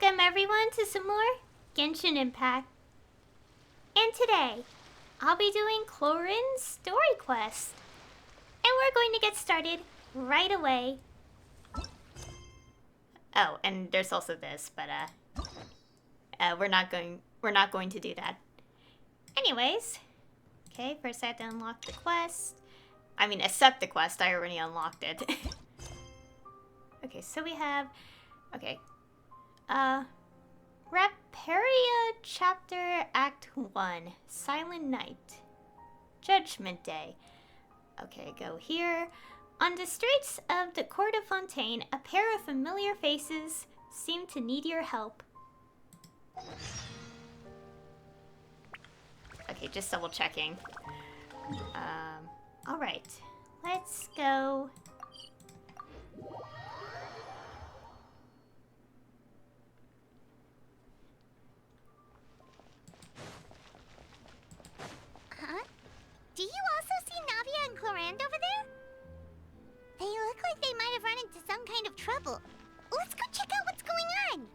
Welcome everyone to some more Genshin Impact. And today, I'll be doing Clorinde's story quest. And we're going to get started right away. Oh, and there's also this, but we're not going to do that. Anyways, okay, first I have to unlock the quest. I mean, accept the quest, I already unlocked it. Okay, so we have, okay, Reparia Chapter Act 1, Silent Night, Judgment Day. Okay, go here. On the streets of the Court of Fontaine, a pair of familiar faces seem to need your help. Okay, just double checking. Alright, let's go. Huh? Do you also see Navia and Clorinde over there? They look like they might have run into some kind of trouble. Let's go check out what's going on.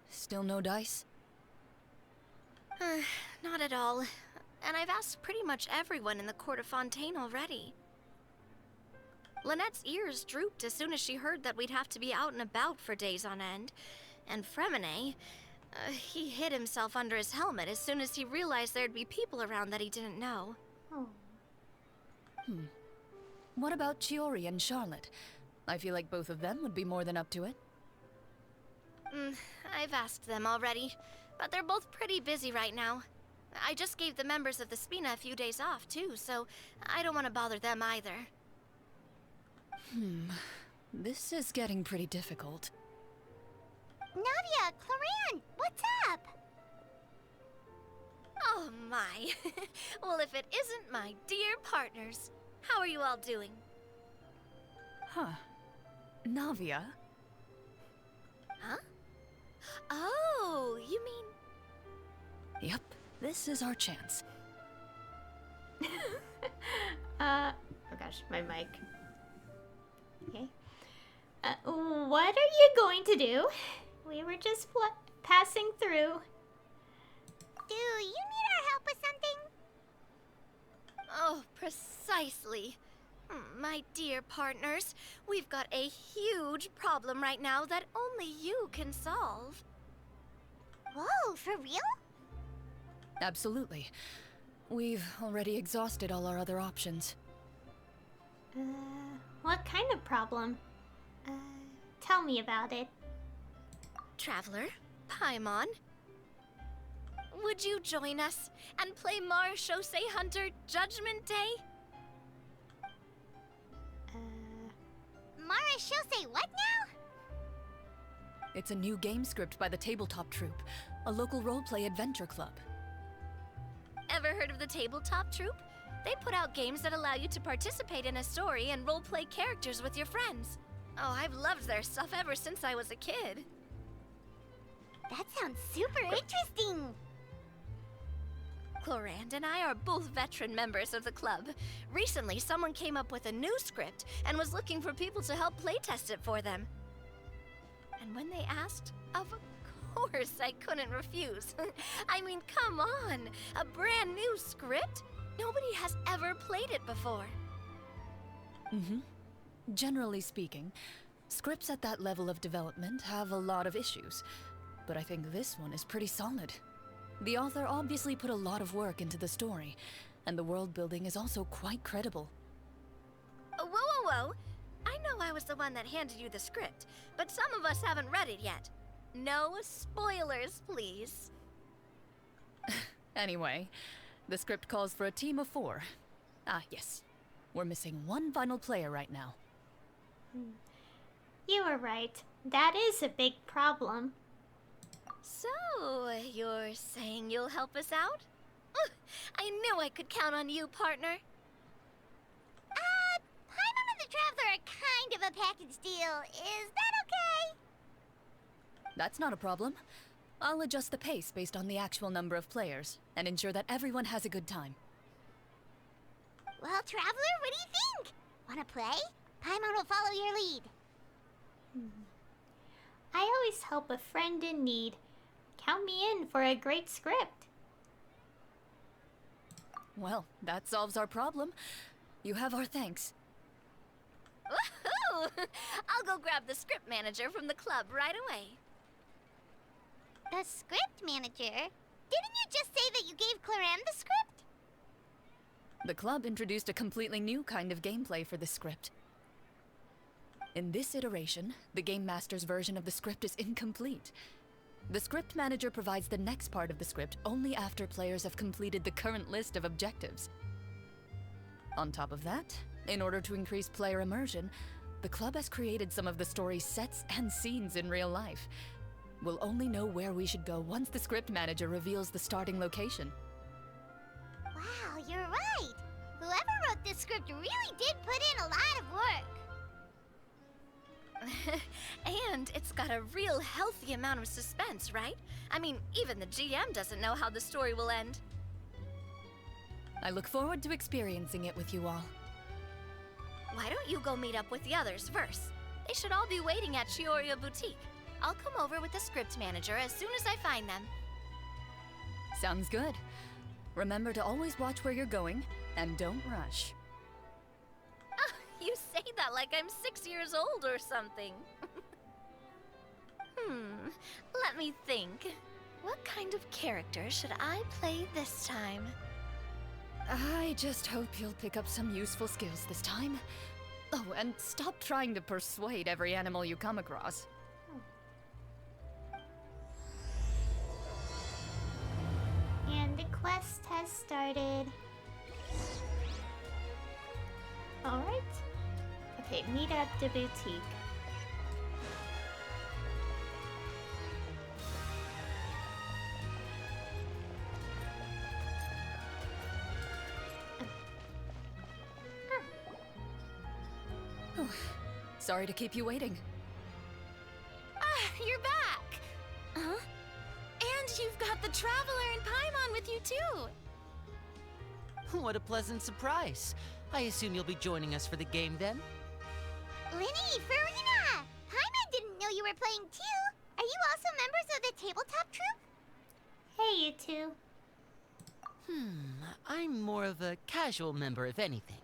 Still no dice? Not at all. And I've asked pretty much everyone in the Court of Fontaine already. Lynette's ears drooped as soon as she heard that we'd have to be out and about for days on end. And Fremine, he hid himself under his helmet as soon as he realized there'd be people around that he didn't know. Oh. What about Chiori and Charlotte? I feel like both of them would be more than up to it. I've asked them already, but they're both pretty busy right now. I just gave the members of the Spina a few days off, too, so I don't want to bother them either. This is getting pretty difficult. Navia, Clorinde, what's up? Oh my. Well, if it isn't my dear partners. How are you all doing? Huh. Navia? Huh? Oh, you mean... Yep, this is our chance. Oh gosh, my mic. Okay. What are you going to do? We were just passing through. Do you need our help with something? Oh, precisely. My dear partners, we've got a huge problem right now that only you can solve. Whoa, for real? Absolutely. We've already exhausted all our other options. What kind of problem? Tell me about it. Traveler, Paimon, would you join us and play Marechaussee Hunter Judgment Day? Marechaussee what now? It's a new game script by the Tabletop Troupe, a local roleplay adventure club. Ever heard of the Tabletop Troupe? They put out games that allow you to participate in a story and roleplay characters with your friends. Oh, I've loved their stuff ever since I was a kid. That sounds super interesting. Clorinde and I are both veteran members of the club. Recently, someone came up with a new script and was looking for people to help playtest it for them. And when they asked, of course I couldn't refuse. I mean, come on, a brand new script? Nobody has ever played it before. Generally speaking, scripts at that level of development have a lot of issues, but I think this one is pretty solid. The author obviously put a lot of work into the story, and the world building is also quite credible. Whoa, whoa, whoa! I know I was the one that handed you the script, but some of us haven't read it yet. No spoilers, please. Anyway, the script calls for a team of 4. Ah, yes. We're missing one final player right now. You were right. That is a big problem. So, you're saying you'll help us out? I knew I could count on you, partner. Paimon and the Traveler are kind of a package deal. Is that okay? That's not a problem. I'll adjust the pace based on the actual number of players, and ensure that everyone has a good time. Well, Traveler, what do you think? Wanna play? Paimon will follow your lead. I always help a friend in need. Count me in for a great script. Well, that solves our problem. You have our thanks. Woohoo! I'll go grab the script manager from the club right away. The script manager? Didn't you just say that you gave Clorinde the script? The club introduced a completely new kind of gameplay for the script. In this iteration, the Game Master's version of the script is incomplete. The script manager provides the next part of the script only after players have completed the current list of objectives. On top of that, in order to increase player immersion, the club has created some of the story's sets and scenes in real life. We'll only know where we should go once the script manager reveals the starting location. Wow, you're right. Whoever wrote this script really did put in a lot of work. And it's got a real healthy amount of suspense, right? I mean, even the GM doesn't know how the story will end. I look forward to experiencing it with you all. Why don't you go meet up with the others first? They should all be waiting at Chioria Boutique. I'll come over with the script manager as soon as I find them. Sounds good. Remember to always watch where you're going, and don't rush. You say that like I'm 6 years old or something. Let me think. What kind of character should I play this time? I just hope you'll pick up some useful skills this time. Oh, and stop trying to persuade every animal you come across. And the quest has started. Alright. Okay, meet at the boutique. Sorry to keep you waiting. You're back! Huh? And you've got the Traveler and Paimon with you too! What a pleasant surprise. I assume you'll be joining us for the game then? Lyney, Furina! Paimon didn't know you were playing too. Are you also members of the tabletop troupe? Hey, you two. I'm more of a casual member, if anything.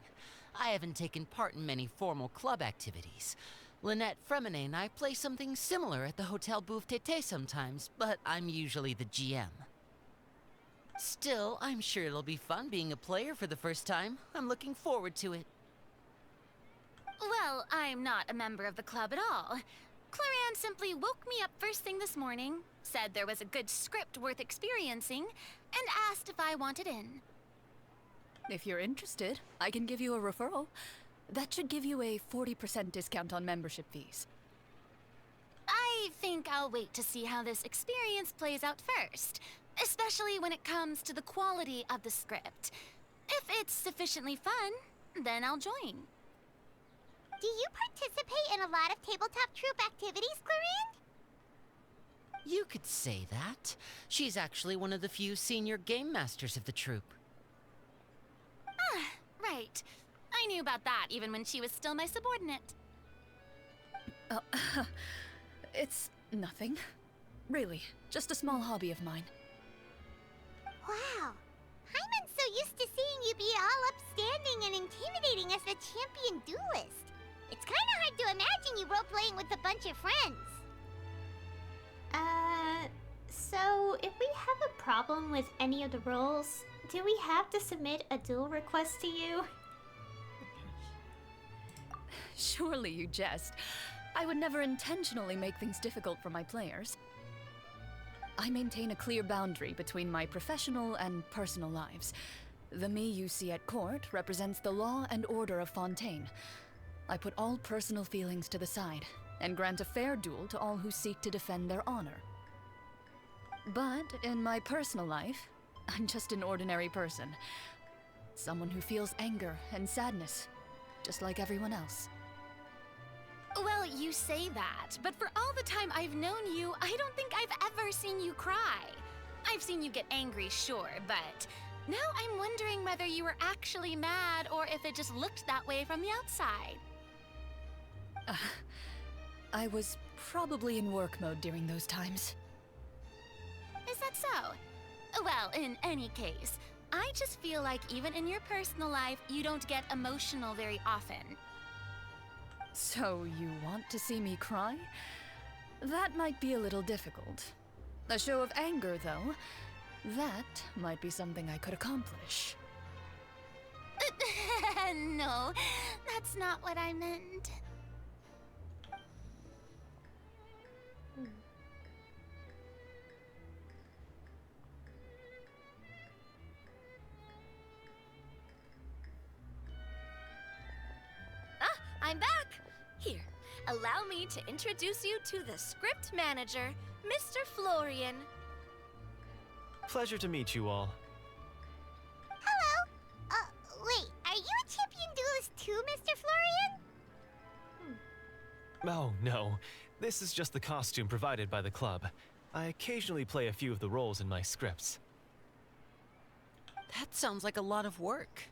I haven't taken part in many formal club activities. Lynette, Fremine, and I play something similar at the Hotel Bouffe Tété sometimes, but I'm usually the GM. Still, I'm sure it'll be fun being a player for the first time. I'm looking forward to it. Well, I'm not a member of the club at all. Clorinde simply woke me up first thing this morning, said there was a good script worth experiencing, and asked if I wanted in. If you're interested, I can give you a referral. That should give you a 40% discount on membership fees. I think I'll wait to see how this experience plays out first, especially when it comes to the quality of the script. If it's sufficiently fun, then I'll join. Do you participate in a lot of tabletop troupe activities, Clorinde? You could say that. She's actually one of the few senior game masters of the troupe. Right. I knew about that even when she was still my subordinate. Oh, it's nothing. Really, just a small hobby of mine. Wow. Paimon's so used to seeing you be all upstanding and intimidating as the champion duelist. It's kind of hard to imagine you role-playing with a bunch of friends. So if we have a problem with any of the roles, do we have to submit a duel request to you? Surely you jest. I would never intentionally make things difficult for my players. I maintain a clear boundary between my professional and personal lives. The me you see at court represents the law and order of Fontaine. I put all personal feelings to the side and grant a fair duel to all who seek to defend their honor. But in my personal life, I'm just an ordinary person. Someone who feels anger and sadness, just like everyone else. Well, you say that, but for all the time I've known you, I don't think I've ever seen you cry. I've seen you get angry, sure, but Now I'm wondering whether you were actually mad or if it just looked that way from the outside. I was probably in work mode during those times. Is that so? Well, in any case, I just feel like even in your personal life, you don't get emotional very often. So you want to see me cry? That might be a little difficult. A show of anger, though, that might be something I could accomplish. No, that's not what I meant. I'm back! Here, allow me to introduce you to the script manager, Mr. Florian. Pleasure to meet you all. Hello. Wait, are you a champion duelist too, Mr. Florian? Oh, no. This is just the costume provided by the club. I occasionally play a few of the roles in my scripts. That sounds like a lot of work.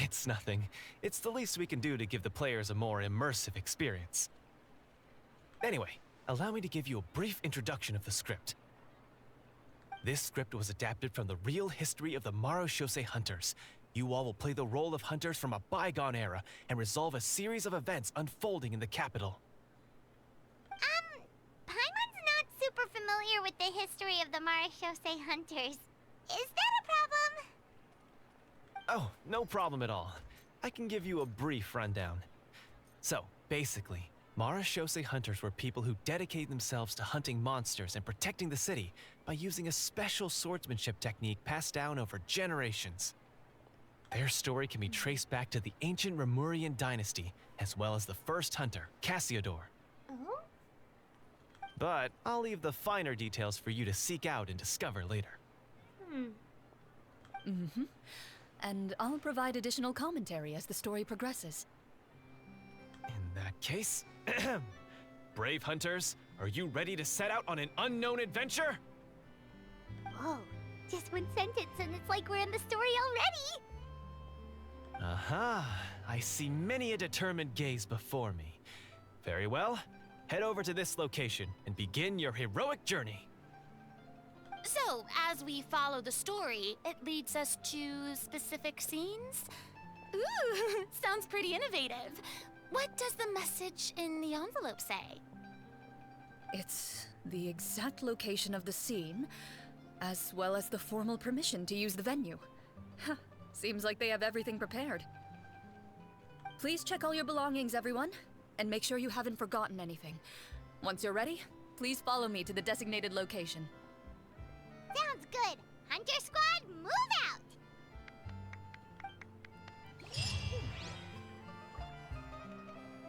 It's nothing. It's the least we can do to give the players a more immersive experience. Anyway, allow me to give you a brief introduction of the script. This script was adapted from the real history of the Marechaussee Hunters. You all will play the role of hunters from a bygone era and resolve a series of events unfolding in the capital. Paimon's not super familiar with the history of the Marechaussee Hunters. Is that a problem? Oh, no problem at all. I can give you a brief rundown. So, basically, Marechaussee Hunters were people who dedicated themselves to hunting monsters and protecting the city by using a special swordsmanship technique passed down over generations. Their story can be traced back to the ancient Remurian dynasty, as well as the first hunter, Cassiodor. Oh? But I'll leave the finer details for you to seek out and discover later. And I'll provide additional commentary as the story progresses. In that case, brave hunters, are you ready to set out on an unknown adventure? Whoa, just one sentence and it's like we're in the story already! Aha, I see many a determined gaze before me. Very well, head over to this location and begin your heroic journey. So, as we follow the story, it leads us to specific scenes? Ooh, sounds pretty innovative. What does the message in the envelope say? It's the exact location of the scene, as well as the formal permission to use the venue. Huh, seems like they have everything prepared. Please check all your belongings, everyone, and make sure you haven't forgotten anything. Once you're ready, please follow me to the designated location. Sounds good! Hunter Squad, move out!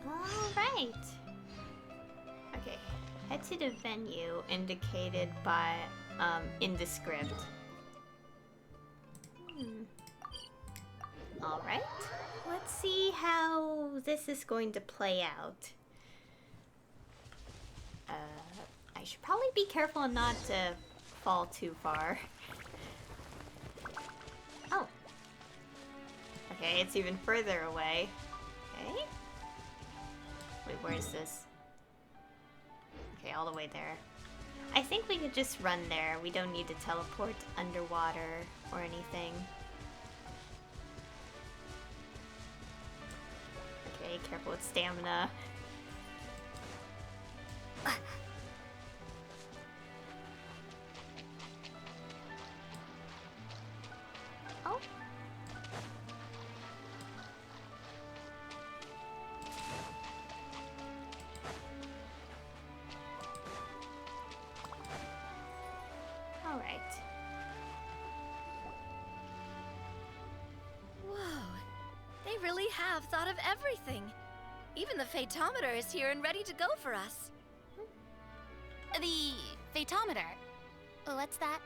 Alright. Okay, head to the venue indicated by, in the script. Alright, let's see how this is going to play out. I should probably be careful not to fall too far. Oh. Okay, it's even further away. Okay. Wait, where is this? Okay, all the way there. I think we could just run there. We don't need to teleport underwater or anything. Okay, careful with stamina. Oh. All right. Whoa, they really have thought of everything. Even the Fatometer is here and ready to go for us. The Fatometer. What's that?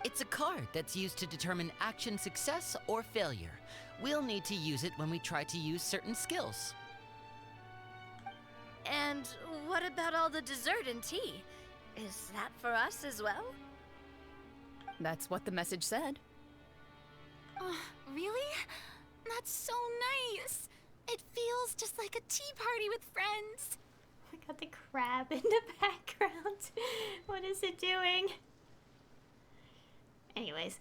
It's a card that's used to determine action success or failure. We'll need to use it when we try to use certain skills. And what about all the dessert and tea? Is that for us as well? That's what the message said. Oh, really? That's so nice. It feels just like a tea party with friends. We got the crab in the background. What is it doing? Anyways.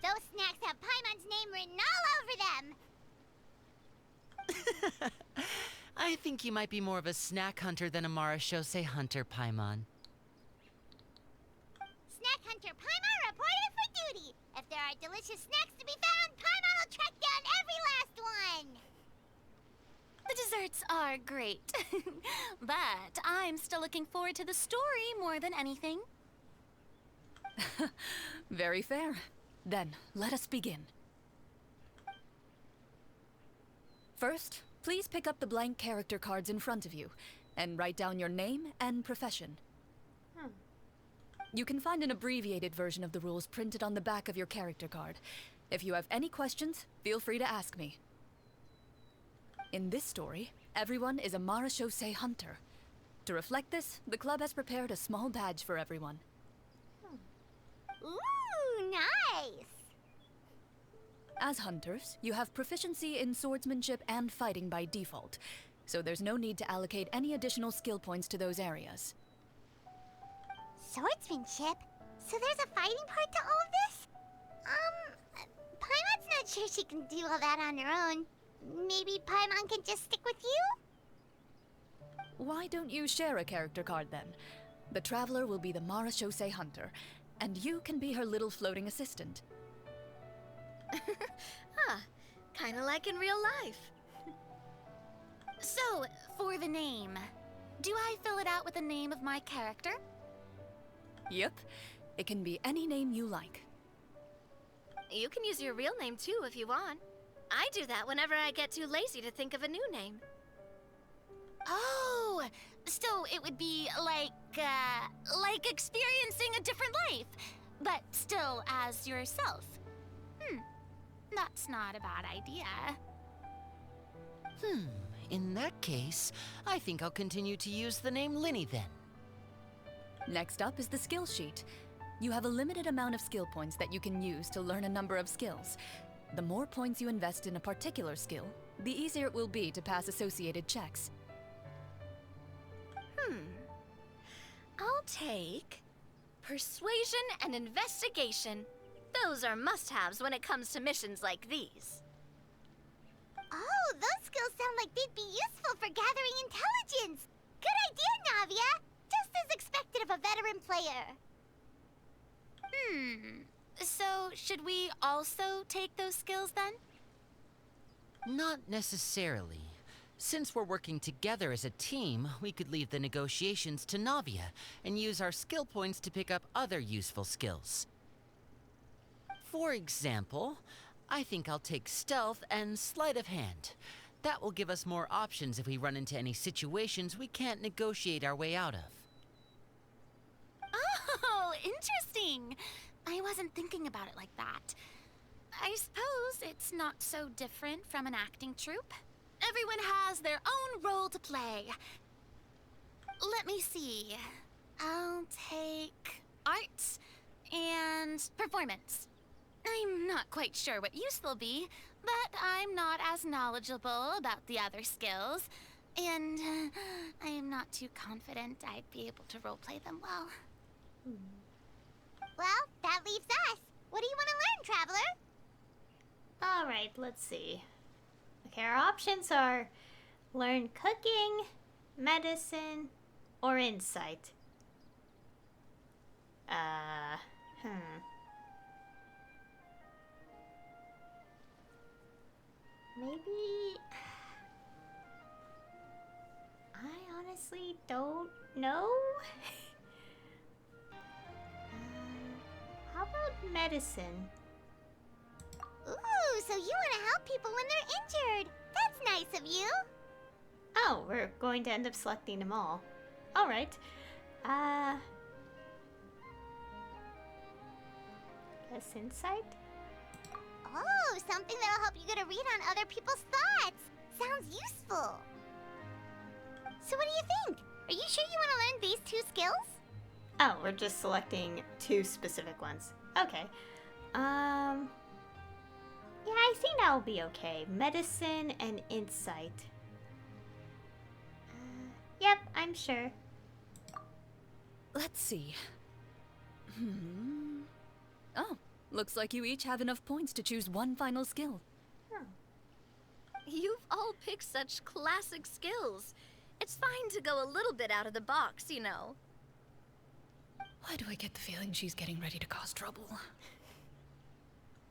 Those snacks have Paimon's name written all over them. I think you might be more of a snack hunter than a Marechaussee Hunter, Paimon. Snack Hunter Paimon reported for duty. If there are delicious snacks to be found, Paimon will track down every last one. The desserts are great. But I'm still looking forward to the story more than anything. Very fair. Then, let us begin. First, please pick up the blank character cards in front of you, and write down your name and profession. You can find an abbreviated version of the rules printed on the back of your character card. If you have any questions, feel free to ask me. In this story, everyone is a Marechaussee Hunter. To reflect this, the club has prepared a small badge for everyone. Ooh, nice. As hunters, you have proficiency in swordsmanship and fighting by default, so there's no need to allocate any additional skill points to those areas. Swordsmanship? So there's a fighting part to all of this? Paimon's not sure she can do all that on her own. Maybe Paimon can just stick with you? Why don't you share a character card then? The Traveler will be the Marechaussee Hunter, and you can be her little floating assistant. Kinda like in real life. So, for the name, do I fill it out with the name of my character? Yep, it can be any name you like. You can use your real name too if you want. I do that whenever I get too lazy to think of a new name. Oh, so it would be like experiencing a different life, but still as yourself. That's not a bad idea. In that case, I think I'll continue to use the name Lyney then. Next up is the skill sheet. You have a limited amount of skill points that you can use to learn a number of skills. The more points you invest in a particular skill, the easier it will be to pass associated checks. I'll take persuasion and investigation. Those are must-haves when it comes to missions like these. Oh, those skills sound like they'd be useful for gathering intelligence. Good idea, Navia. Just as expected of a veteran player. So should we also take those skills then? Not necessarily. Since we're working together as a team, we could leave the negotiations to Navia and use our skill points to pick up other useful skills. For example, I think I'll take stealth and sleight of hand. That will give us more options if we run into any situations we can't negotiate our way out of. Oh, interesting. I wasn't thinking about it like that. I suppose it's not so different from an acting troupe. Everyone has their own role to play. Let me see. I'll take arts and performance. I'm not quite sure what use they'll be, but I'm not as knowledgeable about the other skills, and I am not too confident I'd be able to roleplay them well. Well, that leaves us. What do you want to learn, Traveler? Alright, let's see. Okay, our options are learn cooking, medicine, or insight. Maybe... I honestly don't know. How about medicine? Ooh, so you want to help people when they're injured. That's nice of you. Oh, we're going to end up selecting them all. Alright. Guess insight? Oh, something that'll help you get a read on other people's thoughts. Sounds useful. So what do you think? Are you sure you want to learn these two skills? Oh, we're just selecting two specific ones. Okay. Yeah, I think that'll be okay. Medicine and insight. Yep, I'm sure. Let's see. Oh, looks like you each have enough points to choose one final skill. You've all picked such classic skills. It's fine to go a little bit out of the box, you know. Why do I get the feeling she's getting ready to cause trouble?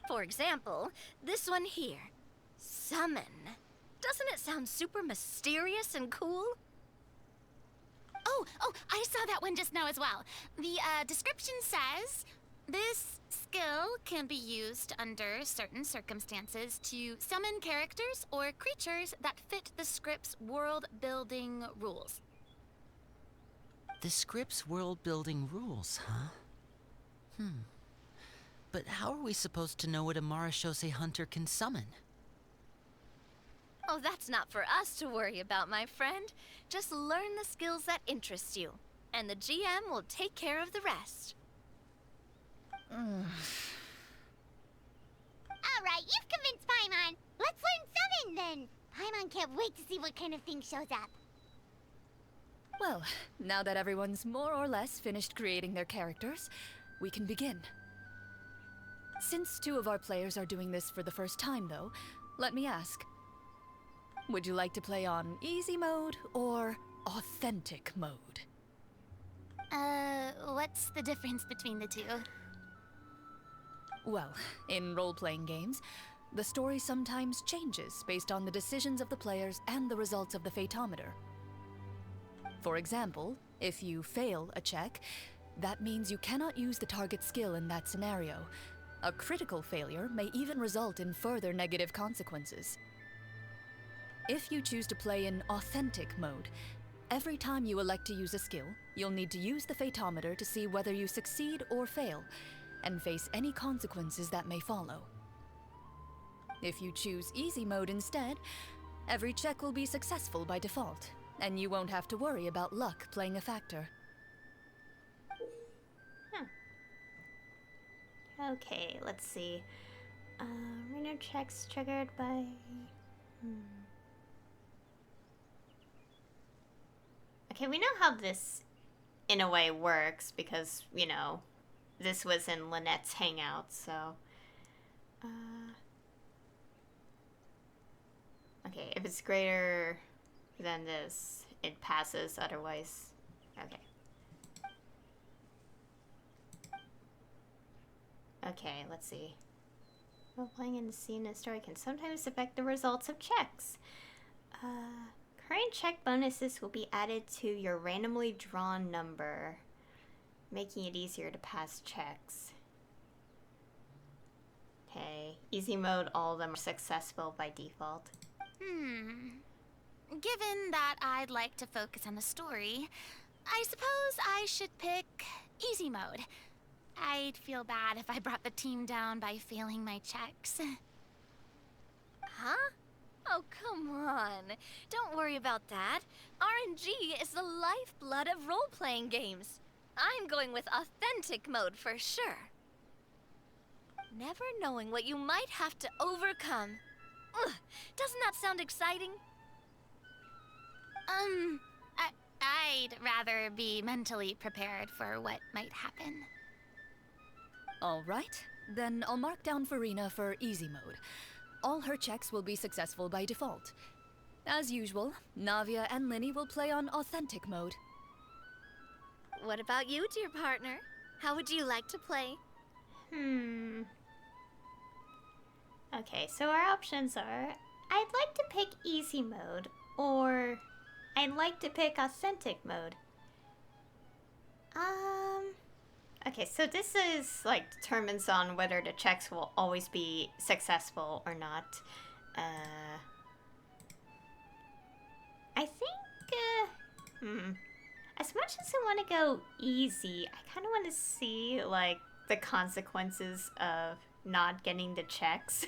For example, this one here. Summon. Doesn't it sound super mysterious and cool? Oh, I saw that one just now as well. The description says, this skill can be used under certain circumstances to summon characters or creatures that fit the script's world-building rules. The script's world-building rules, huh? But how are we supposed to know what a Marechaussee Hunter can summon? Oh, that's not for us to worry about, my friend. Just learn the skills that interest you, and the GM will take care of the rest. Alright, you've convinced Paimon. Let's learn summon then. Paimon can't wait to see what kind of thing shows up. Well, now that everyone's more or less finished creating their characters, we can begin. Since 2 of our players are doing this for the first time, though, let me ask. Would you like to play on easy mode or authentic mode? What's the difference between the two? Well, in role-playing games, the story sometimes changes based on the decisions of the players and the results of the Fatometer. For example, if you fail a check, that means you cannot use the target skill in that scenario. A critical failure may even result in further negative consequences. If you choose to play in authentic mode, every time you elect to use a skill, you'll need to use the Fatometer to see whether you succeed or fail, and face any consequences that may follow. If you choose easy mode instead, every check will be successful by default, and you won't have to worry about luck playing a factor. Okay, let's see. Reno checks triggered by... Okay, we know how this, in a way, works because, you know, this was in Lynette's hangout, so... Okay, if it's greater than this, it passes, otherwise... Okay. Okay, let's see. Role-playing in the scene and story can sometimes affect the results of checks. Current check bonuses will be added to your randomly drawn number, making it easier to pass checks. Okay, easy mode, all of them are successful by default. Given that I'd like to focus on the story, I suppose I should pick easy mode. I'd feel bad if I brought the team down by failing my checks. Huh? Oh, come on. Don't worry about that. RNG is the lifeblood of role-playing games. I'm going with authentic mode for sure. Never knowing what you might have to overcome. Ugh, doesn't that sound exciting? I'd rather be mentally prepared for what might happen. All right, then I'll mark down Furina for easy mode. All her checks will be successful by default. As usual, Navia and Lyney will play on authentic mode. What about you, dear partner? How would you like to play? Okay, so our options are, I'd like to pick easy mode, or I'd like to pick authentic mode. Okay, so this is, like, determines on whether the checks will always be successful or not. I think, as much as I want to go easy, I kind of want to see, like, the consequences of not getting the checks.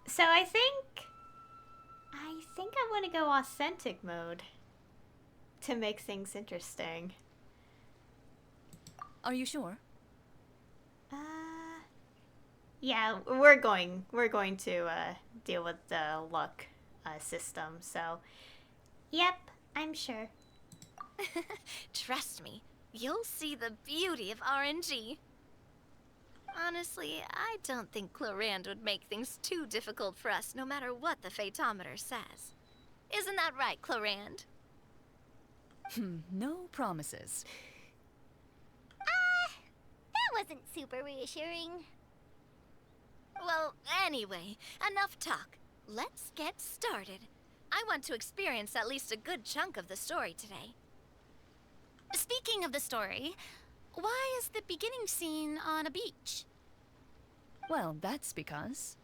So I think I want to go authentic mode to make things interesting. Are you sure? Yeah, we're going to deal with the luck system. So, yep, I'm sure. Trust me, you'll see the beauty of RNG. Honestly, I don't think Clorinde would make things too difficult for us, no matter what the Fatometer says. Isn't that right, Clorinde? No promises. That wasn't super reassuring. Well, anyway, enough talk. Let's get started. I want to experience at least a good chunk of the story today. Speaking of the story, why is the beginning scene on a beach? Well, that's because...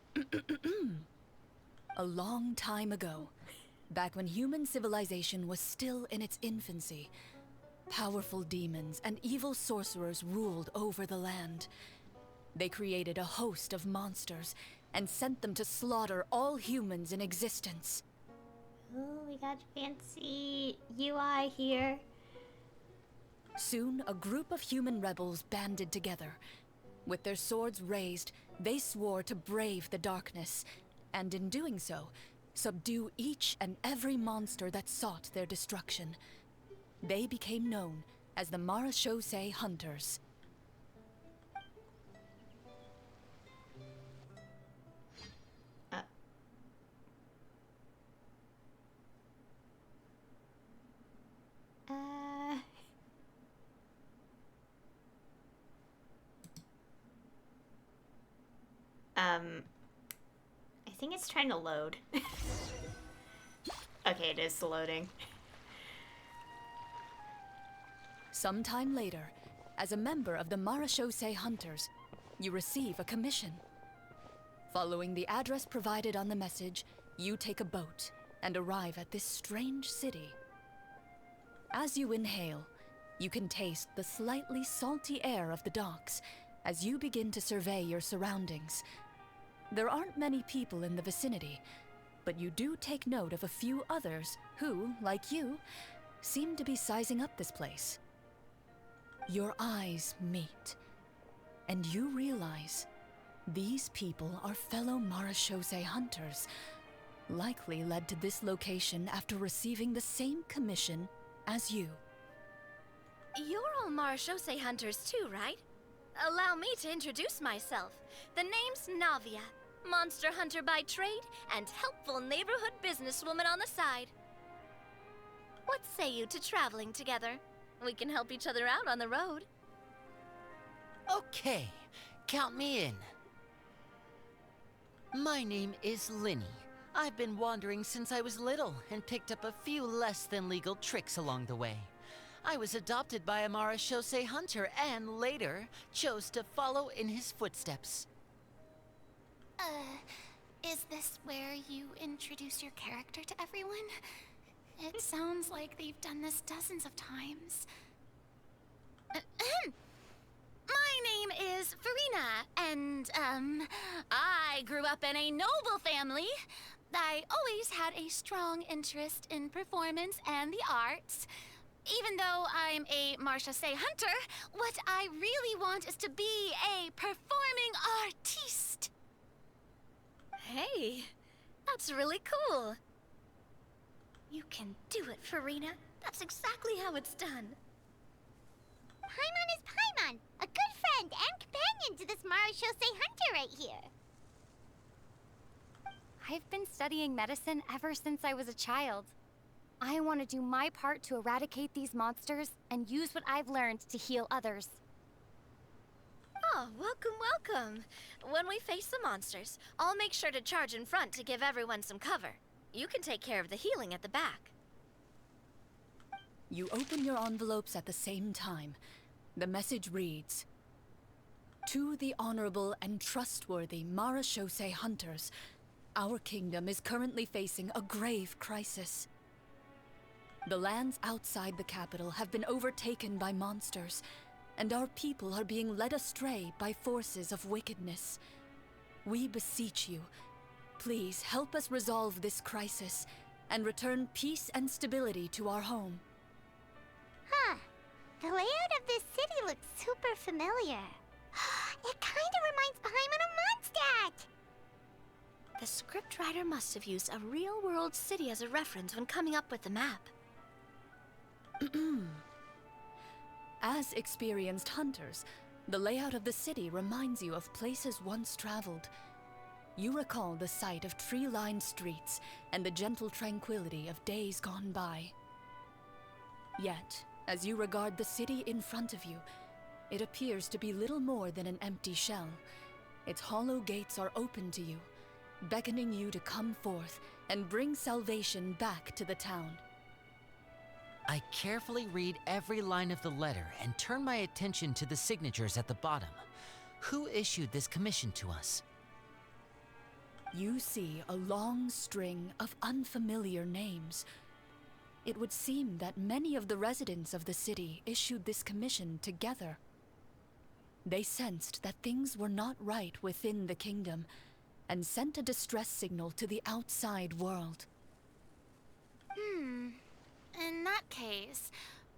a long time ago, back when human civilization was still in its infancy, powerful demons and evil sorcerers ruled over the land. They created a host of monsters and sent them to slaughter all humans in existence. Ooh, we got fancy UI here. Soon, a group of human rebels banded together. With their swords raised, they swore to brave the darkness, and in doing so, subdue each and every monster that sought their destruction. They became known as the Marechaussee Hunters. I think it's trying to load. Okay, it is loading. Sometime later, as a member of the Marechaussee Hunters, you receive a commission. Following the address provided on the message, you take a boat and arrive at this strange city. As you inhale, you can taste the slightly salty air of the docks as you begin to survey your surroundings. There aren't many people in the vicinity, but you do take note of a few others who, like you, seem to be sizing up this place. Your eyes meet, and you realize these people are fellow Marechaussee Hunters, likely led to this location after receiving the same commission as you. You're all Marechaussee Hunters too, right? Allow me to introduce myself. The name's Navia, monster hunter by trade and helpful neighborhood businesswoman on the side. What say you to traveling together? We can help each other out on the road. Okay, count me in. My name is Lyney. I've been wandering since I was little and picked up a few less than legal tricks along the way. I was adopted by a Marechaussee Hunter and later chose to follow in his footsteps. Is this where you introduce your character to everyone? It sounds like they've done this dozens of times. My name is Furina, and, I grew up in a noble family. I always had a strong interest in performance and the arts. Even though I'm a Marechaussee Hunter, what I really want is to be a performing artiste. Hey, that's really cool. You can do it, Furina. That's exactly how it's done. Paimon is Paimon, a good friend and companion to this Marechaussee Hunter right here. I've been studying medicine ever since I was a child. I want to do my part to eradicate these monsters and use what I've learned to heal others. Oh, welcome. When we face the monsters, I'll make sure to charge in front to give everyone some cover. You can take care of the healing at the back. You open your envelopes at the same time. The message reads, "To the honorable and trustworthy Marechaussee Hunters, our kingdom is currently facing a grave crisis. The lands outside the capital have been overtaken by monsters, and our people are being led astray by forces of wickedness. We beseech you, please help us resolve this crisis and return peace and stability to our home." Huh. The layout of this city looks super familiar. It kinda reminds Paimon of Mondstadt! The scriptwriter must have used a real-world city as a reference when coming up with the map. As experienced hunters, the layout of the city reminds you of places once traveled. You recall the sight of tree-lined streets and the gentle tranquility of days gone by. Yet, as you regard the city in front of you, it appears to be little more than an empty shell. Its hollow gates are open to you, beckoning you to come forth and bring salvation back to the town. I carefully read every line of the letter and turn my attention to the signatures at the bottom. Who issued this commission to us? You see a long string of unfamiliar names. It would seem that many of the residents of the city issued this commission together. They sensed that things were not right within the kingdom and sent a distress signal to the outside world. In that case,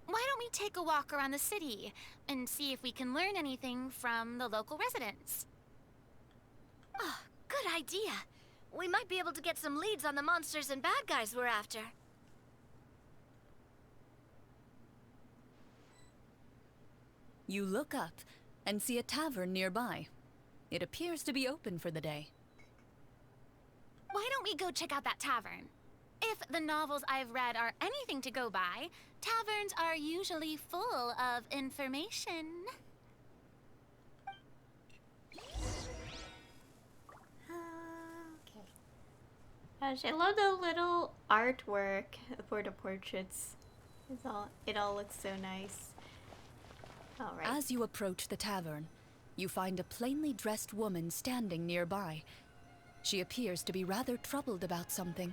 why don't we take a walk around the city and see if we can learn anything from the local residents? Oh, good idea. We might be able to get some leads on the monsters and bad guys we're after. You look up and see a tavern nearby. It appears to be open for the day. Why don't we go check out that tavern? If the novels I've read are anything to go by, taverns are usually full of information. Okay. Gosh, I love the little artwork for the portraits. It all looks so nice. All right. As you approach the tavern, you find a plainly dressed woman standing nearby. She appears to be rather troubled about something.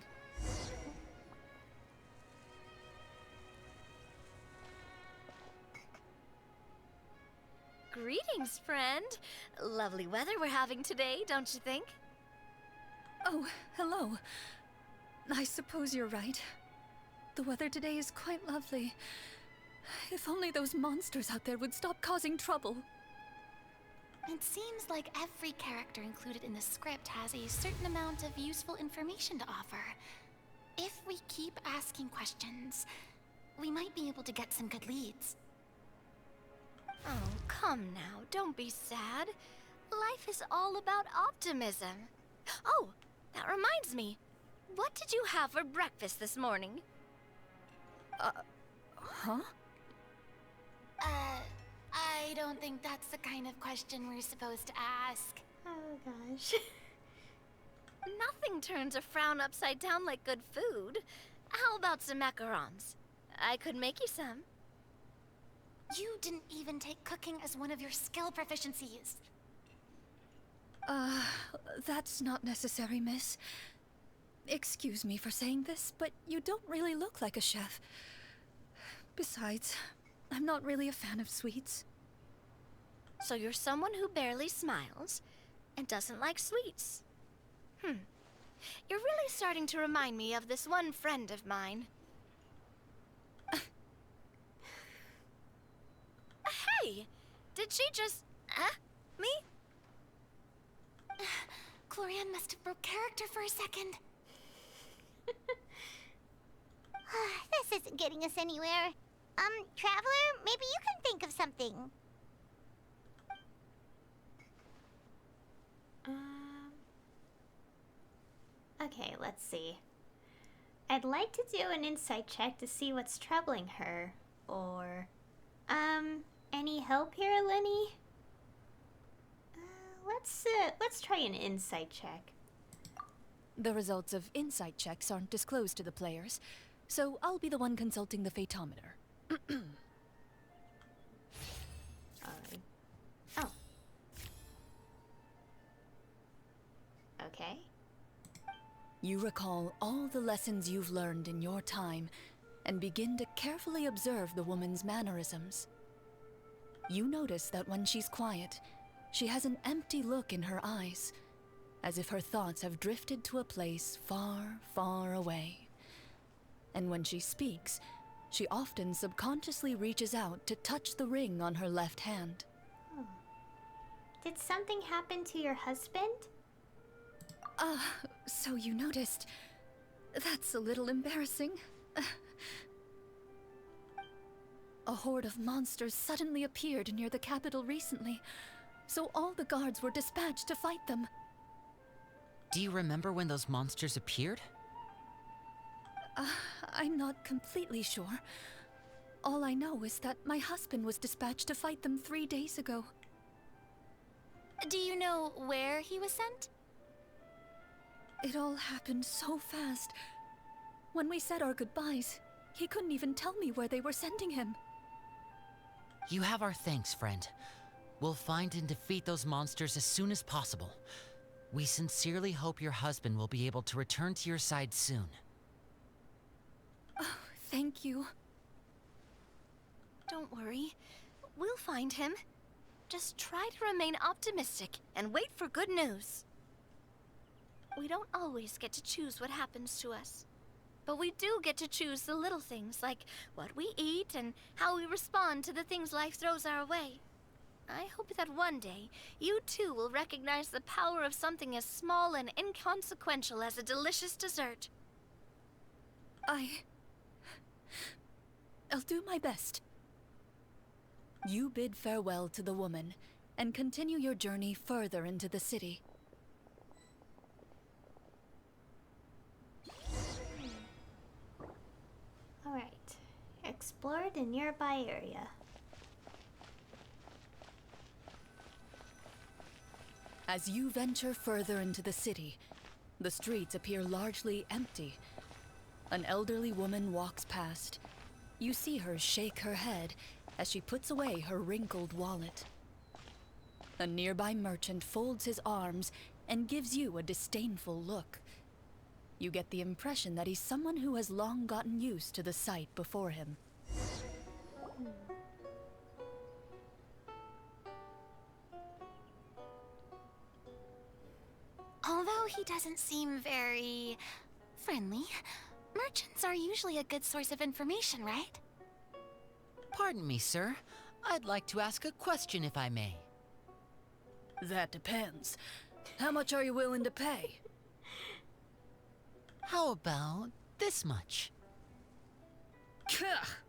Greetings, friend. Lovely weather we're having today, don't you think? Oh, hello. I suppose you're right. The weather today is quite lovely. If only those monsters out there would stop causing trouble. It seems like every character included in the script has a certain amount of useful information to offer. If we keep asking questions, we might be able to get some good leads. Oh, come now, don't be sad. Life is all about optimism. Oh, that reminds me. What did you have for breakfast this morning? Huh? I don't think that's the kind of question we're supposed to ask. Oh gosh. Nothing turns a frown upside down like good food. How about some macarons? I could make you some. You didn't even take cooking as one of your skill proficiencies. That's not necessary, miss. Excuse me for saying this, but you don't really look like a chef. Besides, I'm not really a fan of sweets. So you're someone who barely smiles and doesn't like sweets. You're really starting to remind me of this one friend of mine. Hey! Did she just... me? Clorinde must have broke character for a second. This isn't getting us anywhere. Traveler, maybe you can think of something. Okay, let's see. I'd like to do an insight check to see what's troubling her. Or, any help here, Lyney? Let's try an insight check. The results of insight checks aren't disclosed to the players, so I'll be the one consulting the photometer. Alright. Oh. Okay. You recall all the lessons you've learned in your time and begin to carefully observe the woman's mannerisms. You notice that when she's quiet, she has an empty look in her eyes, as if her thoughts have drifted to a place far, far away. And when she speaks, she often subconsciously reaches out to touch the ring on her left hand. Did something happen to your husband? So you noticed. That's a little embarrassing. A horde of monsters suddenly appeared near the capital recently, so all the guards were dispatched to fight them. Do you remember when those monsters appeared? I'm not completely sure. All I know is that my husband was dispatched to fight them 3 days ago. Do you know where he was sent? It all happened so fast. When we said our goodbyes, he couldn't even tell me where they were sending him. You have our thanks, friend. We'll find and defeat those monsters as soon as possible. We sincerely hope your husband will be able to return to your side soon. Oh, thank you. Don't worry. We'll find him. Just try to remain optimistic and wait for good news. We don't always get to choose what happens to us. But we do get to choose the little things, like what we eat and how we respond to the things life throws our way. I hope that one day, you too will recognize the power of something as small and inconsequential as a delicious dessert. I'll do my best. You bid farewell to the woman, and continue your journey further into the city. Alright. Explore the nearby area. As you venture further into the city, the streets appear largely empty. An elderly woman walks past. You see her shake her head as she puts away her wrinkled wallet. A nearby merchant folds his arms and gives you a disdainful look. You get the impression that he's someone who has long gotten used to the sight before him. Although he doesn't seem very friendly, merchants are usually a good source of information, right? Pardon me, sir. I'd like to ask a question if I may. That depends. How much are you willing to pay? How about this much?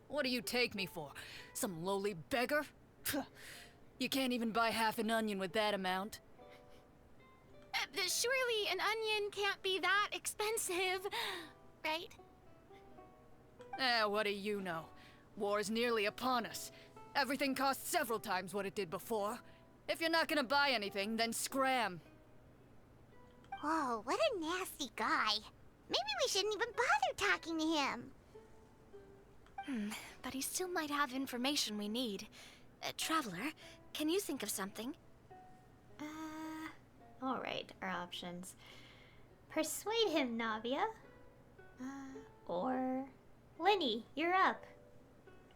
What do you take me for? Some lowly beggar? You can't even buy half an onion with that amount. Surely an onion can't be that expensive, right? What do you know? War's nearly upon us. Everything costs several times what it did before. If you're not gonna buy anything, then scram. Whoa, what a nasty guy. Maybe we shouldn't even bother talking to him. But he still might have information we need. Traveler, can you think of something? Alright, our options. Persuade him, Navia. Or Lyney, you're up.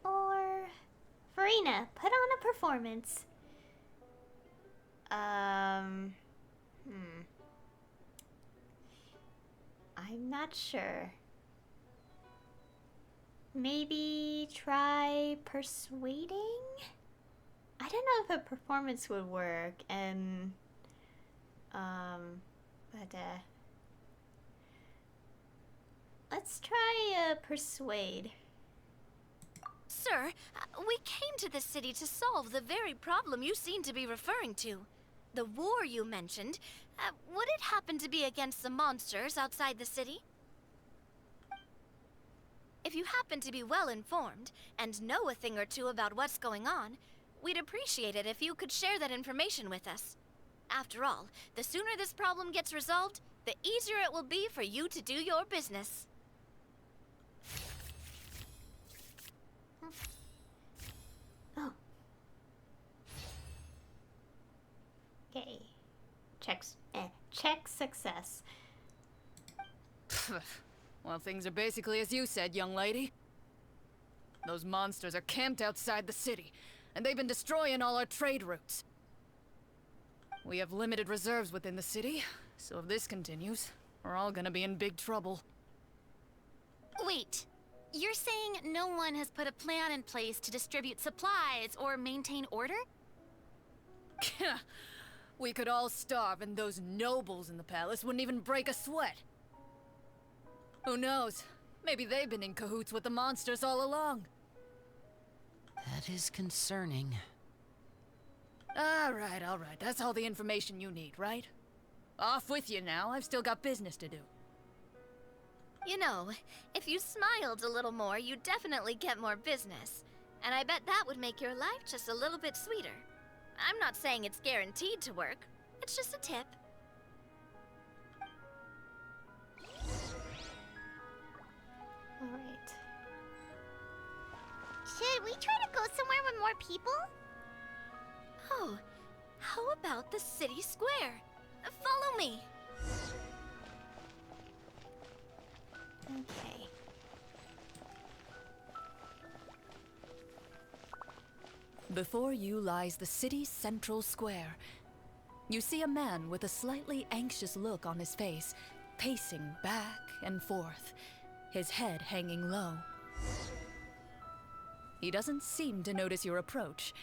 Or Furina, put on a performance. I'm not sure. Maybe try persuading? I don't know if a performance would work, and let's try persuade. Sir, we came to the city to solve the very problem you seem to be referring to. The war you mentioned, would it happen to be against the monsters outside the city? If you happen to be well informed and know a thing or two about what's going on, we'd appreciate it if you could share that information with us. After all, the sooner this problem gets resolved, the easier it will be for you to do your business. Oh. Okay. Check success. Well, things are basically as you said, young lady. Those monsters are camped outside the city, and they've been destroying all our trade routes. We have limited reserves within the city, so if this continues, we're all gonna be in big trouble. Wait, you're saying no one has put a plan in place to distribute supplies or maintain order? We could all starve and those nobles in the palace wouldn't even break a sweat. Who knows? Maybe they've been in cahoots with the monsters all along. That is concerning. All right. That's all the information you need, right? Off with you now. I've still got business to do. You know, if you smiled a little more, you'd definitely get more business. And I bet that would make your life just a little bit sweeter. I'm not saying it's guaranteed to work. It's just a tip. Alright. Should we try to go somewhere with more people? Oh, how about the city square? Follow me. Okay. Before you lies the city's central square. You see a man with a slightly anxious look on his face, pacing back and forth, his head hanging low. He doesn't seem to notice your approach.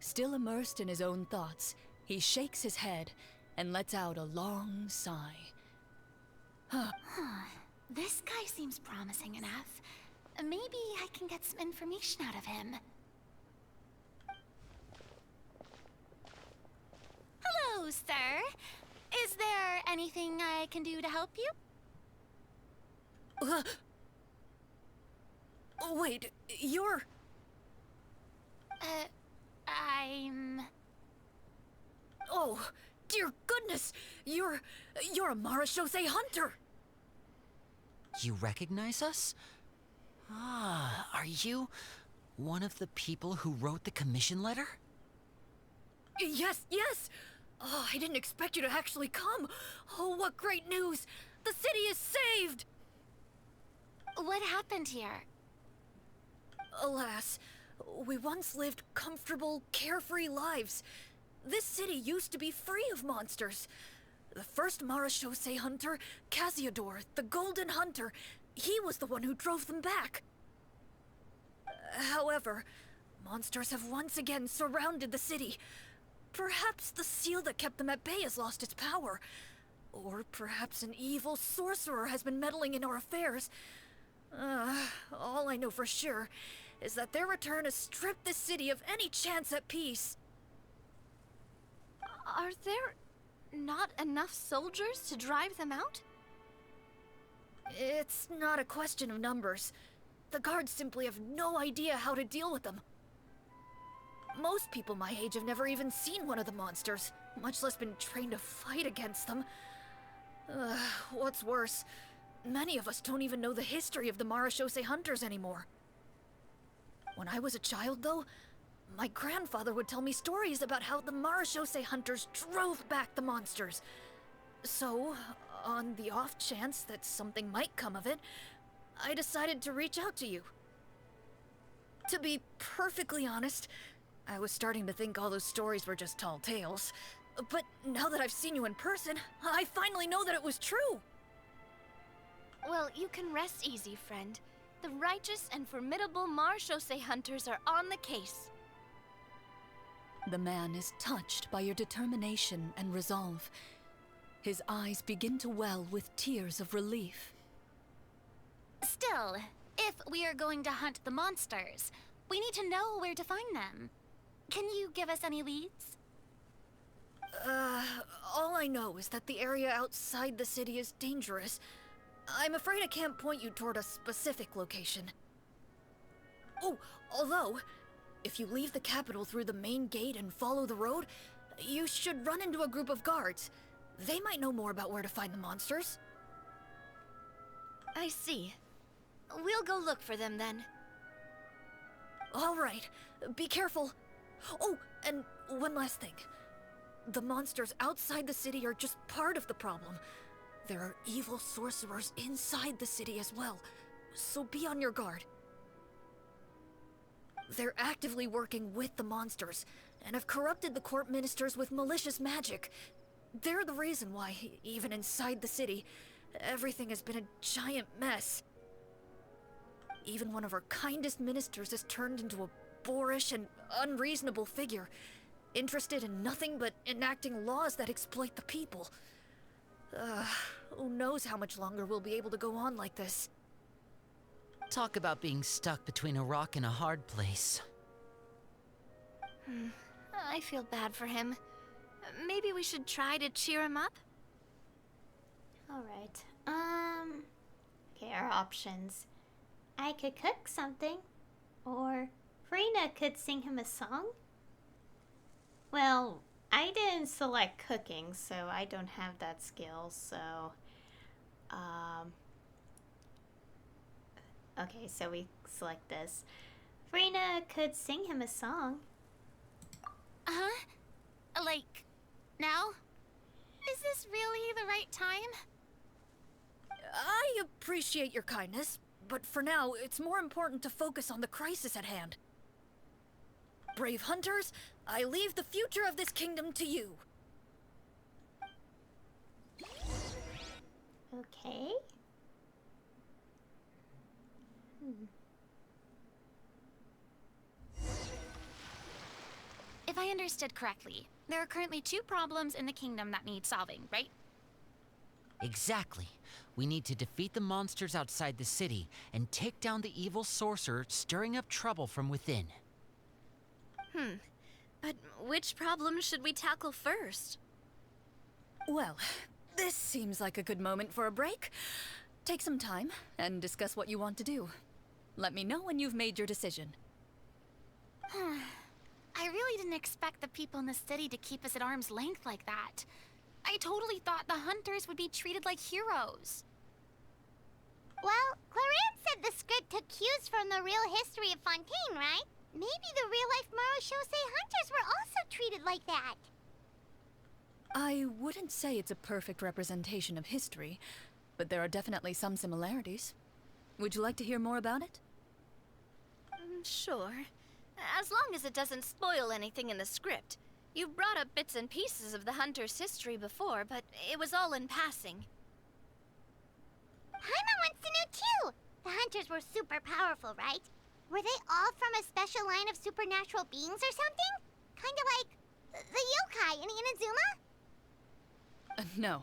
Still immersed in his own thoughts, he shakes his head and lets out a long sigh. This guy seems promising enough. Maybe I can get some information out of him. Hello, sir. Is there anything I can do to help you? Wait, you're... I'm... Oh, dear goodness! You're a Marechaussee Hunter! You recognize us? Ah, are you one of the people who wrote the commission letter? Yes! Oh, I didn't expect you to actually come. Oh, what great news! The city is saved! What happened here? Alas, we once lived comfortable, carefree lives. This city used to be free of monsters. The first Marechaussee Hunter, Casiodor, the Golden Hunter, he was the one who drove them back. However, monsters have once again surrounded the city. Perhaps the seal that kept them at bay has lost its power. Or perhaps an evil sorcerer has been meddling in our affairs. All I know for sure is that their return has stripped the city of any chance at peace. Are there not enough soldiers to drive them out? It's not a question of numbers. The guards simply have no idea how to deal with them. Most people my age have never even seen one of the monsters, much less been trained to fight against them. What's worse, many of us don't even know the history of the Marechaussee Hunters anymore. When I was a child, though, my grandfather would tell me stories about how the Marechaussee Hunters drove back the monsters. So, on the off chance that something might come of it, I decided to reach out to you. To be perfectly honest, I was starting to think all those stories were just tall tales. But now that I've seen you in person, I finally know that it was true! Well, you can rest easy, friend. The righteous and formidable Marechaussee Hunters are on the case. The man is touched by your determination and resolve. His eyes begin to well with tears of relief. Still, if we are going to hunt the monsters, we need to know where to find them. Can you give us any leads? All I know is that the area outside the city is dangerous. I'm afraid I can't point you toward a specific location. Oh, although, if you leave the capital through the main gate and follow the road, you should run into a group of guards. They might know more about where to find the monsters. I see. We'll go look for them then. All right, be careful. Oh, and one last thing. The monsters outside the city are just part of the problem. There are evil sorcerers inside the city as well, so be on your guard. They're actively working with the monsters, and have corrupted the court ministers with malicious magic. They're the reason why, even inside the city, everything has been a giant mess. Even one of our kindest ministers has turned into a boorish and unreasonable figure. interested in nothing but enacting laws that exploit the people. Who knows how much longer we'll be able to go on like this. Talk about being stuck between a rock and a hard place. I feel bad for him. Maybe we should try to cheer him up? Alright. Okay, our options. I could cook something. Or Furina could sing him a song. Well, I didn't select cooking, so I don't have that skill, so... Okay, so we select this. Furina could sing him a song. Huh? Like, now? Is this really the right time? I appreciate your kindness, but for now, it's more important to focus on the crisis at hand. Brave hunters, I leave the future of this kingdom to you. Okay. If I understood correctly, there are currently 2 problems in the kingdom that need solving, right? Exactly. We need to defeat the monsters outside the city and take down the evil sorcerer stirring up trouble from within. But which problem should we tackle first? Well, this seems like a good moment for a break. Take some time and discuss what you want to do. Let me know when you've made your decision. I really didn't expect the people in the city to keep us at arm's length like that. I totally thought the hunters would be treated like heroes. Well, Clorinde said the script took cues from the real history of Fontaine, right? Maybe the real-life Marechaussee Hunters were also treated like that. I wouldn't say it's a perfect representation of history, but there are definitely some similarities. Would you like to hear more about it? Sure. As long as it doesn't spoil anything in the script. You brought up bits and pieces of the Hunter's history before, but it was all in passing. Paimon wants to know too! The Hunters were super powerful, right? Were they all from a special line of supernatural beings or something? Kind of like the yokai in Inazuma? No.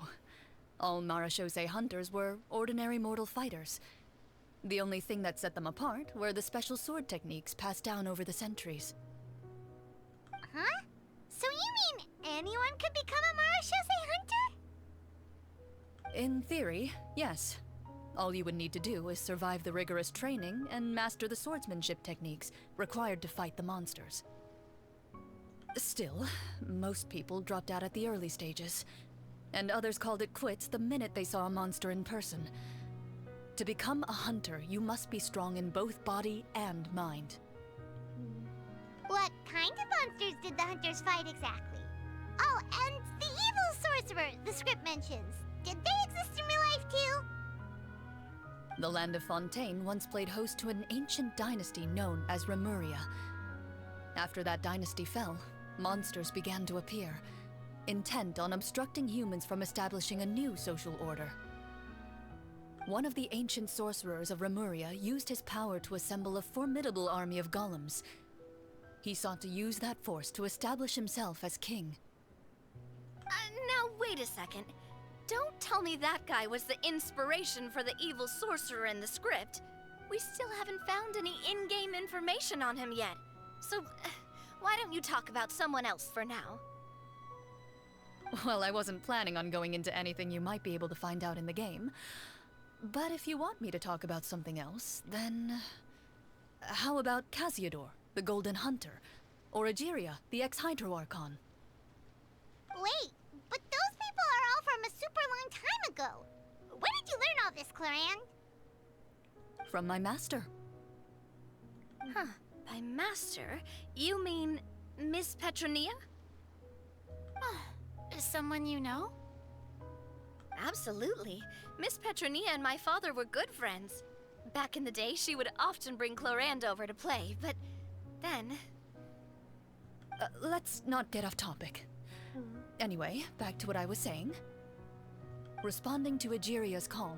All Marechaussee Hunters were ordinary mortal fighters. The only thing that set them apart were the special sword techniques passed down over the centuries. Huh? So you mean anyone could become a Marechaussee Hunter? In theory, yes. All you would need to do is survive the rigorous training and master the swordsmanship techniques required to fight the monsters. Still, most people dropped out at the early stages, and others called it quits the minute they saw a monster in person. To become a hunter, you must be strong in both body and mind. What kind of monsters did the Hunters fight exactly? Oh, and the evil sorcerer the script mentions. Did they exist in real life too? The land of Fontaine once played host to an ancient dynasty known as Remuria. After that dynasty fell, monsters began to appear, intent on obstructing humans from establishing a new social order. One of the ancient sorcerers of Remuria used his power to assemble a formidable army of golems. He sought to use that force to establish himself as king. Now wait a second. Don't tell me that guy was the inspiration for the evil sorcerer in the script. We still haven't found any in-game information on him yet. So, why don't you talk about someone else for now? Well, I wasn't planning on going into anything you might be able to find out in the game. But if you want me to talk about something else, then... How about Casiodor, the Golden Hunter? Or Egeria, the ex-Hydro Archon? Wait, but those people are all from a super long time ago. Where did you learn all this, Clorinde? From my master. Huh. By master, you mean Miss Petronia? Someone you know? Absolutely. Miss Petronia and my father were good friends. Back in the day, she would often bring Clorinde over to play, but then... Let's not get off topic. Anyway, back to what I was saying. Responding to Egeria's call,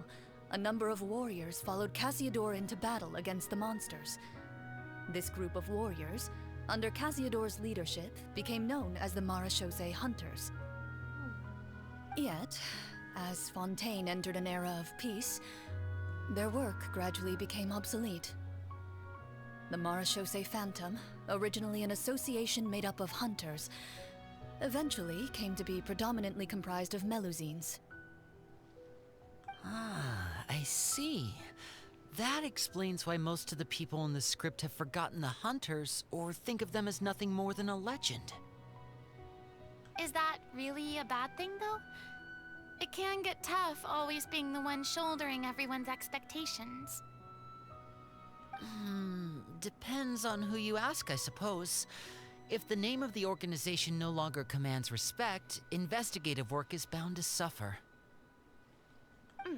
a number of warriors followed Casiodor into battle against the monsters. This group of warriors, under Casiodor's leadership, became known as the Marechaussee Hunters. Yet, as Fontaine entered an era of peace, their work gradually became obsolete. The Marechaussee Phantom, originally an association made up of hunters, eventually came to be predominantly comprised of Melusines. Ah, I see. That explains why most of the people in the script have forgotten the Hunters or think of them as nothing more than a legend. Is that really a bad thing, though? It can get tough always being the one shouldering everyone's expectations. Depends on who you ask, I suppose. If the name of the organization no longer commands respect, investigative work is bound to suffer.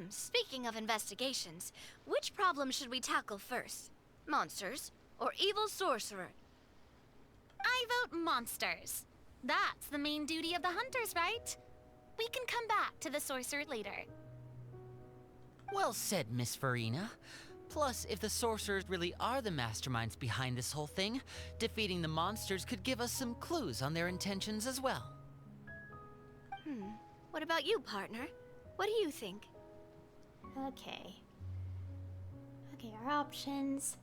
Speaking of investigations, which problem should we tackle first? Monsters or evil sorcerer? I vote monsters. That's the main duty of the hunters, right? We can come back to the sorcerer later. Well said, Miss Furina. Plus, if the sorcerers really are the masterminds behind this whole thing, defeating the monsters could give us some clues on their intentions as well. What about you, partner? What do you think? Okay. Okay, our options.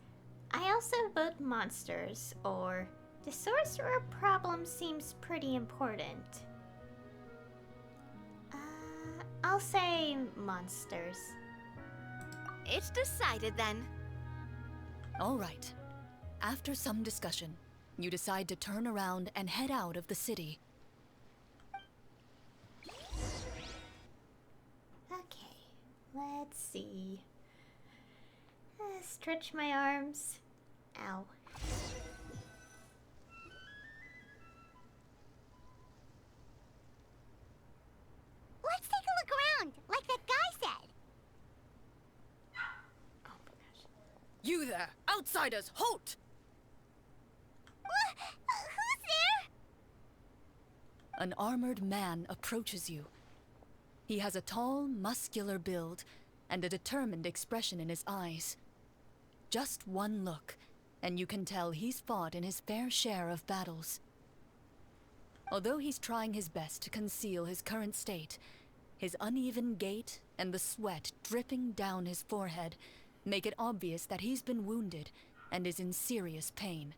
I also vote monsters, or the sorcerer problem seems pretty important. I'll say monsters. It's decided then. All right. After some discussion, you decide to turn around and head out of the city. Okay, let's see. Stretch my arms. Ow. Let's take a look around, like that guy said. Oh my gosh. You there! Outsiders, halt! Who's there? An armored man approaches you. He has a tall, muscular build and a determined expression in his eyes. Just one look, and you can tell he's fought in his fair share of battles. Although he's trying his best to conceal his current state, his uneven gait and the sweat dripping down his forehead make it obvious that he's been wounded and is in serious pain.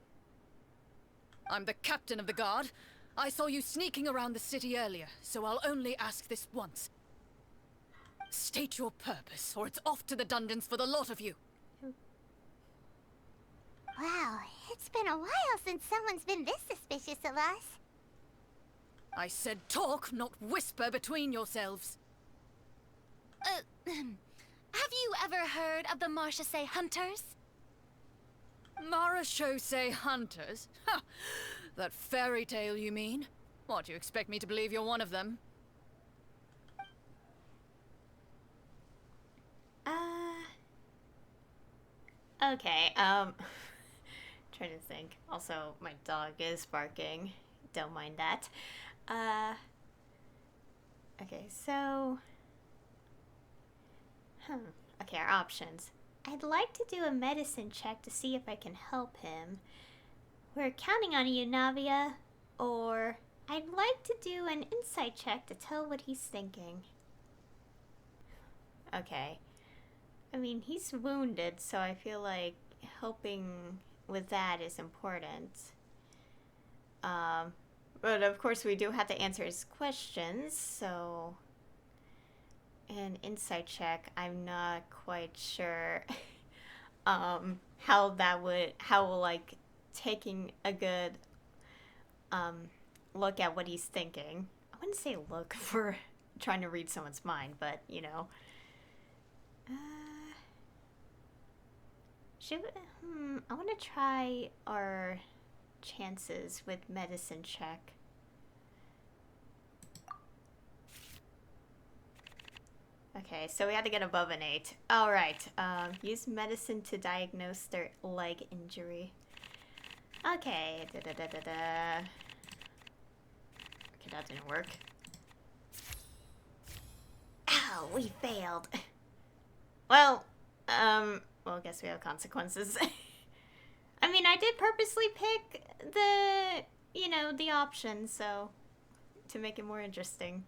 I'm the captain of the guard. I saw you sneaking around the city earlier, so I'll only ask this once. State your purpose, or it's off to the dungeons for the lot of you. Wow, it's been a while since someone's been this suspicious of us. I said talk, not whisper between yourselves. Have you ever heard of the Marechaussee Hunters? Marechaussee Hunters? Ha! That fairy tale, you mean? What, you expect me to believe you're one of them? Okay, trying to think. Also, my dog is barking. Don't mind that. Okay, so... Okay, our options. I'd like to do a medicine check to see if I can help him. We're counting on you, Navia. Or I'd like to do an insight check to tell what he's thinking. Okay. I mean, he's wounded, so I feel like helping with that is important. But of course we do have to answer his questions, so... An insight check, I'm not quite sure how like taking a good look at what he's thinking. I wouldn't say look for trying to read someone's mind, but you know. I want to try our chances with medicine check. Okay, so we have to get above an 8. Alright, use medicine to diagnose their leg injury. Okay, Okay, that didn't work. Ow, we failed. Well, I guess we have consequences. I mean, I did purposely pick the, you know, the option, so to make it more interesting.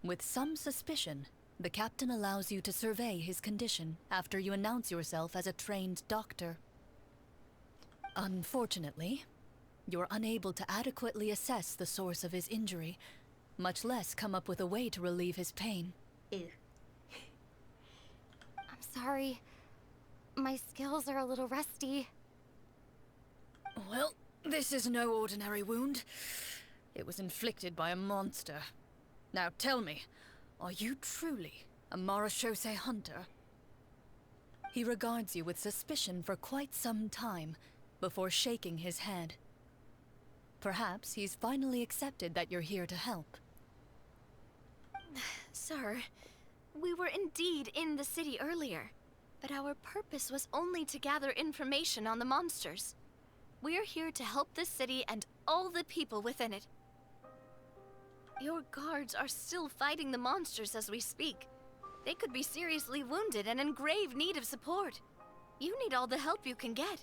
With some suspicion, the captain allows you to survey his condition after you announce yourself as a trained doctor. Unfortunately, you're unable to adequately assess the source of his injury, much less come up with a way to relieve his pain. Ew. I'm sorry. My skills are a little rusty. Well, this is no ordinary wound. It was inflicted by a monster. Now tell me, are you truly a Marechaussee Hunter? He regards you with suspicion for quite some time, before shaking his head. Perhaps he's finally accepted that you're here to help. Sir, we were indeed in the city earlier, but our purpose was only to gather information on the monsters. We're here to help the city and all the people within it. Your guards are still fighting the monsters as we speak. They could be seriously wounded and in grave need of support. You need all the help you can get.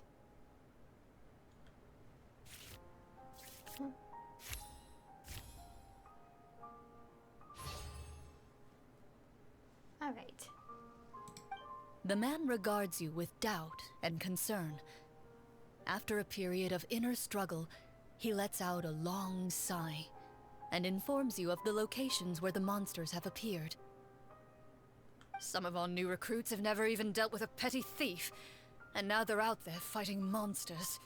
All right. The man regards you with doubt and concern. After a period of inner struggle, he lets out a long sigh and informs you of the locations where the monsters have appeared. Some of our new recruits have never even dealt with a petty thief, and now they're out there fighting monsters.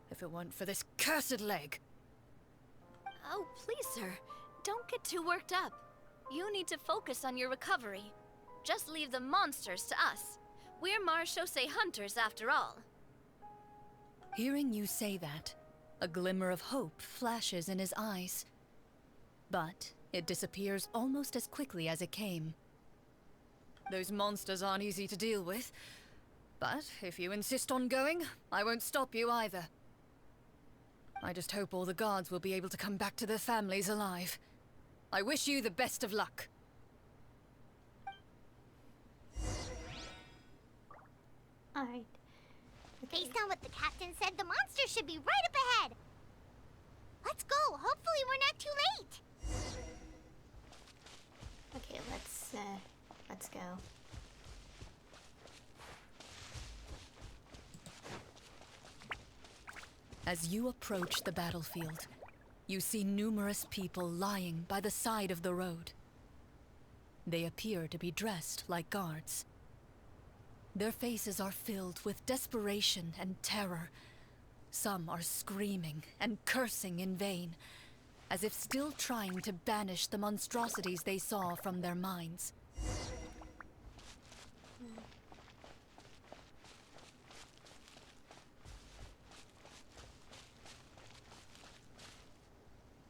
If it weren't for this cursed leg. Oh, please, sir. Don't get too worked up. You need to focus on your recovery. Just leave the monsters to us. We're Marechaussee Hunters, after all. Hearing you say that, a glimmer of hope flashes in his eyes. But it disappears almost as quickly as it came. Those monsters aren't easy to deal with. But if you insist on going, I won't stop you either. I just hope all the guards will be able to come back to their families alive. I wish you the best of luck. All right. Based on what the captain said, the monster should be right up ahead. Let's go. Hopefully we're not too late. Okay, let's go. As you approach the battlefield, you see numerous people lying by the side of the road. They appear to be dressed like guards. Their faces are filled with desperation and terror. Some are screaming and cursing in vain, as if still trying to banish the monstrosities they saw from their minds.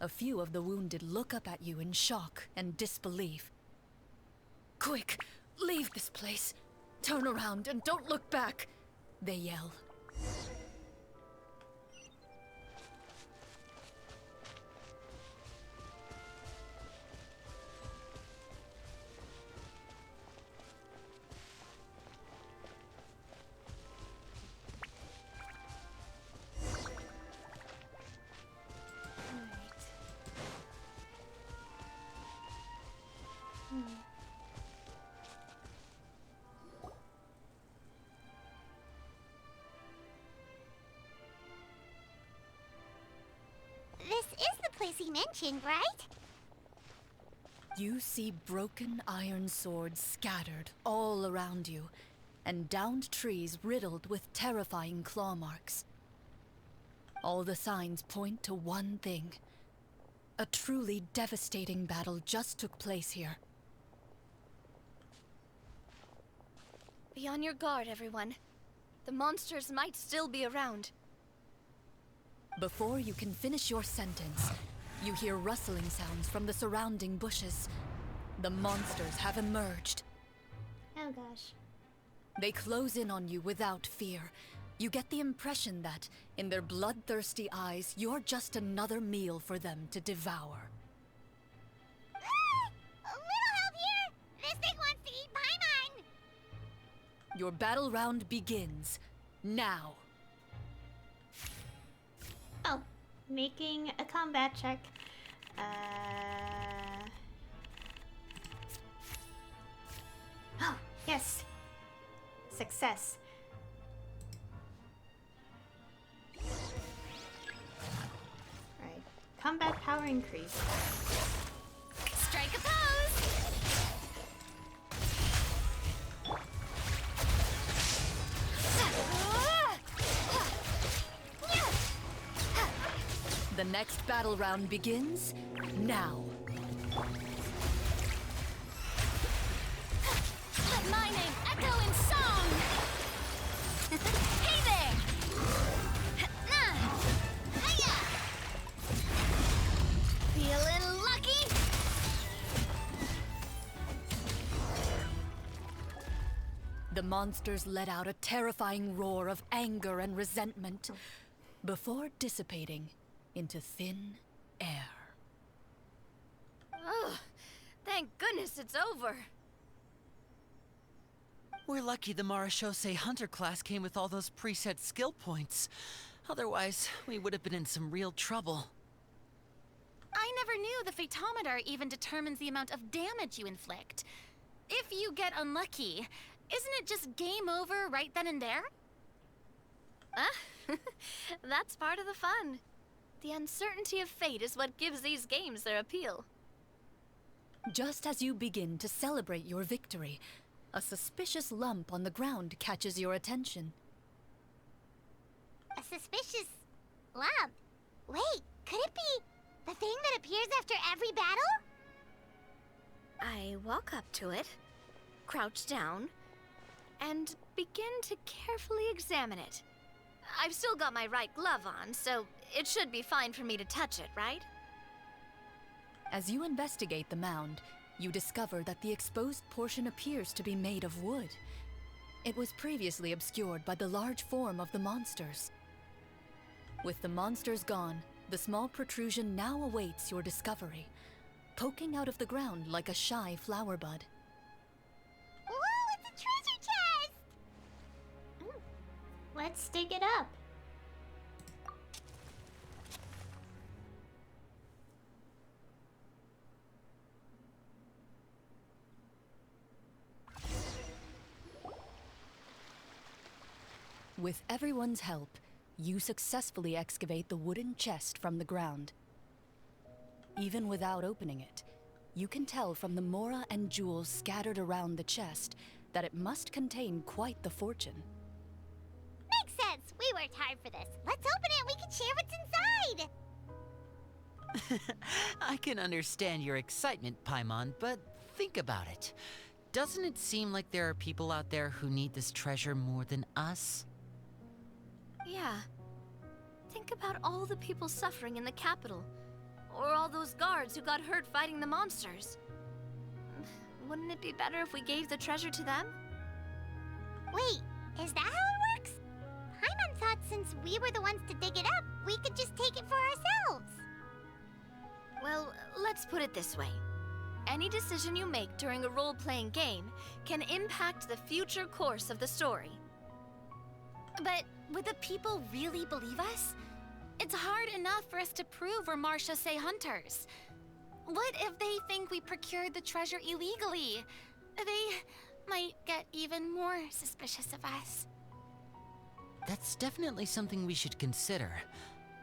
A few of the wounded look up at you in shock and disbelief. Quick, leave this place. Turn around and don't look back, they yell. This is the place he mentioned, right? You see broken iron swords scattered all around you, and downed trees riddled with terrifying claw marks. All the signs point to one thing. A truly devastating battle just took place here. Be on your guard, everyone. The monsters might still be around. Before you can finish your sentence, you hear rustling sounds from the surrounding bushes. The monsters have emerged. Oh gosh. They close in on you without fear. You get the impression that, in their bloodthirsty eyes, you're just another meal for them to devour. A little Your battle round begins now. Oh, making a combat check. Oh, yes. Success. Right. Combat power increase. Strike a pose! The next battle round begins now. Let my name echo in song! Hey there! Hiya! Feeling lucky? The monsters let out a terrifying roar of anger and resentment before dissipating into thin air. Ugh, thank goodness it's over. We're lucky the Marechaussee Hunter class came with all those preset skill points. Otherwise, we would have been in some real trouble. I never knew the Fatometer even determines the amount of damage you inflict. If you get unlucky, isn't it just game over right then and there? That's part of the fun. The uncertainty of fate is what gives these games their appeal. Just as you begin to celebrate your victory, a suspicious lump on the ground catches your attention. A suspicious lump? Wait, could it be the thing that appears after every battle? I walk up to it, crouch down, and begin to carefully examine it. I've still got my right glove on, so it should be fine for me to touch it, right? As you investigate the mound, you discover that the exposed portion appears to be made of wood. It was previously obscured by the large form of the monsters. With the monsters gone, the small protrusion now awaits your discovery, poking out of the ground like a shy flower bud. Whoa, it's a treasure chest! Let's dig it up. With everyone's help, you successfully excavate the wooden chest from the ground. Even without opening it, you can tell from the mora and jewels scattered around the chest that it must contain quite the fortune. Makes sense. We worked hard for this. Let's open it and we can share what's inside. I can understand your excitement, Paimon, but think about it. Doesn't it seem like there are people out there who need this treasure more than us? Yeah. Think about all the people suffering in the capital. Or all those guards who got hurt fighting the monsters. Wouldn't it be better if we gave the treasure to them? Wait, is that how it works? Paimon thought since we were the ones to dig it up, we could just take it for ourselves. Well, let's put it this way. Any decision you make during a role-playing game can impact the future course of the story. But would the people really believe us? It's hard enough for us to prove we're Marechaussee Hunters. What if they think we procured the treasure illegally? They might get even more suspicious of us. That's definitely something we should consider.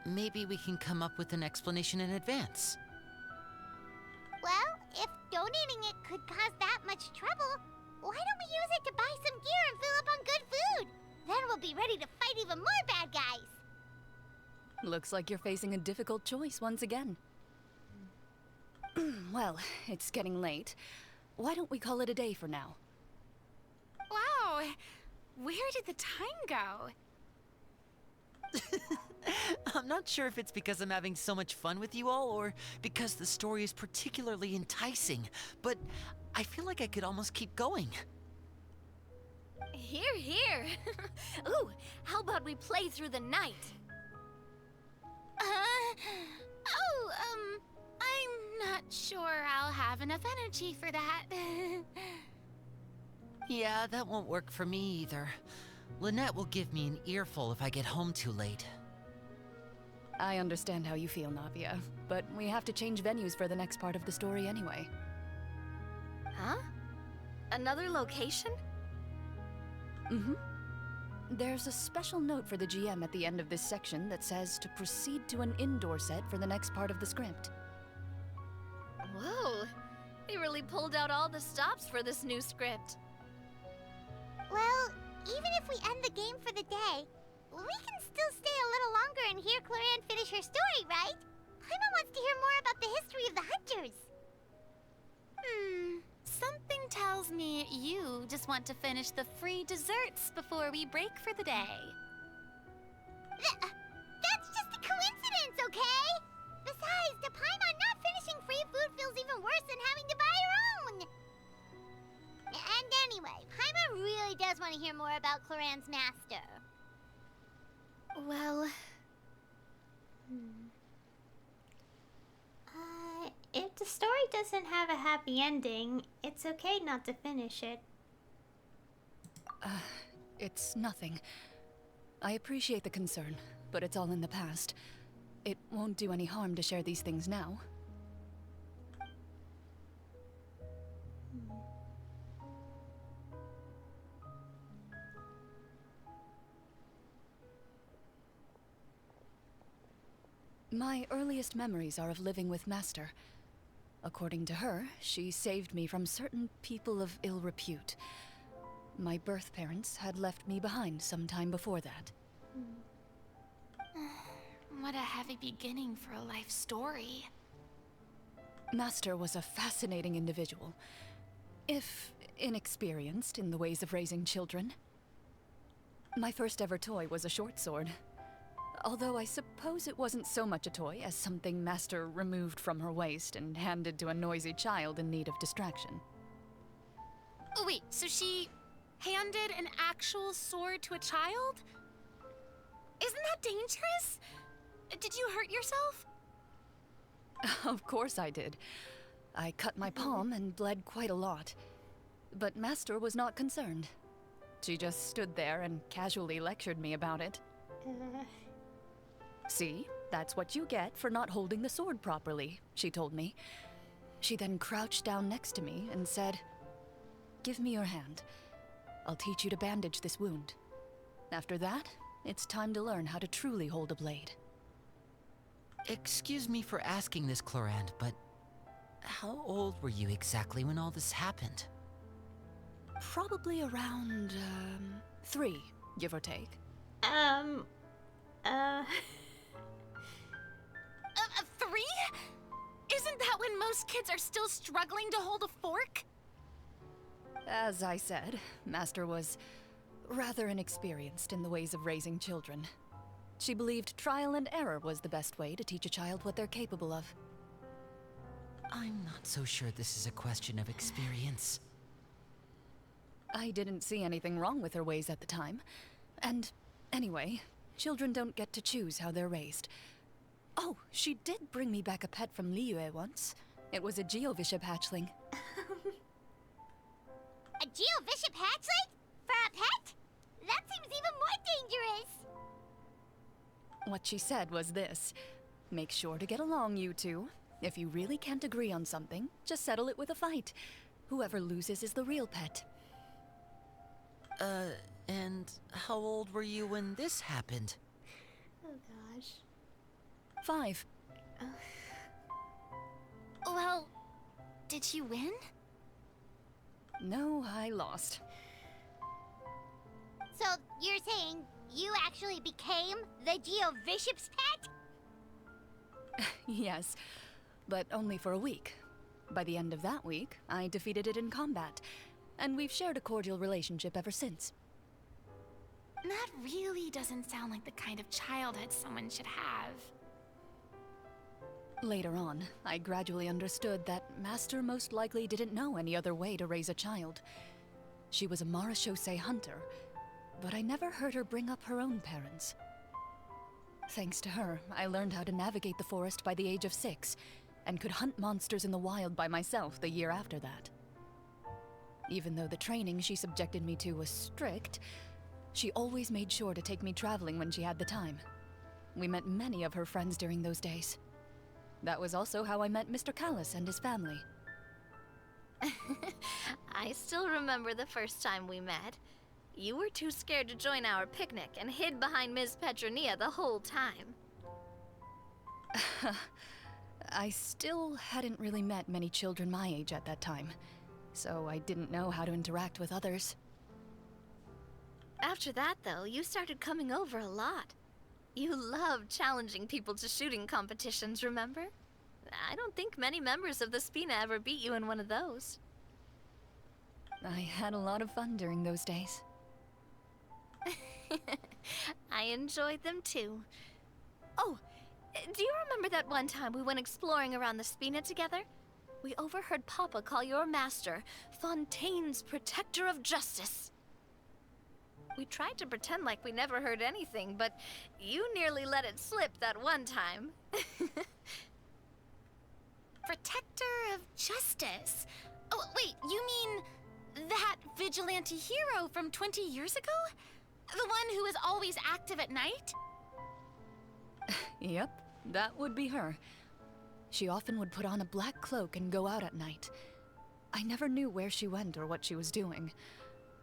Maybe we can come up with an explanation in advance. Well, if donating it could cause that much trouble, why don't we use it to buy some gear and fill up on good food? Then we'll be ready to fight even more bad guys. Looks like you're facing a difficult choice once again. Well, it's getting late. Why don't we call it a day for now? Wow, where did the time go? I'm not sure if it's because I'm having so much fun with you all, or because the story is particularly enticing, but I feel like I could almost keep going. Here, here. Ooh, how about we play through the night? I'm not sure I'll have enough energy for that. Yeah, that won't work for me either. Lynette will give me an earful if I get home too late. I understand how you feel, Navia, but we have to change venues for the next part of the story anyway. Huh? Another location? Mm-hmm. There's a special note for the GM at the end of this section that says to proceed to an indoor set for the next part of the script. Whoa, they really pulled out all the stops for this new script. Well, even if we end the game for the day, we can still stay a little longer and hear Clorinde finish her story, right? Paimon wants to hear more about the history of the Hunters. Something tells me you just want to finish the free desserts before we break for the day. That's just a coincidence, okay? Besides, to Paimon, not finishing free food feels even worse than having to buy her own. And anyway, Paimon really does want to hear more about Clorinde's master. Well, If the story doesn't have a happy ending, it's okay not to finish it. It's nothing. I appreciate the concern, but it's all in the past. It won't do any harm to share these things now. My earliest memories are of living with Master. According to her, she saved me from certain people of ill repute. My birth parents had left me behind some time before that. What a heavy beginning for a life story. Master was a fascinating individual, if inexperienced in the ways of raising children. My first ever toy was a short sword. Although I suppose it wasn't so much a toy as something Master removed from her waist and handed to a noisy child in need of distraction. Oh, wait, so she handed an actual sword to a child? Isn't that dangerous? Did you hurt yourself? Of course I did. I cut my palm and bled quite a lot. But Master was not concerned. She just stood there and casually lectured me about it. See, that's what you get for not holding the sword properly, she told me. She then crouched down next to me and said, "Give me your hand. I'll teach you to bandage this wound. After that, it's time to learn how to truly hold a blade." Excuse me for asking this, Clorinde, but how old were you exactly when all this happened? Probably around, 3, give or take. 3? Isn't that when most kids are still struggling to hold a fork? As I said, Master was rather inexperienced in the ways of raising children. She believed trial and error was the best way to teach a child what they're capable of. I'm not so sure this is a question of experience. I didn't see anything wrong with her ways at the time. And anyway, children don't get to choose how they're raised. Oh, she did bring me back a pet from Liyue once. It was a Geovishap hatchling. A Geovishap hatchling? For a pet? That seems even more dangerous! What she said was this: make sure to get along, you two. If you really can't agree on something, just settle it with a fight. Whoever loses is the real pet. And how old were you when this happened? Oh gosh. 5. Well, did you win? No, I lost. So, you're saying you actually became the Geovishap's pet? Yes, but only for a week. By the end of that week, I defeated it in combat, and we've shared a cordial relationship ever since. That really doesn't sound like the kind of childhood someone should have. Later on, I gradually understood that Master most likely didn't know any other way to raise a child. She was a Marechaussee Hunter, but I never heard her bring up her own parents. Thanks to her, I learned how to navigate the forest by the age of 6, and could hunt monsters in the wild by myself the year after that. Even though the training she subjected me to was strict, she always made sure to take me traveling when she had the time. We met many of her friends during those days. That was also how I met Mr. Callis and his family. I still remember the first time we met. You were too scared to join our picnic and hid behind Ms. Petronia the whole time. I still hadn't really met many children my age at that time, so I didn't know how to interact with others. After that, though, you started coming over a lot. You loved challenging people to shooting competitions, remember? I don't think many members of the Spina ever beat you in one of those. I had a lot of fun during those days. I enjoyed them too. Oh, do you remember that one time we went exploring around the Spina together? We overheard Papa call your master Fontaine's Protector of Justice. We tried to pretend like we never heard anything, but you nearly let it slip that one time. Protector of Justice? Oh, wait, you mean that vigilante hero from 20 years ago? The one who is always active at night? Yep, that would be her. She often would put on a black cloak and go out at night. I never knew where she went or what she was doing.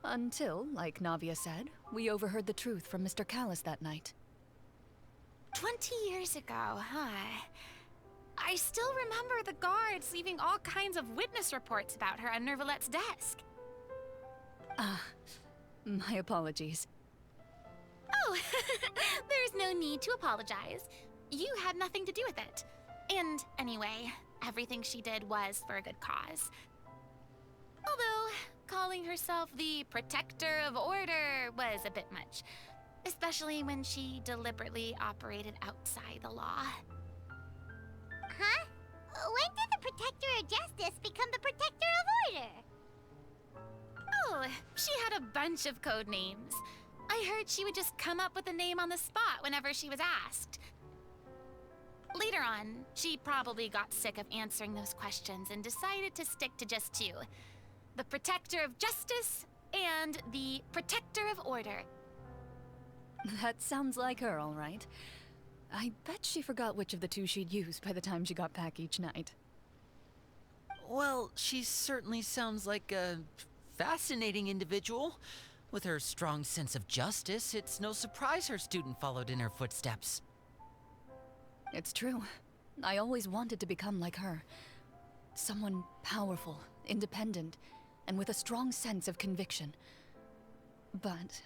Until, like Navia said, we overheard the truth from Mr. Callis that night. 20 years ago, huh? I still remember the guards leaving all kinds of witness reports about her on Nervalette's desk. My apologies. Oh, there's no need to apologize. You had nothing to do with it. And anyway, everything she did was for a good cause. Although, calling herself the Protector of Order was a bit much. Especially when she deliberately operated outside the law. Huh? When did the Protector of Justice become the Protector of Order? Oh, she had a bunch of code names. I heard she would just come up with a name on the spot whenever she was asked. Later on, she probably got sick of answering those questions and decided to stick to just two. The Protector of Justice and the Protector of Order. That sounds like her, all right. I bet she forgot which of the two she'd use by the time she got back each night. Well, she certainly sounds like a fascinating individual. With her strong sense of justice, it's no surprise her student followed in her footsteps. It's true. I always wanted to become like her. Someone powerful, independent, and with a strong sense of conviction. But...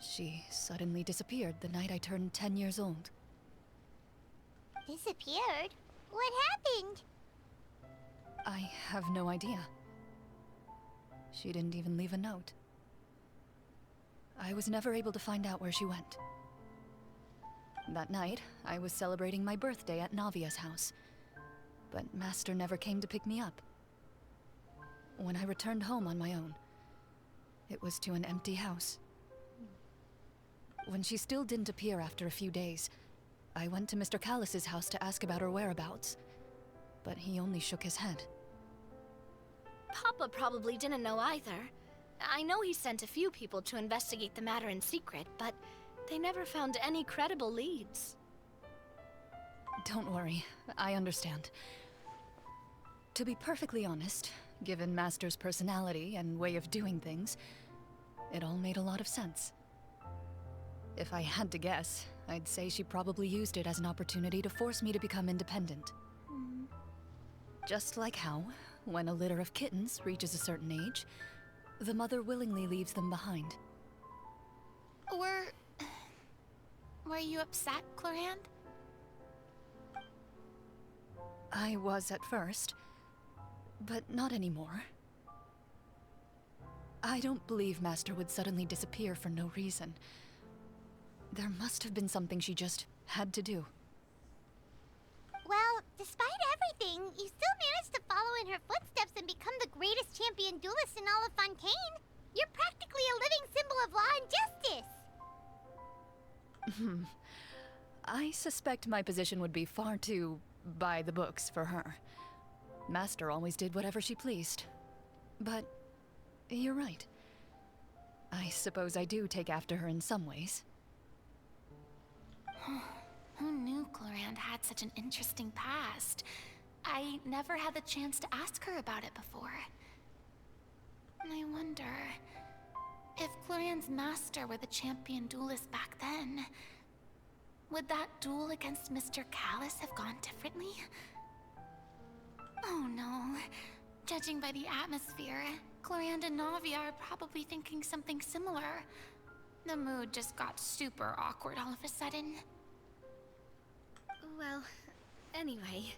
She suddenly disappeared the night I turned 10 years old. Disappeared? What happened? I have no idea. She didn't even leave a note. I was never able to find out where she went. That night, I was celebrating my birthday at Navia's house, but Master never came to pick me up. When I returned home on my own, it was to an empty house. When she still didn't appear after a few days, I went to Mr. Callis's house to ask about her whereabouts, but he only shook his head. Papa probably didn't know either. I know he sent a few people to investigate the matter in secret, but they never found any credible leads. Don't worry, I understand. To be perfectly honest, given Master's personality and way of doing things, it all made a lot of sense. If I had to guess, I'd say she probably used it as an opportunity to force me to become independent. Just like how, when a litter of kittens reaches a certain age, the mother willingly leaves them behind. Were you upset, Clorinde? I was at first, but not anymore. I don't believe Master would suddenly disappear for no reason. There must have been something she just had to do. Well, despite everything, you still managed to follow in her footsteps and become the greatest champion duelist in all of Fontaine. You're practically a living symbol of law and justice. I suspect my position would be far too by the books for her. Master always did whatever she pleased. But you're right. I suppose I do take after her in some ways. Who knew Clorinde had such an interesting past? I never had the chance to ask her about it before. I wonder if Clorinde's master were the champion duelist back then, would that duel against Mr. Callus have gone differently? Oh no. Judging by the atmosphere, Clorinde and Navia are probably thinking something similar. The mood just got super awkward all of a sudden. Well, anyway.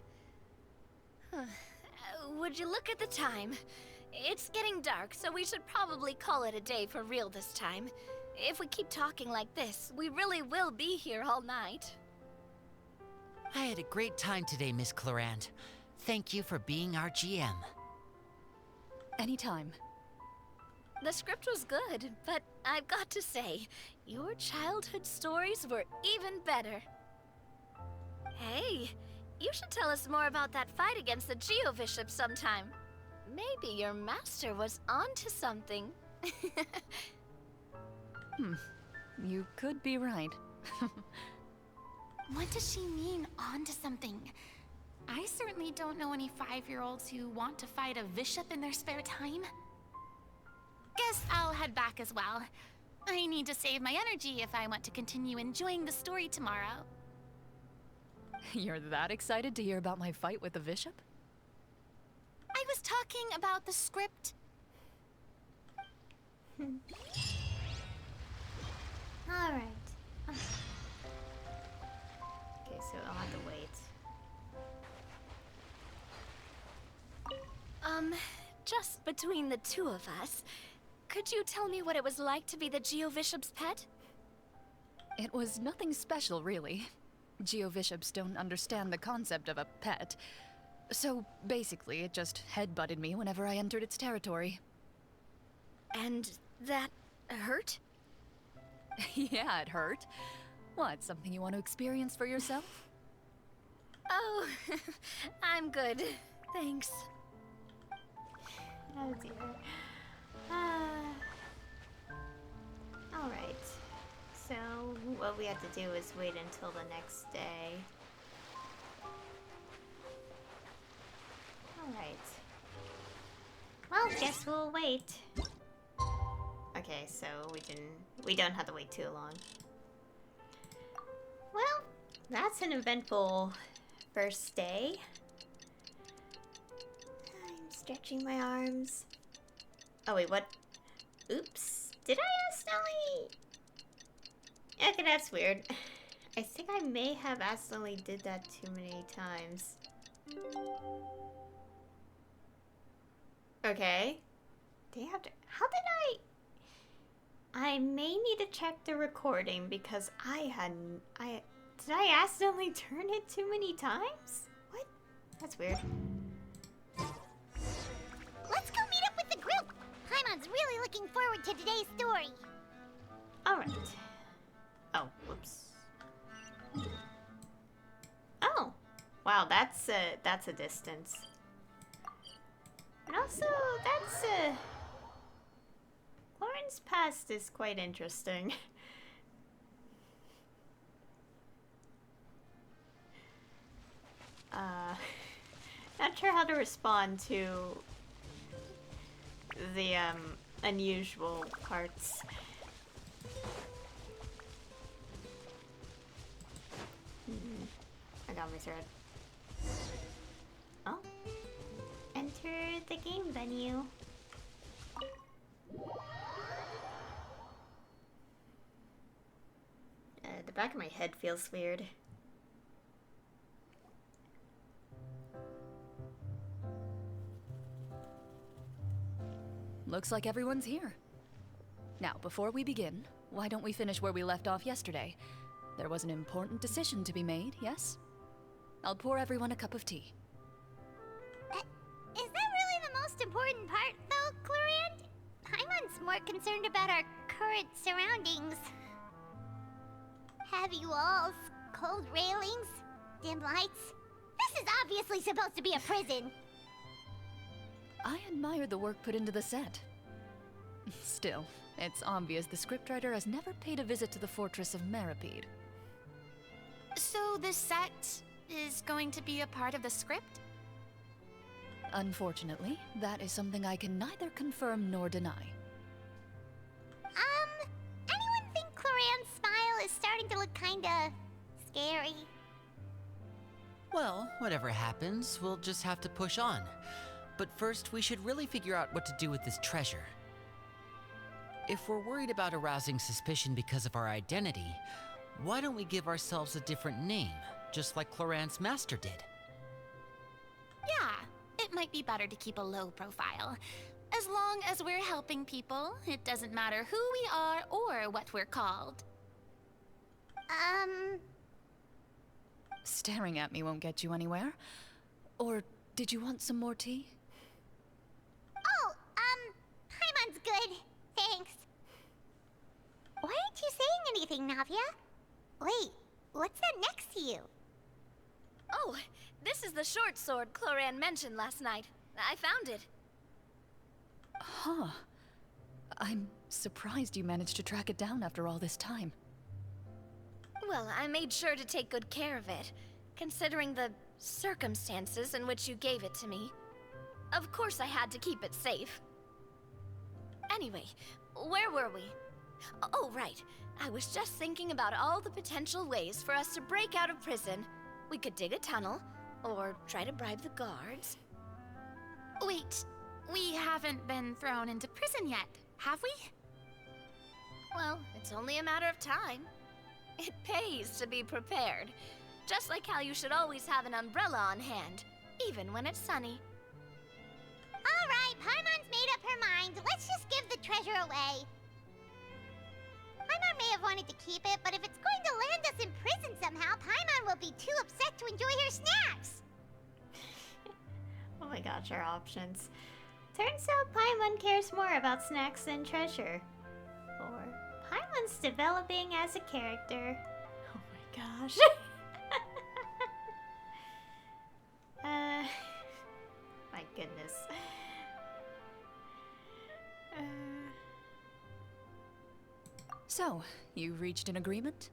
Would you look at the time? It's getting dark, so we should probably call it a day for real this time. If we keep talking like this, we really will be here all night. I had a great time today, Miss Clorinde. Thank you for being our GM. Anytime. The script was good, but I've got to say, your childhood stories were even better. Hey, you should tell us more about that fight against the Geo-Bishop sometime. Maybe your master was onto something. You could be right. What does she mean, onto something? I certainly don't know any 5-year-olds who want to fight a bishop in their spare time. Guess I'll head back as well. I need to save my energy if I want to continue enjoying the story tomorrow. You're that excited to hear about my fight with the bishop? I was talking about the script. Alright. Okay, so I'll have to wait. Just between the two of us, could you tell me what it was like to be the Geo-Bishop's pet? It was nothing special, really. Geo-Bishops don't understand the concept of a pet. So, basically, it just headbutted me whenever I entered its territory. And that hurt? Yeah, it hurt. What, something you want to experience for yourself? Oh, I'm good. Thanks. Oh dear. Alright. So, what we have to do is wait until the next day. Alright. Well, guess we'll wait. Okay, so we don't have to wait too long. Well, that's an eventful first day. I'm stretching my arms. Oh wait, what? Oops. Did I accidentally? Okay, that's weird. I think I may have accidentally did that too many times. Okay. They have to. How did I may need to check the recording because did I accidentally turn it too many times? What? That's weird. Let's go meet up with the group. Paimon's really looking forward to today's story. Alright. Oh, whoops. Oh. Wow, that's a distance. And also, Clorinde's past is quite interesting. Not sure how to respond to the, unusual parts. I got my thread. Oh. Enter the game venue. The back of my head feels weird. Looks like everyone's here. Now, before we begin, why don't we finish where we left off yesterday? There was an important decision to be made, yes? I'll pour everyone a cup of tea. Is that really the most important part, though, Clorinde? Paimon's more concerned about our current surroundings. Heavy walls, cold railings, dim lights. This This is obviously supposed to be a prison. I admire the work put into the set. Still, it's obvious the scriptwriter has never paid a visit to the fortress of Marechaussee. So this set is going to be a part of the script? Unfortunately, that is something I can neither confirm nor deny. Anyone think Clorinde's smile is starting to look kinda scary? Well, whatever happens, we'll just have to push on. But first, we should really figure out what to do with this treasure. If we're worried about arousing suspicion because of our identity, why don't we give ourselves a different name, just like Clorinde's master did? Yeah, it might be better to keep a low profile. As long as we're helping people, it doesn't matter who we are or what we're called. Staring at me won't get you anywhere. Or did you want some more tea? Oh, Paimon's good. Thanks. Why aren't you saying anything, Navia? Wait, what's that next to you? Oh, this is the short sword Clorinde mentioned last night. I found it. Huh. I'm surprised you managed to track it down after all this time. Well, I made sure to take good care of it, considering the circumstances in which you gave it to me. Of course I had to keep it safe. Anyway, where were we? Oh, right. I was just thinking about all the potential ways for us to break out of prison. We could dig a tunnel, or try to bribe the guards. Wait, we haven't been thrown into prison yet, have we? Well, it's only a matter of time. It pays to be prepared. Just like how you should always have an umbrella on hand, even when it's sunny. Alright, Paimon's made up her mind. Let's just give the treasure away. Paimon may have wanted to keep it, but if it's going to land us in prison somehow, Paimon will be too upset to enjoy her snacks. Oh my gosh, our options. Turns out Paimon cares more about snacks than treasure. Or Paimon's developing as a character. Oh my gosh. My goodness. So, you've reached an agreement?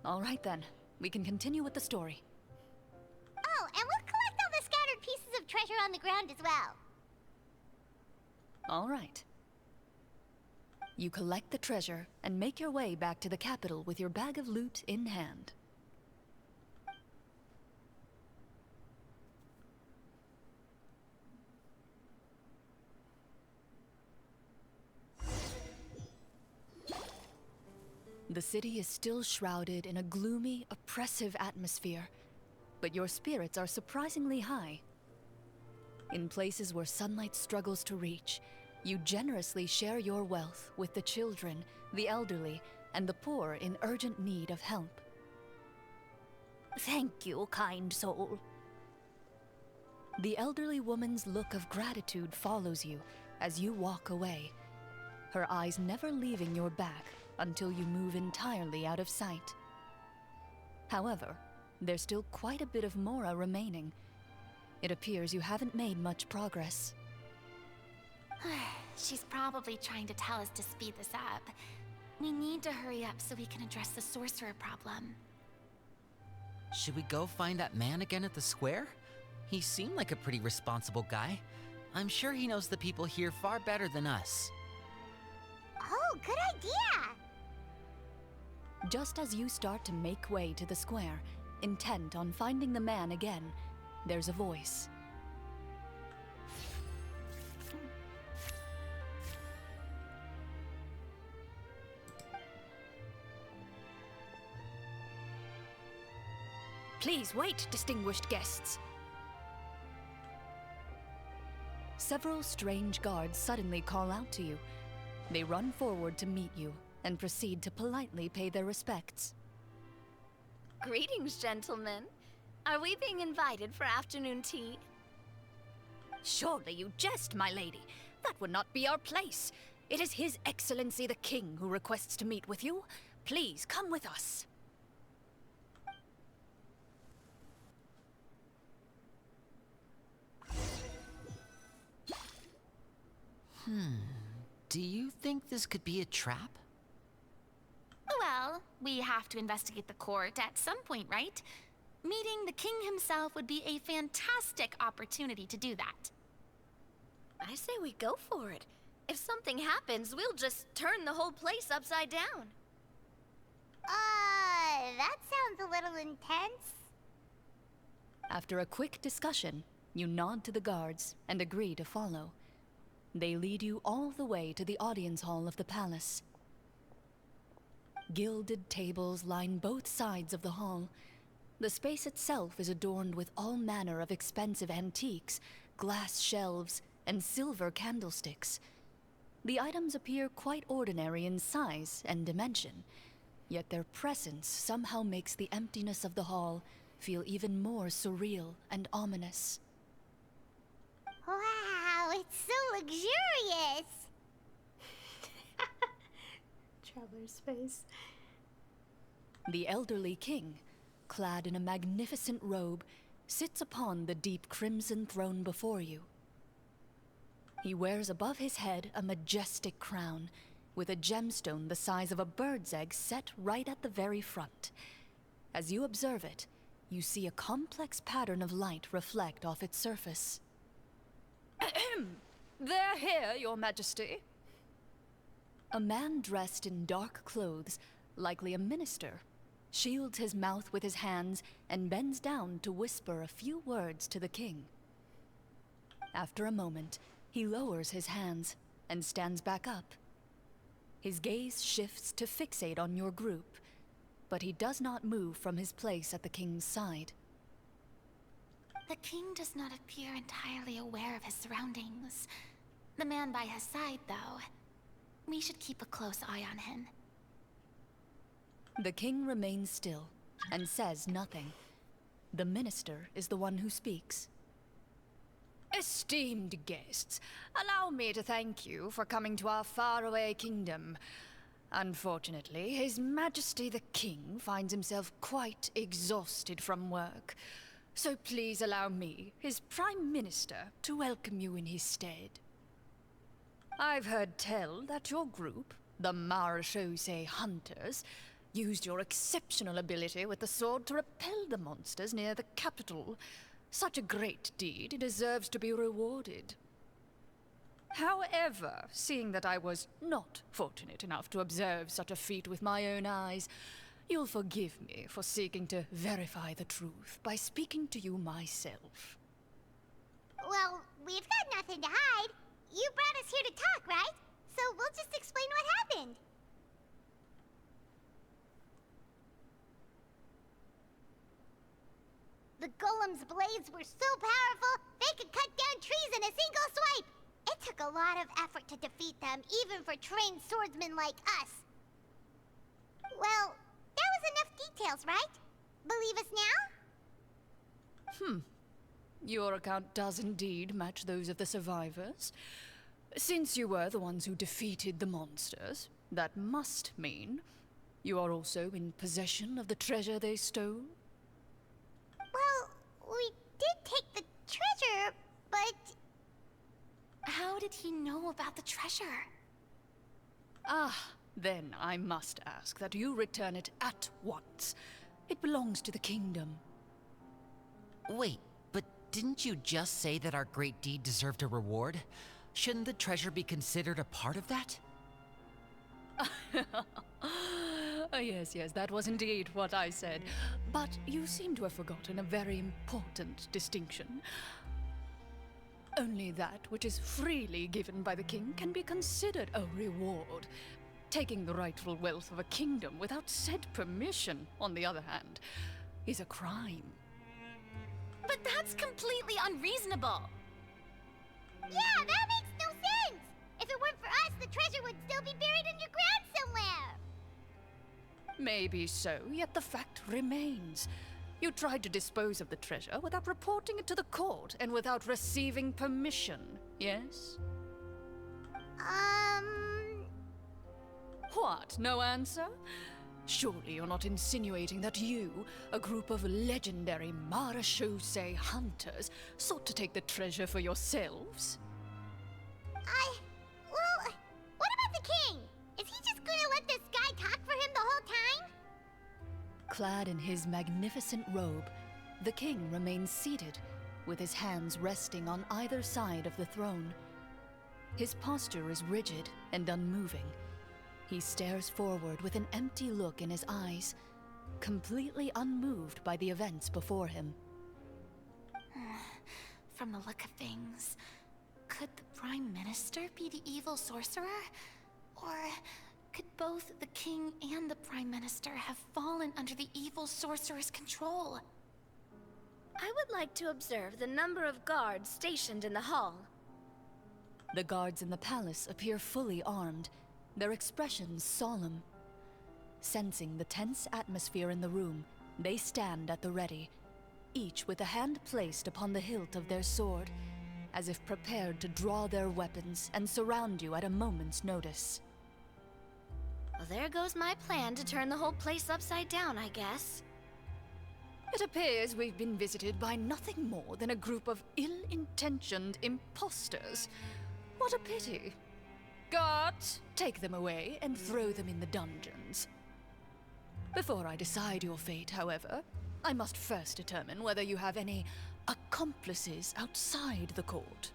All right then, we can continue with the story. Oh, and we'll collect all the scattered pieces of treasure on the ground as well. All right. You collect the treasure and make your way back to the capital with your bag of loot in hand. The city is still shrouded in a gloomy, oppressive atmosphere, but your spirits are surprisingly high. In places where sunlight struggles to reach, you generously share your wealth with the children, the elderly, and the poor in urgent need of help. Thank you, kind soul. The elderly woman's look of gratitude follows you as you walk away, her eyes never leaving your back until you move entirely out of sight. However, there's still quite a bit of Mora remaining. It appears you haven't made much progress. She's probably trying to tell us to speed this up. We need to hurry up so we can address the sorcerer problem. Should we go find that man again at the square? He seemed like a pretty responsible guy. I'm sure he knows the people here far better than us. Oh, good idea! Just as you start to make way to the square, intent on finding the man again, there's a voice. Please wait, distinguished guests. Several strange guards suddenly call out to you. They run forward to meet you and proceed to politely pay their respects. Greetings, gentlemen. Are we being invited for afternoon tea? Surely you jest, my lady. That would not be our place. It is His Excellency the King who requests to meet with you. Please come with us. Do you think this could be a trap? Well, we have to investigate the court at some point, right? Meeting the king himself would be a fantastic opportunity to do that. I say we go for it. If something happens, we'll just turn the whole place upside down. That sounds a little intense. After a quick discussion, you nod to the guards and agree to follow. They lead you all the way to the audience hall of the palace. Gilded tables line both sides of the hall. The space itself is adorned with all manner of expensive antiques, glass shelves, and silver candlesticks. The items appear quite ordinary in size and dimension, yet their presence somehow makes the emptiness of the hall feel even more surreal and ominous. Wow, it's so luxurious. Traveler's face. The elderly king, clad in a magnificent robe, sits upon the deep crimson throne before you. He wears above his head a majestic crown, with a gemstone the size of a bird's egg set right at the very front. As you observe it, you see a complex pattern of light reflect off its surface. They're here, Your Majesty. A man dressed in dark clothes, likely a minister, shields his mouth with his hands and bends down to whisper a few words to the king. After a moment, he lowers his hands and stands back up. His gaze shifts to fixate on your group, but he does not move from his place at the king's side. The king does not appear entirely aware of his surroundings. The man by his side, though, we should keep a close eye on him. The king remains still and says nothing. The minister is the one who speaks. Esteemed guests, allow me to thank you for coming to our faraway kingdom. Unfortunately, His Majesty the King finds himself quite exhausted from work. So please allow me, his Prime Minister, to welcome you in his stead. I've heard tell that your group, the Marechaussee Hunters, used your exceptional ability with the sword to repel the monsters near the capital. Such a great deed deserves to be rewarded. However, seeing that I was not fortunate enough to observe such a feat with my own eyes, you'll forgive me for seeking to verify the truth by speaking to you myself. Well, we've got nothing to hide. You brought us here to talk, right? So we'll just explain what happened. The golem's blades were so powerful, they could cut down trees in a single swipe. It took a lot of effort to defeat them, even for trained swordsmen like us. Well, that was enough details, right? Believe us now? Your account does indeed match those of the survivors. Since you were the ones who defeated the monsters, that must mean you are also in possession of the treasure they stole? Well, we did take the treasure, but... How did he know about the treasure? Then I must ask that you return it at once. It belongs to the kingdom. Wait, but didn't you just say that our great deed deserved a reward? Shouldn't the treasure be considered a part of that? Yes, that was indeed what I said. But you seem to have forgotten a very important distinction. Only that which is freely given by the king can be considered a reward. Taking the rightful wealth of a kingdom without said permission, on the other hand, is a crime. But that's completely unreasonable. Yeah, that makes no sense! If it weren't for us, the treasure would still be buried underground somewhere! Maybe so, yet the fact remains. You tried to dispose of the treasure without reporting it to the court and without receiving permission, yes? What, no answer? Surely you're not insinuating that you, a group of legendary Marechaussee Hunters, sought to take the treasure for yourselves? Clad in his magnificent robe, the king remains seated, with his hands resting on either side of the throne. His posture is rigid and unmoving. He stares forward with an empty look in his eyes, completely unmoved by the events before him. From the look of things, could the Prime Minister be the evil sorcerer? Or could both the King and the Prime Minister have fallen under the evil sorcerer's control? I would like to observe the number of guards stationed in the hall. The guards in the palace appear fully armed, their expressions solemn. Sensing the tense atmosphere in the room, they stand at the ready, each with a hand placed upon the hilt of their sword, as if prepared to draw their weapons and surround you at a moment's notice. Well, there goes my plan to turn the whole place upside down, I guess. It appears we've been visited by nothing more than a group of ill-intentioned imposters. What a pity. Guards, take them away and throw them in the dungeons. Before I decide your fate, however, I must first determine whether you have any accomplices outside the court.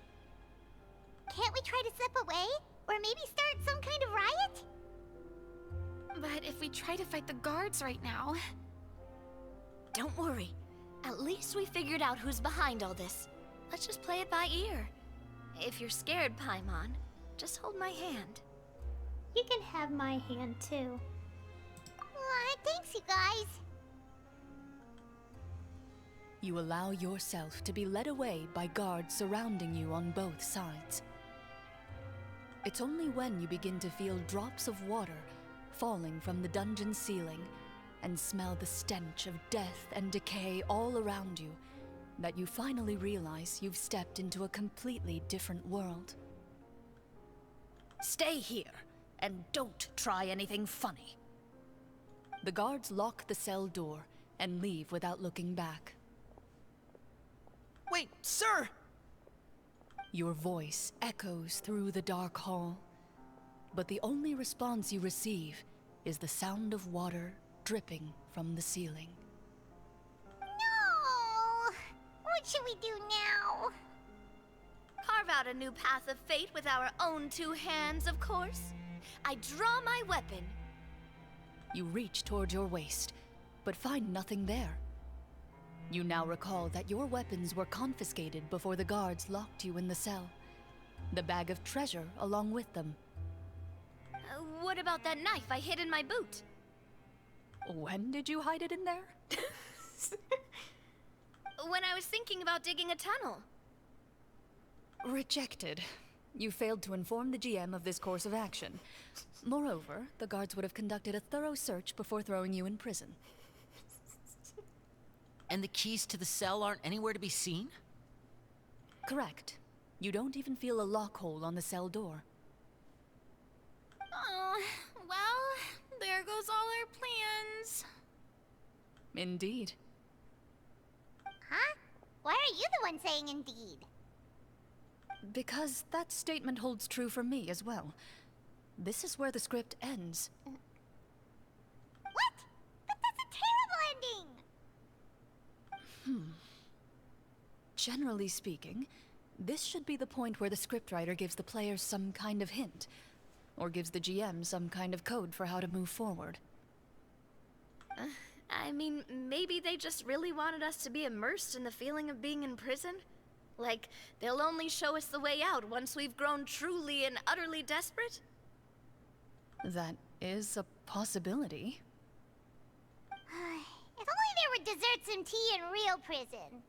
Can't we try to slip away? Or maybe start some kind of riot? But if we try to fight the guards right now... Don't worry. At least we figured out who's behind all this. Let's just play it by ear. If you're scared, Paimon, just hold my hand. You can have my hand too. Aw, thanks, you guys. You allow yourself to be led away by guards surrounding you on both sides. It's only when you begin to feel drops of water falling from the dungeon ceiling and smell the stench of death and decay all around you that you finally realize you've stepped into a completely different world. Stay here, and don't try anything funny. The guards lock the cell door and leave without looking back. Wait, sir! Your voice echoes through the dark hall, but the only response you receive is the sound of water dripping from the ceiling. No! What should we do now? Carve out a new path of fate with our own two hands, of course. I draw my weapon. You reach toward your waist, but find nothing there. You now recall that your weapons were confiscated before the guards locked you in the cell. The bag of treasure along with them. What about that knife I hid in my boot? When did you hide it in there? When I was thinking about digging a tunnel. Rejected. You failed to inform the GM of this course of action. Moreover, the guards would have conducted a thorough search before throwing you in prison. And the keys to the cell aren't anywhere to be seen? Correct. You don't even feel a lock hole on the cell door. Oh, well, there goes all our plans. Indeed. Huh? Why are you the one saying indeed? Because that statement holds true for me as well. This is where the script ends. What? But that's a terrible ending! Generally speaking, this should be the point where the scriptwriter gives the players some kind of hint, or gives the GM some kind of code for how to move forward. I mean, maybe they just really wanted us to be immersed in the feeling of being in prison? Like, they'll only show us the way out once we've grown truly and utterly desperate? That is a possibility. If only there were desserts and tea in real prison.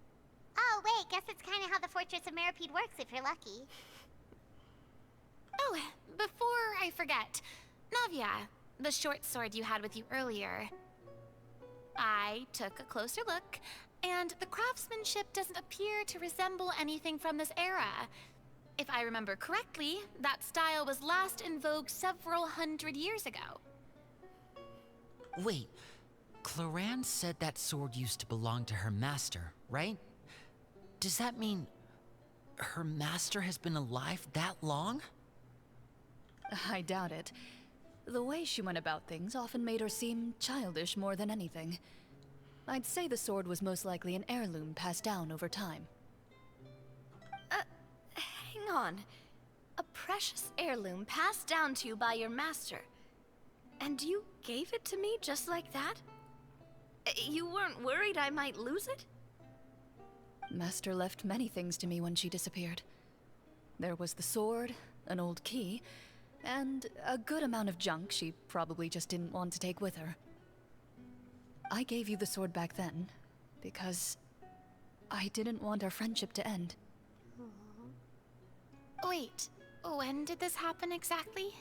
Oh, wait, guess it's kind of how the Fortress of Meripede works if you're lucky. Oh, before I forget, Navia, the short sword you had with you earlier. I took a closer look, and the craftsmanship doesn't appear to resemble anything from this era. If I remember correctly, that style was last in vogue several hundred years ago. Wait, Clorinde said that sword used to belong to her master, right? Does that mean her master has been alive that long? I doubt it. The way she went about things often made her seem childish more than anything. I'd say the sword was most likely an heirloom passed down over time. Hang on. A precious heirloom passed down to you by your master. And you gave it to me just like that? You weren't worried I might lose it? Master left many things to me when she disappeared. There was the sword, an old key, and a good amount of junk she probably just didn't want to take with her. I gave you the sword back then, because I didn't want our friendship to end. Wait, when did this happen exactly?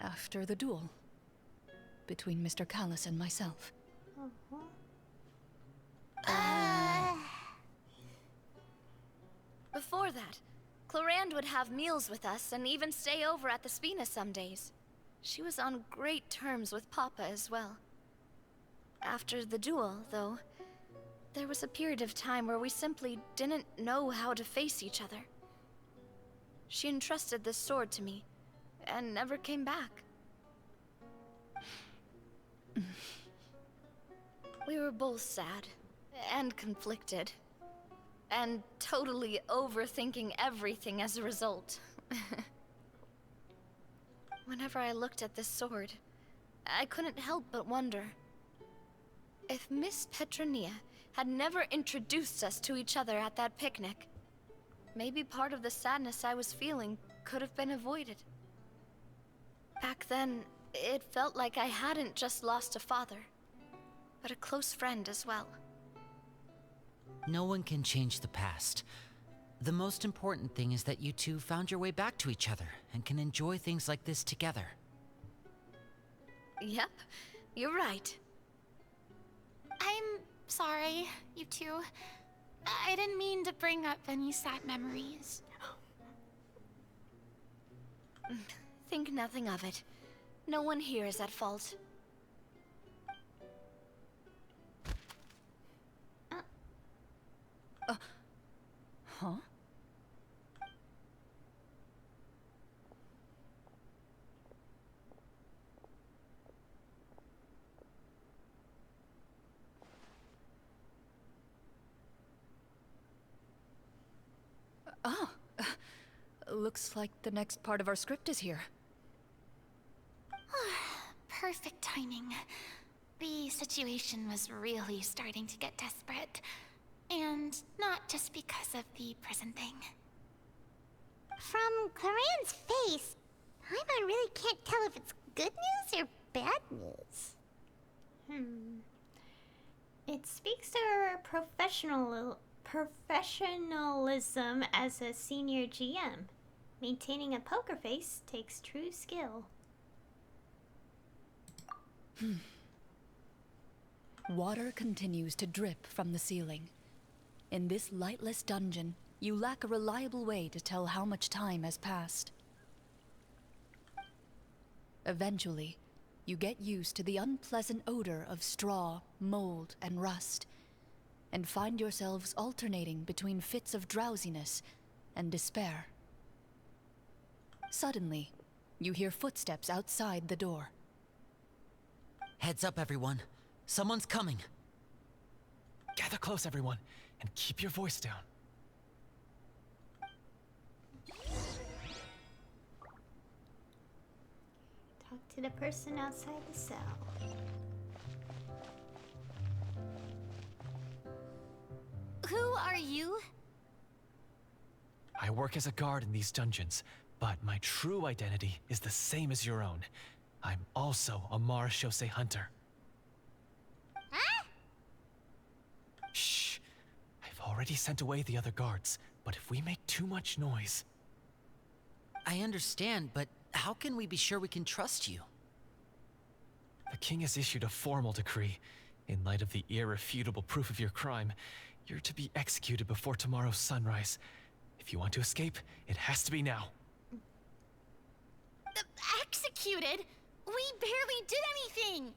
After the duel. Between Mr. Callis and myself. Before that, Clorinde would have meals with us and even stay over at the Spina some days. She was on great terms with Papa as well. After the duel, though, there was a period of time where we simply didn't know how to face each other. She entrusted this sword to me, and never came back. We were both sad, and conflicted, and totally overthinking everything as a result. Whenever I looked at this sword, I couldn't help but wonder if Miss Petronia had never introduced us to each other at that picnic. Maybe part of the sadness I was feeling could have been avoided. Back then, it felt like I hadn't just lost a father, but a close friend as well. No one can change the past. The most important thing is that you two found your way back to each other and can enjoy things like this together. Yep, you're right. I'm sorry, you two. I didn't mean to bring up any sad memories. Think nothing of it. No one here is at fault. Huh? Looks like the next part of our script is here. Perfect timing. The situation was really starting to get desperate. And not just because of the prison thing. From Clorinde's face, Paimon really can't tell if it's good news or bad news. It speaks to her professionalism as a senior GM. Maintaining a poker face takes true skill. Water continues to drip from the ceiling. In this lightless dungeon, you lack a reliable way to tell how much time has passed. Eventually, you get used to the unpleasant odor of straw, mold, and rust, and find yourselves alternating between fits of drowsiness and despair. Suddenly, you hear footsteps outside the door. Heads up, everyone. Someone's coming. Gather close, everyone, and keep your voice down. Talk to the person outside the cell. Who are you? I work as a guard in these dungeons, but my true identity is the same as your own. I'm also a Marechaussee Hunter. Huh? Shh! I've already sent away the other guards, but if we make too much noise... I understand, but how can we be sure we can trust you? The king has issued a formal decree. In light of the irrefutable proof of your crime, you're to be executed before tomorrow's sunrise. If you want to escape, it has to be now. Executed? We barely did anything!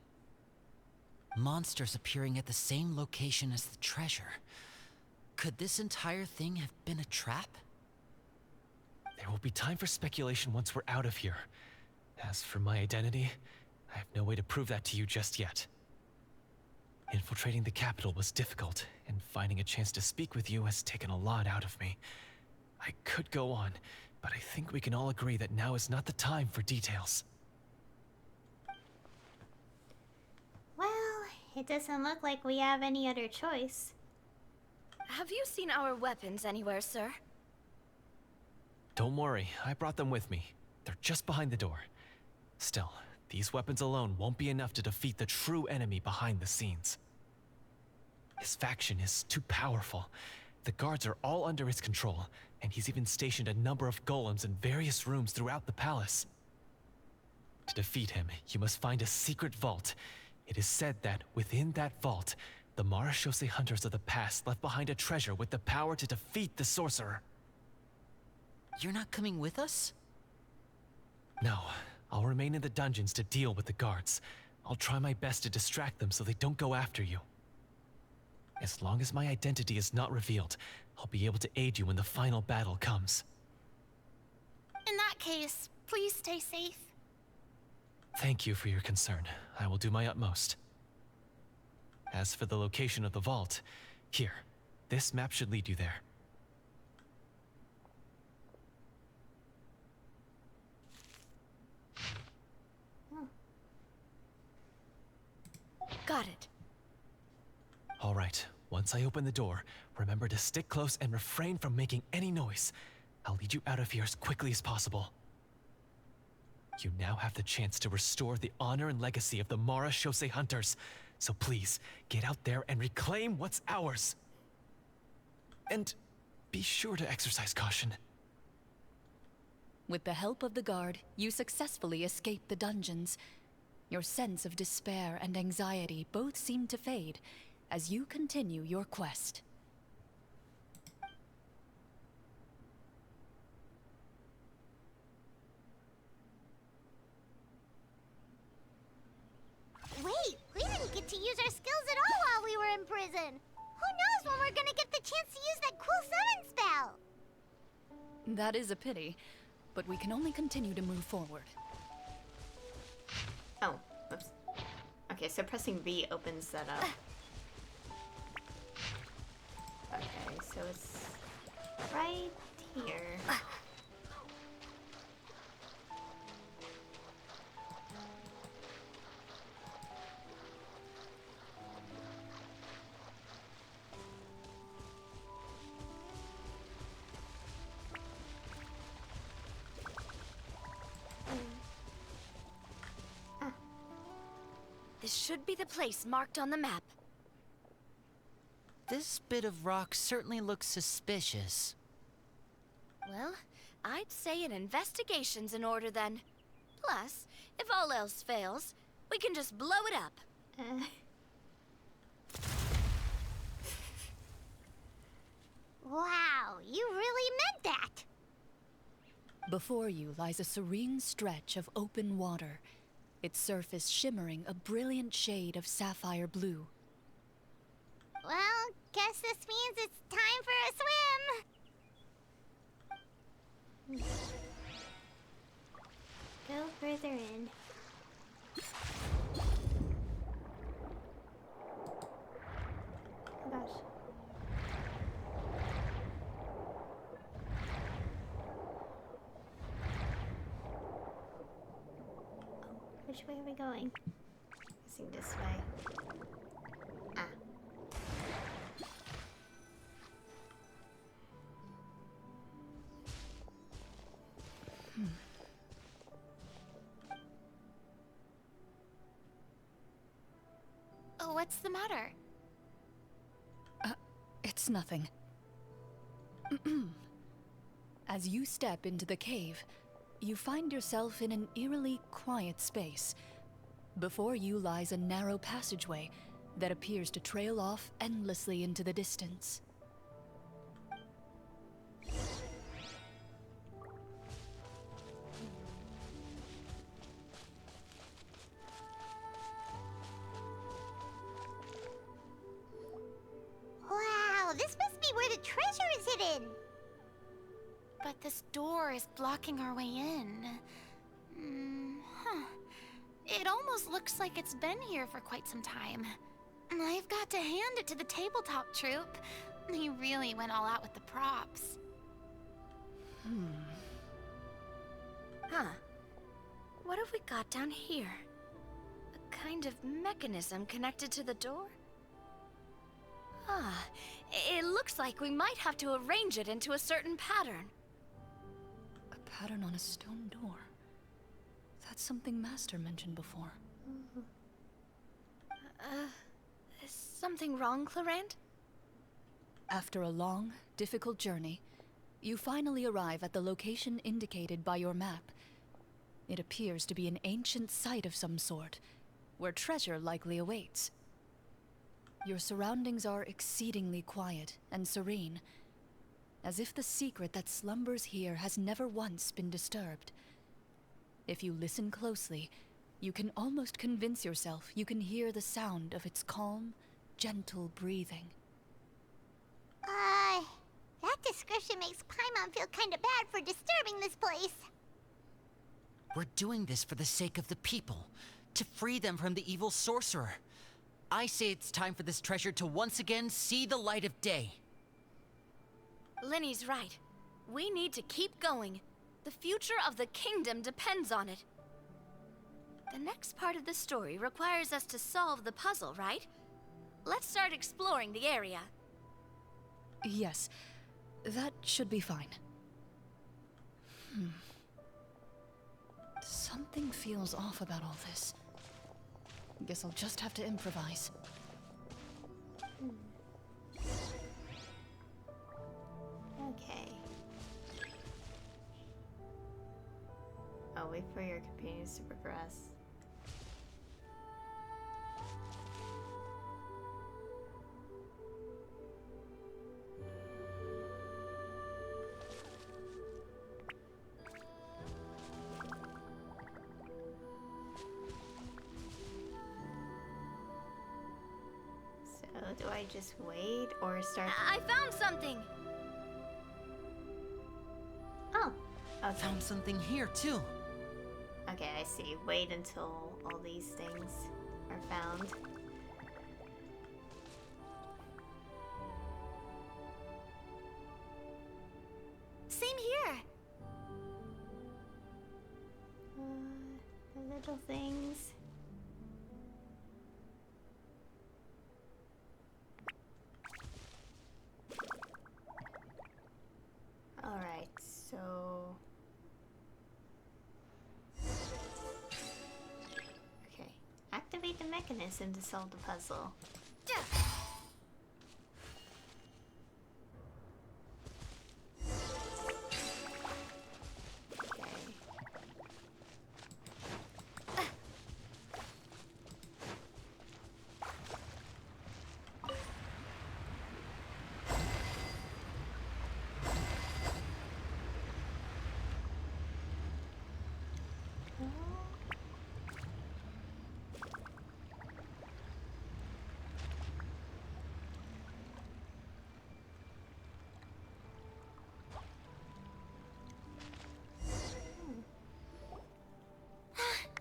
Monsters appearing at the same location as the treasure. Could this entire thing have been a trap? There will be time for speculation once we're out of here. As for my identity, I have no way to prove that to you just yet. Infiltrating the capital was difficult, and finding a chance to speak with you has taken a lot out of me. I could go on, but I think we can all agree that now is not the time for details. Well, it doesn't look like we have any other choice. Have you seen our weapons anywhere, sir? Don't worry, I brought them with me. They're just behind the door. Still, these weapons alone won't be enough to defeat the true enemy behind the scenes. His faction is too powerful. The guards are all under his control, and he's even stationed a number of golems in various rooms throughout the palace. To defeat him, you must find a secret vault. It is said that within that vault, the Marechaussee Hunters of the past left behind a treasure with the power to defeat the sorcerer. You're not coming with us? No, I'll remain in the dungeons to deal with the guards. I'll try my best to distract them so they don't go after you. As long as my identity is not revealed, I'll be able to aid you when the final battle comes. In that case, please stay safe. Thank you for your concern. I will do my utmost. As for the location of the vault, here, this map should lead you there. Got it. All right, once I open the door, remember to stick close and refrain from making any noise. I'll lead you out of here as quickly as possible. You now have the chance to restore the honor and legacy of the Marechaussee Hunters. So please, get out there and reclaim what's ours. And be sure to exercise caution. With the help of the guard, you successfully escape the dungeons. Your sense of despair and anxiety both seem to fade as you continue your quest. Wait, we didn't get to use our skills at all while we were in prison. Who knows when we're gonna get the chance to use that cool summon spell? That is a pity, but we can only continue to move forward. Oh, oops. Okay, so pressing V opens that up. Okay, so it's right here. This should be the place marked on the map. This bit of rock certainly looks suspicious. Well, I'd say an investigation's in order then. Plus, if all else fails, we can just blow it up. Wow, you really meant that! Before you lies a serene stretch of open water, its surface shimmering a brilliant shade of sapphire blue. Well, guess this means it's time for a swim! Go further in. Oh gosh. Which way are we going? Guessing this way. Ah. Oh, what's the matter? It's nothing. As you step into the cave, you find yourself in an eerily quiet space. Before you lies a narrow passageway that appears to trail off endlessly into the distance. Wow, this must be where the treasure is hidden! But but this door is blocking our way in. Huh. It almost looks like it's been here for quite some time. I've got to hand it to the tabletop troupe. They really went all out with the props. Huh. What have we got down here? A kind of mechanism connected to the door? Ah, it looks like we might have to arrange it into a certain pattern. A pattern on a stone door. That's something Master mentioned before. Is something wrong, Clorinde? After a long, difficult journey, you finally arrive at the location indicated by your map. It appears to be an ancient site of some sort, where treasure likely awaits. Your surroundings are exceedingly quiet and serene, as if the secret that slumbers here has never once been disturbed. If you listen closely, you can almost convince yourself you can hear the sound of its calm, gentle breathing. That description makes Paimon feel kinda bad for disturbing this place. We're doing this for the sake of the people, to free them from the evil sorcerer. I say it's time for this treasure to once again see the light of day. Lyney's right. We need to keep going. The future of the kingdom depends on it. The next part of the story requires us to solve the puzzle, right? Let's start exploring the area. Yes, that should be fine. Something feels off about all this. Guess I'll just have to improvise. Okay. I'll wait for your companions to progress. So, do I just wait or start? I found something! Oh, okay. Found something here, too. Okay, I see. Wait until all these things are found. Same here. The little things. Alright, so... Okay. Activate the mechanism to solve the puzzle. Okay.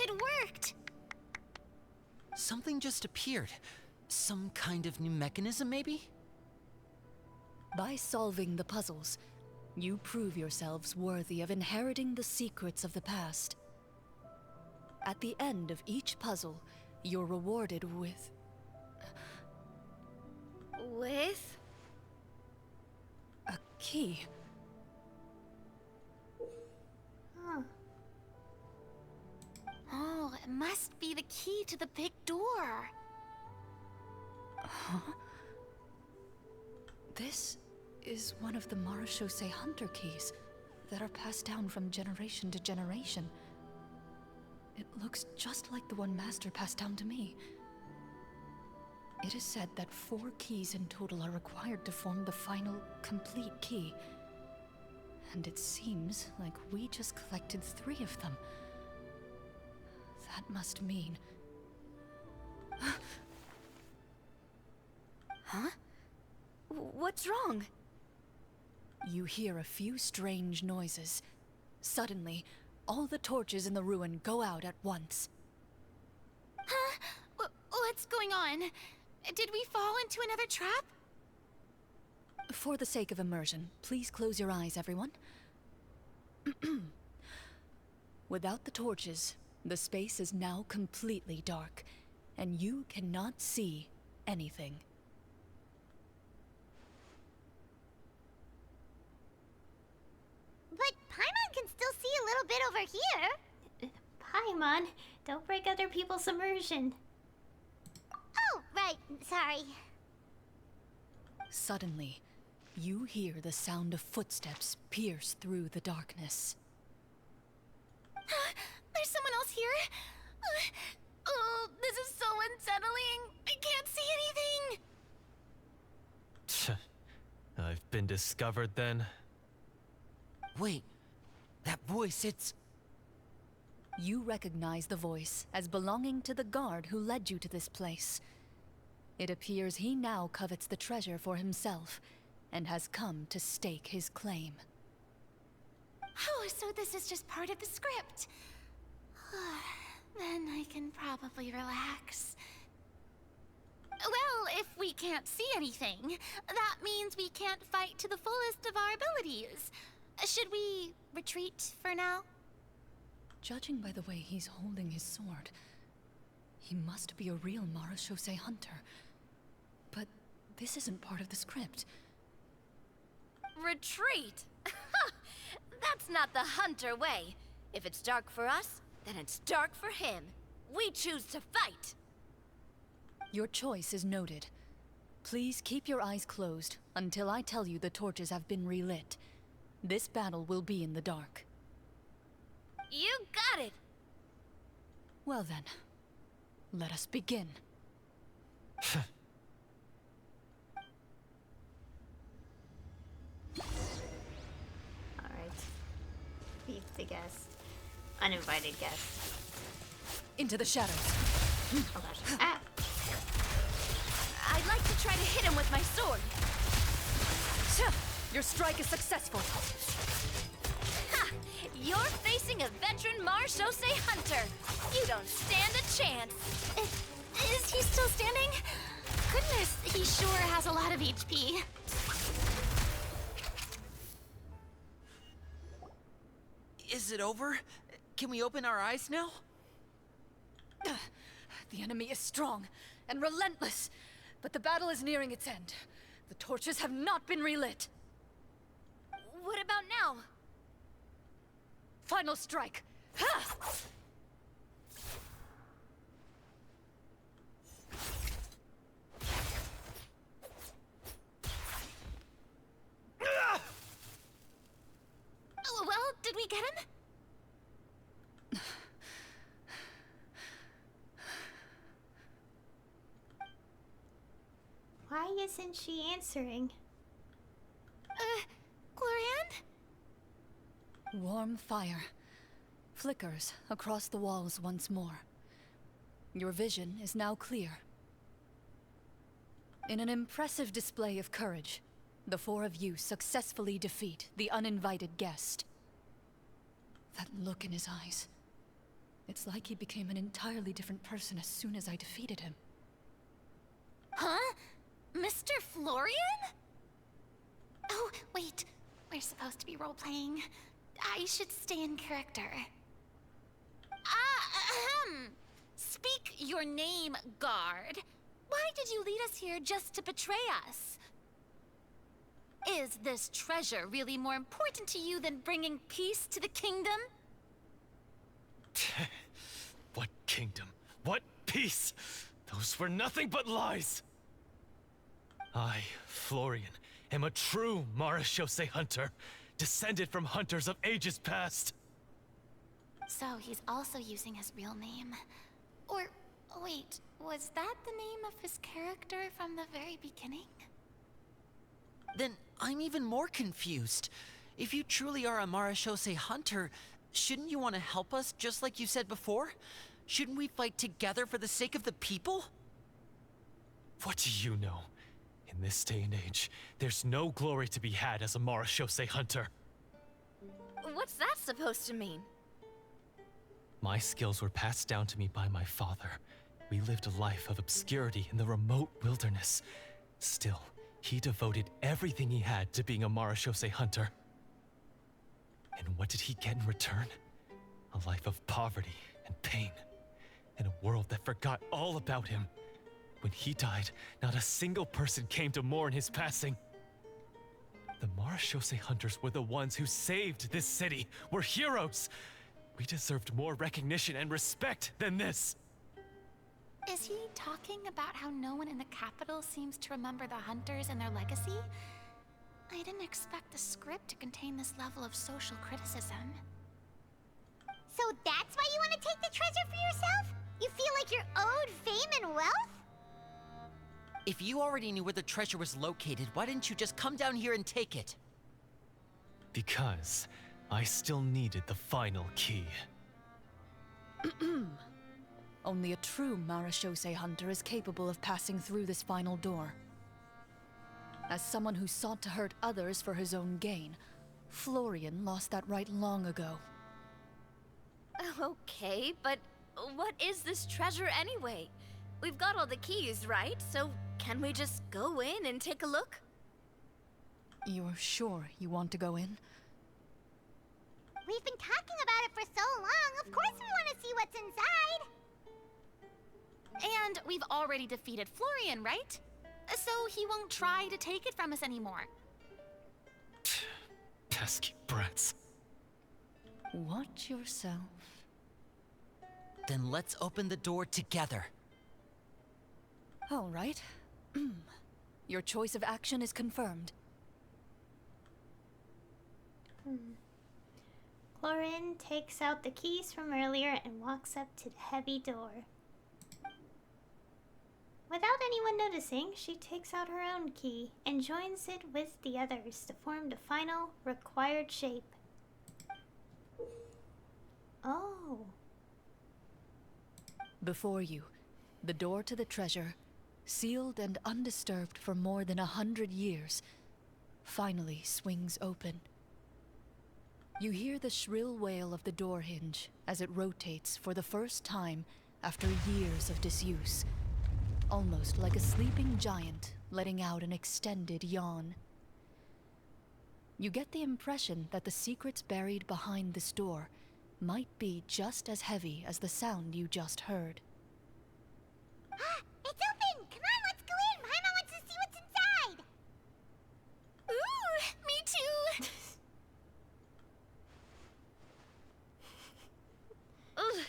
It worked! Something just appeared. Some kind of new mechanism, maybe? By solving the puzzles, you prove yourselves worthy of inheriting the secrets of the past. At the end of each puzzle, you're rewarded with... With? a key. Huh. Oh, it must be the key to the big door. Huh? This is one of the Marechaussee Hunter keys that are passed down from generation to generation. It looks just like the one Master passed down to me. It is said that 4 keys in total are required to form the final, complete key. And it seems like we just collected 3 of them. That must mean... Huh? What's wrong? You hear a few strange noises. Suddenly, all the torches in the ruin go out at once. Huh? What's going on? Did we fall into another trap? For the sake of immersion, please close your eyes, everyone. Without the torches, the space is now completely dark, and you cannot see anything. But Paimon can still see a little bit over here. Paimon, don't break other people's immersion. Oh, right. Sorry. Suddenly, you hear the sound of footsteps pierce through the darkness. There's someone else here? Oh, this is so unsettling. I can't see anything. I've been discovered then. Wait, that voice, it's... You recognize the voice as belonging to the guard who led you to this place. It appears he now covets the treasure for himself, and has come to stake his claim. Oh, so this is just part of the script. Then I can probably relax. Well, if we can't see anything, that means we can't fight to the fullest of our abilities. Should we retreat for now? Judging by the way he's holding his sword, he must be a real Marechaussee Hunter. But this isn't part of the script. Retreat? That's not the Hunter way. If it's dark for us, then it's dark for him. We choose to fight. Your choice is noted. Please keep your eyes closed until I tell you the torches have been relit. This battle will be in the dark. You got it. Well then, let us begin. Alright. Beat the guest. Uninvited guest. Into the shadows. Oh gosh. Ah! I'd like to try to hit him with my sword. Your strike is successful. Ha! You're facing a veteran Marechaussee Hunter. You don't stand a chance. Is he still standing? Goodness, he sure has a lot of HP. Is it over? Can we open our eyes now? The enemy is strong and relentless, but the battle is nearing its end. The torches have not been relit. What about now? Final strike. Ha! Well, did we get him? Why isn't she answering? Clorinde? Warm fire flickers across the walls once more. Your vision is now clear. In an impressive display of courage, the four of you successfully defeat the uninvited guest. That look in his eyes. It's like he became an entirely different person as soon as I defeated him. Huh? Mr. Florian? Oh, wait. We're supposed to be role-playing. I should stay in character. Speak your name, guard. Why did you lead us here just to betray us? Is this treasure really more important to you than bringing peace to the kingdom? What kingdom? What peace? Those were nothing but lies! I, Florian, am a true Marechaussee Hunter, descended from hunters of ages past. So he's also using his real name. Or, wait, was that the name of his character from the very beginning? Then I'm even more confused. If you truly are a Marechaussee Hunter, shouldn't you want to help us just like you said before? Shouldn't we fight together for the sake of the people? What do you know? In this day and age, there's no glory to be had as a Marechaussee Hunter. What's that supposed to mean? My skills were passed down to me by my father. We lived a life of obscurity in the remote wilderness. Still, he devoted everything he had to being a Marechaussee Hunter. And what did he get in return? A life of poverty and pain, in a world that forgot all about him. When he died, not a single person came to mourn his passing. The Marechaussee Hunters were the ones who saved this city, were heroes. We deserved more recognition and respect than this. Is he talking about how no one in the capital seems to remember the Hunters and their legacy? I didn't expect the script to contain this level of social criticism. So that's why you want to take the treasure for yourself? You feel like you're owed fame and wealth? If you already knew where the treasure was located, why didn't you just come down here and take it? Because I still needed the final key. Only a true Marechaussee Hunter is capable of passing through this final door. As someone who sought to hurt others for his own gain, Florian lost that right long ago. Okay, but what is this treasure anyway? We've got all the keys, right? So can we just go in and take a look? You're sure you want to go in? We've been talking about it for so long. Of course we want to see what's inside. And we've already defeated Florian, right? So he won't try to take it from us anymore. Pesky brats. Watch yourself. Then let's open the door together. All right. Your choice of action is confirmed. Clorinde takes out the keys from earlier and walks up to the heavy door. Without anyone noticing, she takes out her own key and joins it with the others to form the final required shape. Oh. Before you, the door to the treasure, sealed and undisturbed for more than 100 years, finally swings open. You hear the shrill wail of the door hinge as it rotates for the first time after years of disuse, almost like a sleeping giant letting out an extended yawn. You get the impression that the secrets buried behind this door might be just as heavy as the sound you just heard. It's open! Come on, let's go in! Paimon wants to see what's inside! Ooh, me too! Ugh,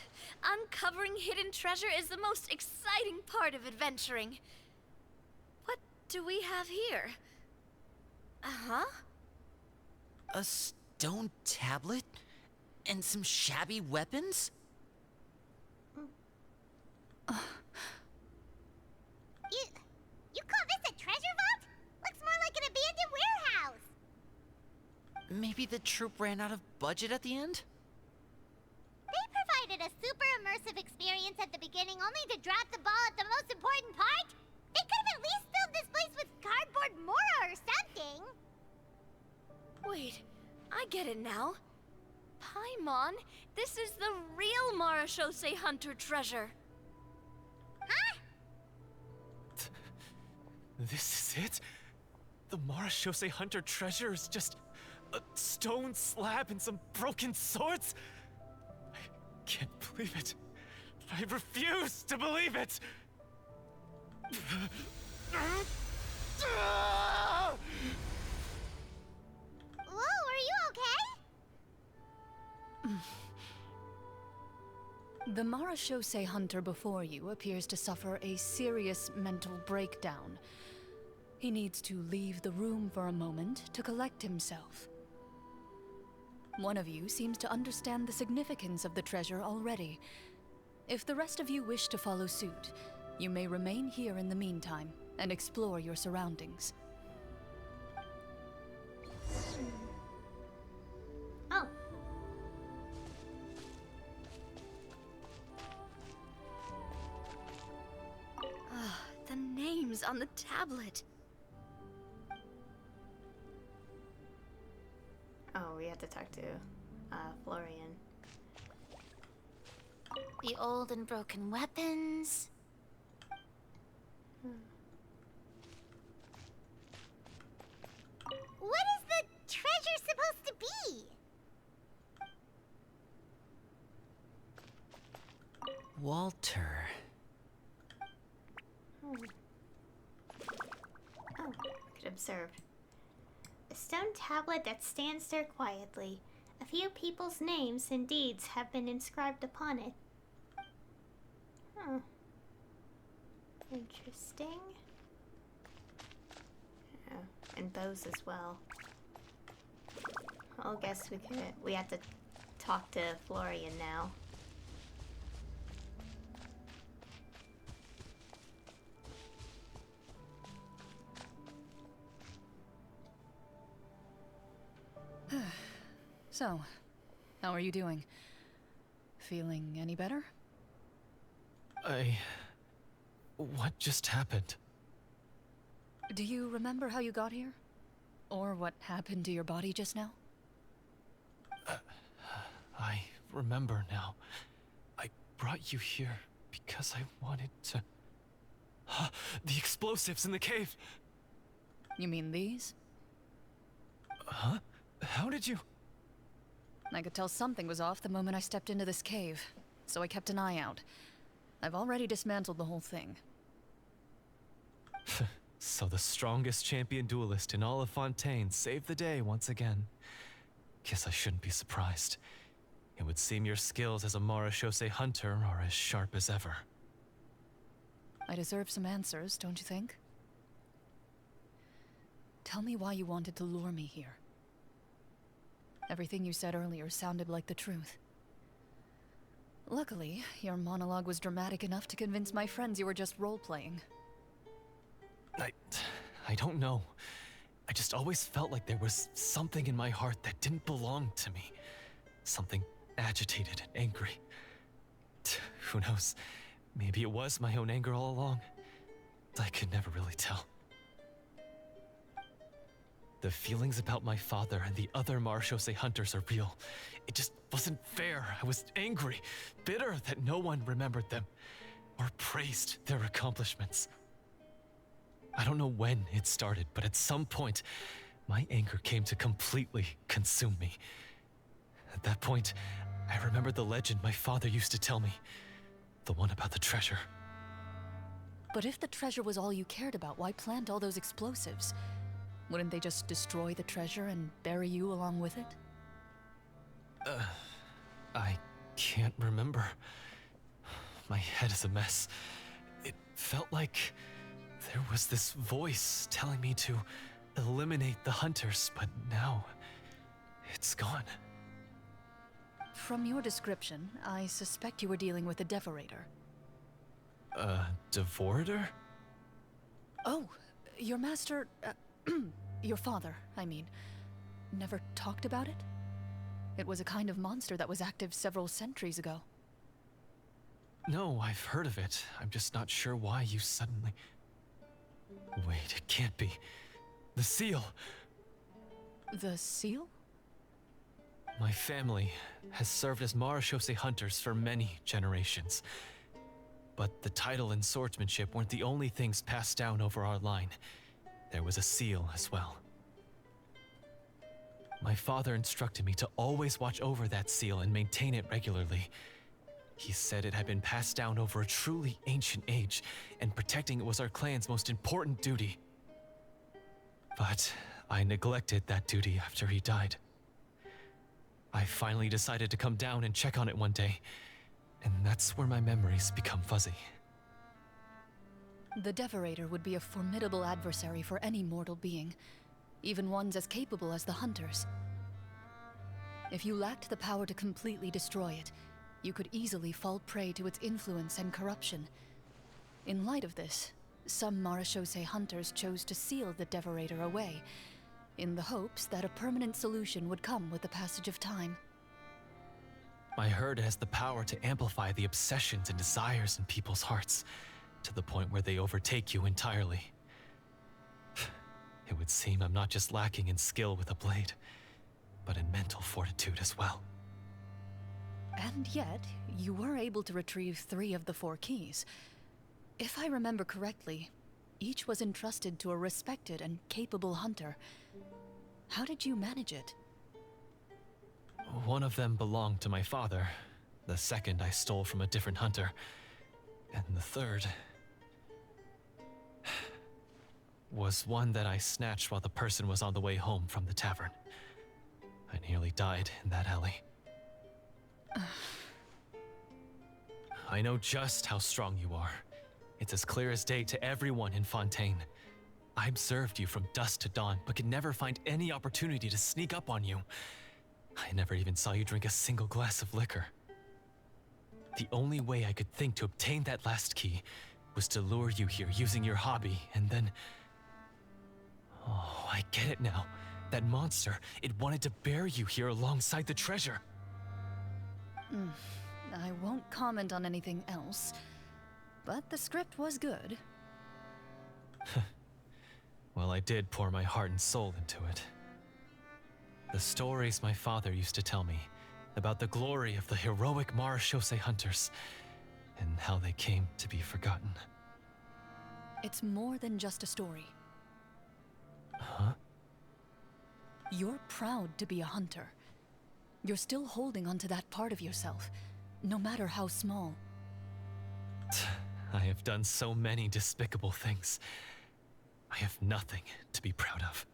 uncovering hidden treasure is the most exciting part of adventuring. What do we have here? Uh-huh. A stone tablet? And some shabby weapons? You call this a treasure vault? Looks more like an abandoned warehouse! Maybe the troop ran out of budget at the end? They provided a super immersive experience at the beginning only to drop the ball at the most important part? They could have at least filled this place with cardboard mora or something! Wait, I get it now. Paimon, this is the real Marechaussee Hunter treasure. Huh? This is it? The Marechaussee Hunter treasure is just a stone slab and some broken swords? I can't believe it. I refuse to believe it! Whoa, are you okay? The Marechaussee Hunter before you appears to suffer a serious mental breakdown. He needs to leave the room for a moment to collect himself. One of you seems to understand the significance of the treasure already. If the rest of you wish to follow suit, you may remain here in the meantime and explore your surroundings. Oh. The names on the tablet. Oh, we have to talk to Florian. The old and broken weapons. What is the treasure supposed to be? Walter. Oh, could observe. A stone tablet that stands there quietly. A few people's names and deeds have been inscribed upon it. Huh. Interesting. Yeah, and bows as well. I guess we have to talk to Florian now. So, how are you doing? Feeling any better? What just happened? Do you remember how you got here? Or what happened to your body just now? I remember now. I brought you here because I wanted to... The explosives in the cave! You mean these? Huh? How did you... I could tell something was off the moment I stepped into this cave, so I kept an eye out. I've already dismantled the whole thing. So the strongest champion duelist in all of Fontaine saved the day once again. Guess I shouldn't be surprised. It would seem your skills as a Marechaussee Hunter are as sharp as ever. I deserve some answers, don't you think? Tell me why you wanted to lure me here. Everything you said earlier sounded like the truth. Luckily, your monologue was dramatic enough to convince my friends you were just role-playing. I don't know. I just always felt like there was something in my heart that didn't belong to me. Something agitated and angry. Who knows? Maybe it was my own anger all along. I could never really tell. The feelings about my father and the other Marechaussee Hunters are real. It just wasn't fair. I was angry, bitter that no one remembered them or praised their accomplishments. I don't know when it started, but at some point, my anger came to completely consume me. At that point, I remembered the legend my father used to tell me. The one about the treasure. But if the treasure was all you cared about, why plant all those explosives? Wouldn't they just destroy the treasure and bury you along with it? I can't remember. My head is a mess. It felt like there was this voice telling me to eliminate the hunters, but now it's gone. From your description, I suspect you were dealing with a Devorator. Devorator? Oh, your master... your father, I mean, never talked about it? It was a kind of monster that was active several centuries ago. No, I've heard of it. I'm just not sure why you suddenly... Wait, it can't be. The seal! The seal? My family has served as Marechaussee Hunters for many generations. But the title and swordsmanship weren't the only things passed down over our line. There was a seal as well. My father instructed me to always watch over that seal and maintain it regularly. He said it had been passed down over a truly ancient age, and protecting it was our clan's most important duty. But I neglected that duty after he died. I finally decided to come down and check on it one day, and that's where my memories become fuzzy. The Devorator would be a formidable adversary for any mortal being, even ones as capable as the Hunters. If you lacked the power to completely destroy it, you could easily fall prey to its influence and corruption. In light of this, some Marechaussee Hunters chose to seal the Devorator away, in the hopes that a permanent solution would come with the passage of time. I heard it has the power to amplify the obsessions and desires in people's hearts, to the point where they overtake you entirely. It would seem I'm not just lacking in skill with a blade. but in mental fortitude as well. And yet, you were able to retrieve 3 of the 4 keys. If I remember correctly, each was entrusted to a respected and capable hunter. How did you manage it? One of them belonged to my father. The second I stole from a different hunter. And the third was one that I snatched while the person was on the way home from the tavern. I nearly died in that alley. I know just how strong you are. It's as clear as day to everyone in Fontaine. I observed you from dusk to dawn, but could never find any opportunity to sneak up on you. I never even saw you drink a single glass of liquor. The only way I could think to obtain that last key was to lure you here using your hobby, and then... Oh, I get it now. That monster, it wanted to bury you here alongside the treasure. I won't comment on anything else, but the script was good. Well, I did pour my heart and soul into it. The stories my father used to tell me about the glory of the heroic Marechaussee Hunters and how they came to be forgotten. It's more than just a story. Huh? You're proud to be a hunter. You're still holding onto that part of yourself, no matter how small. I have done so many despicable things. I have nothing to be proud of.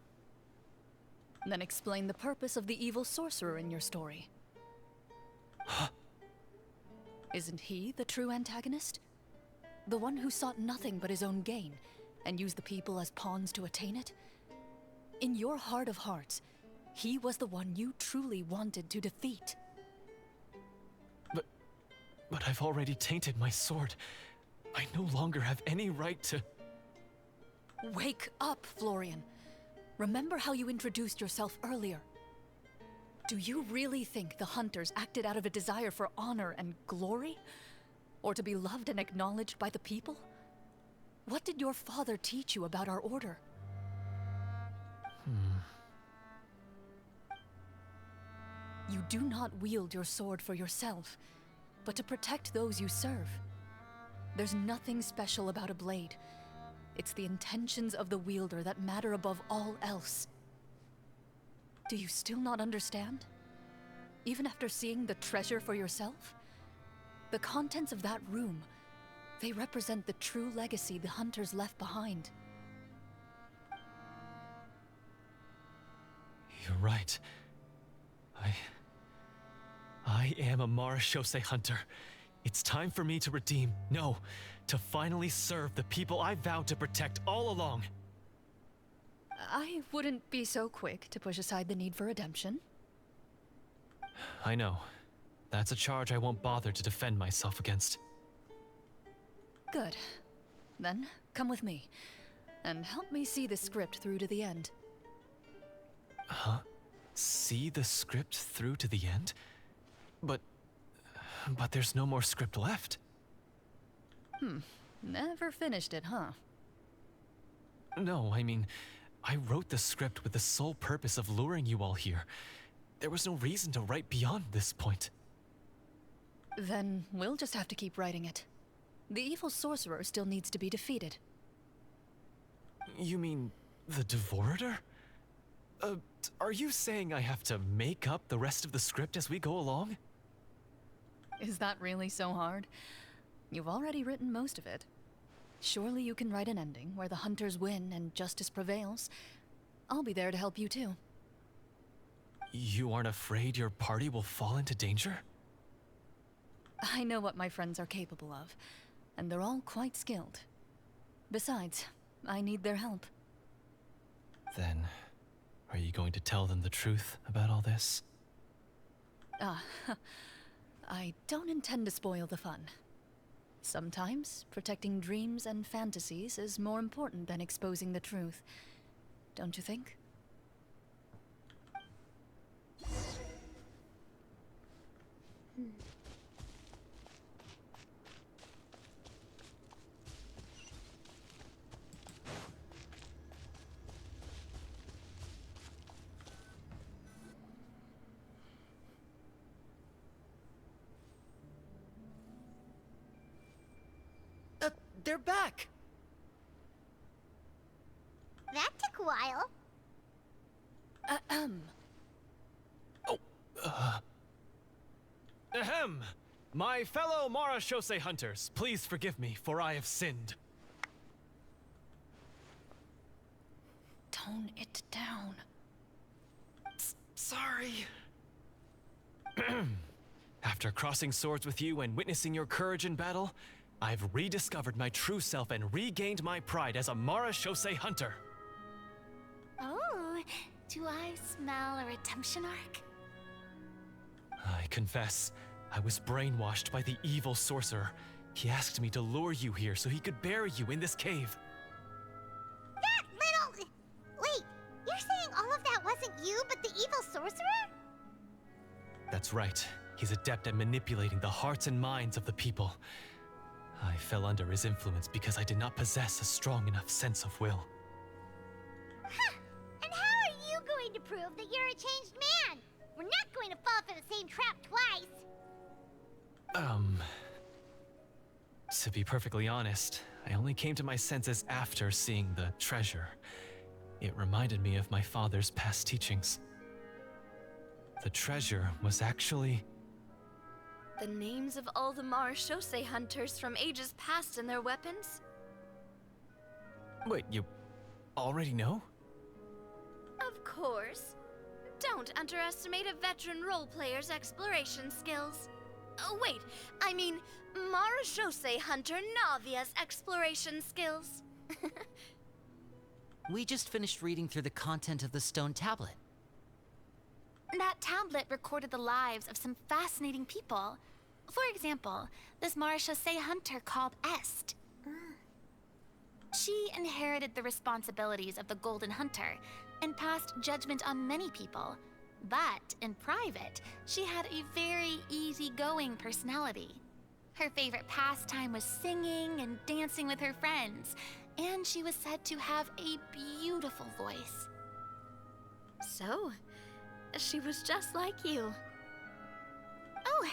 Then explain the purpose of the evil sorcerer in your story. Isn't he the true antagonist? The one who sought nothing but his own gain, and used the people as pawns to attain it? In your heart of hearts, he was the one you truly wanted to defeat. But I've already tainted my sword. I no longer have any right to... Wake up, Florian. Remember how you introduced yourself earlier. Do you really think the hunters acted out of a desire for honor and glory? Or to be loved and acknowledged by the people? What did your father teach you about our order? You do not wield your sword for yourself, but to protect those you serve. There's nothing special about a blade. It's the intentions of the wielder that matter above all else. Do you still not understand? Even after seeing the treasure for yourself? The contents of that room, they represent the true legacy the hunters left behind. You're right. I am a Marechaussee Hunter. It's time for me to redeem, no, to finally serve the people I vowed to protect all along. I wouldn't be so quick to push aside the need for redemption. I know. That's a charge I won't bother to defend myself against. Good. Then, come with me, and help me see the script through to the end. Huh? See the script through to the end? But there's no more script left. Never finished it, huh? No, I mean, I wrote the script with the sole purpose of luring you all here. There was no reason to write beyond this point. Then we'll just have to keep writing it. The evil sorcerer still needs to be defeated. You mean the Devorator? Are you saying I have to make up the rest of the script as we go along? Is that really so hard? You've already written most of it. Surely you can write an ending where the hunters win and justice prevails. I'll be there to help you too. You aren't afraid your party will fall into danger? I know what my friends are capable of, and they're all quite skilled. Besides, I need their help. Then, are you going to tell them the truth about all this? I don't intend to spoil the fun. Sometimes, protecting dreams and fantasies is more important than exposing the truth. Don't you think? they're back! That took a while. Ahem! My fellow Marechaussee Hunters, please forgive me, for I have sinned. Tone it down. Sorry. After crossing swords with you and witnessing your courage in battle, I've rediscovered my true self and regained my pride as a Marechaussee Hunter. Oh, do I smell a redemption arc? I confess, I was brainwashed by the evil sorcerer. He asked me to lure you here so he could bury you in this cave. That little... Wait, you're saying all of that wasn't you, but the evil sorcerer? That's right. He's adept at manipulating the hearts and minds of the people. I fell under his influence because I did not possess a strong enough sense of will. Huh. And how are you going to prove that you're a changed man? We're not going to fall for the same trap twice. To be perfectly honest, I only came to my senses after seeing the treasure. It reminded me of my father's past teachings. The treasure was actually... The names of all the Marechaussee Hunters from ages past and their weapons? Wait, you already know? Of course. Don't underestimate a veteran role-player's exploration skills. Oh, wait, I mean Marechaussee Hunter Navia's exploration skills. We just finished reading through the content of the stone tablet. That tablet recorded the lives of some fascinating people. For example, this Marechaussee Hunter called Est. She inherited the responsibilities of the Golden Hunter and passed judgment on many people. But in private, she had a very easygoing personality. Her favorite pastime was singing and dancing with her friends, and she was said to have a beautiful voice. So, she was just like you. Oh,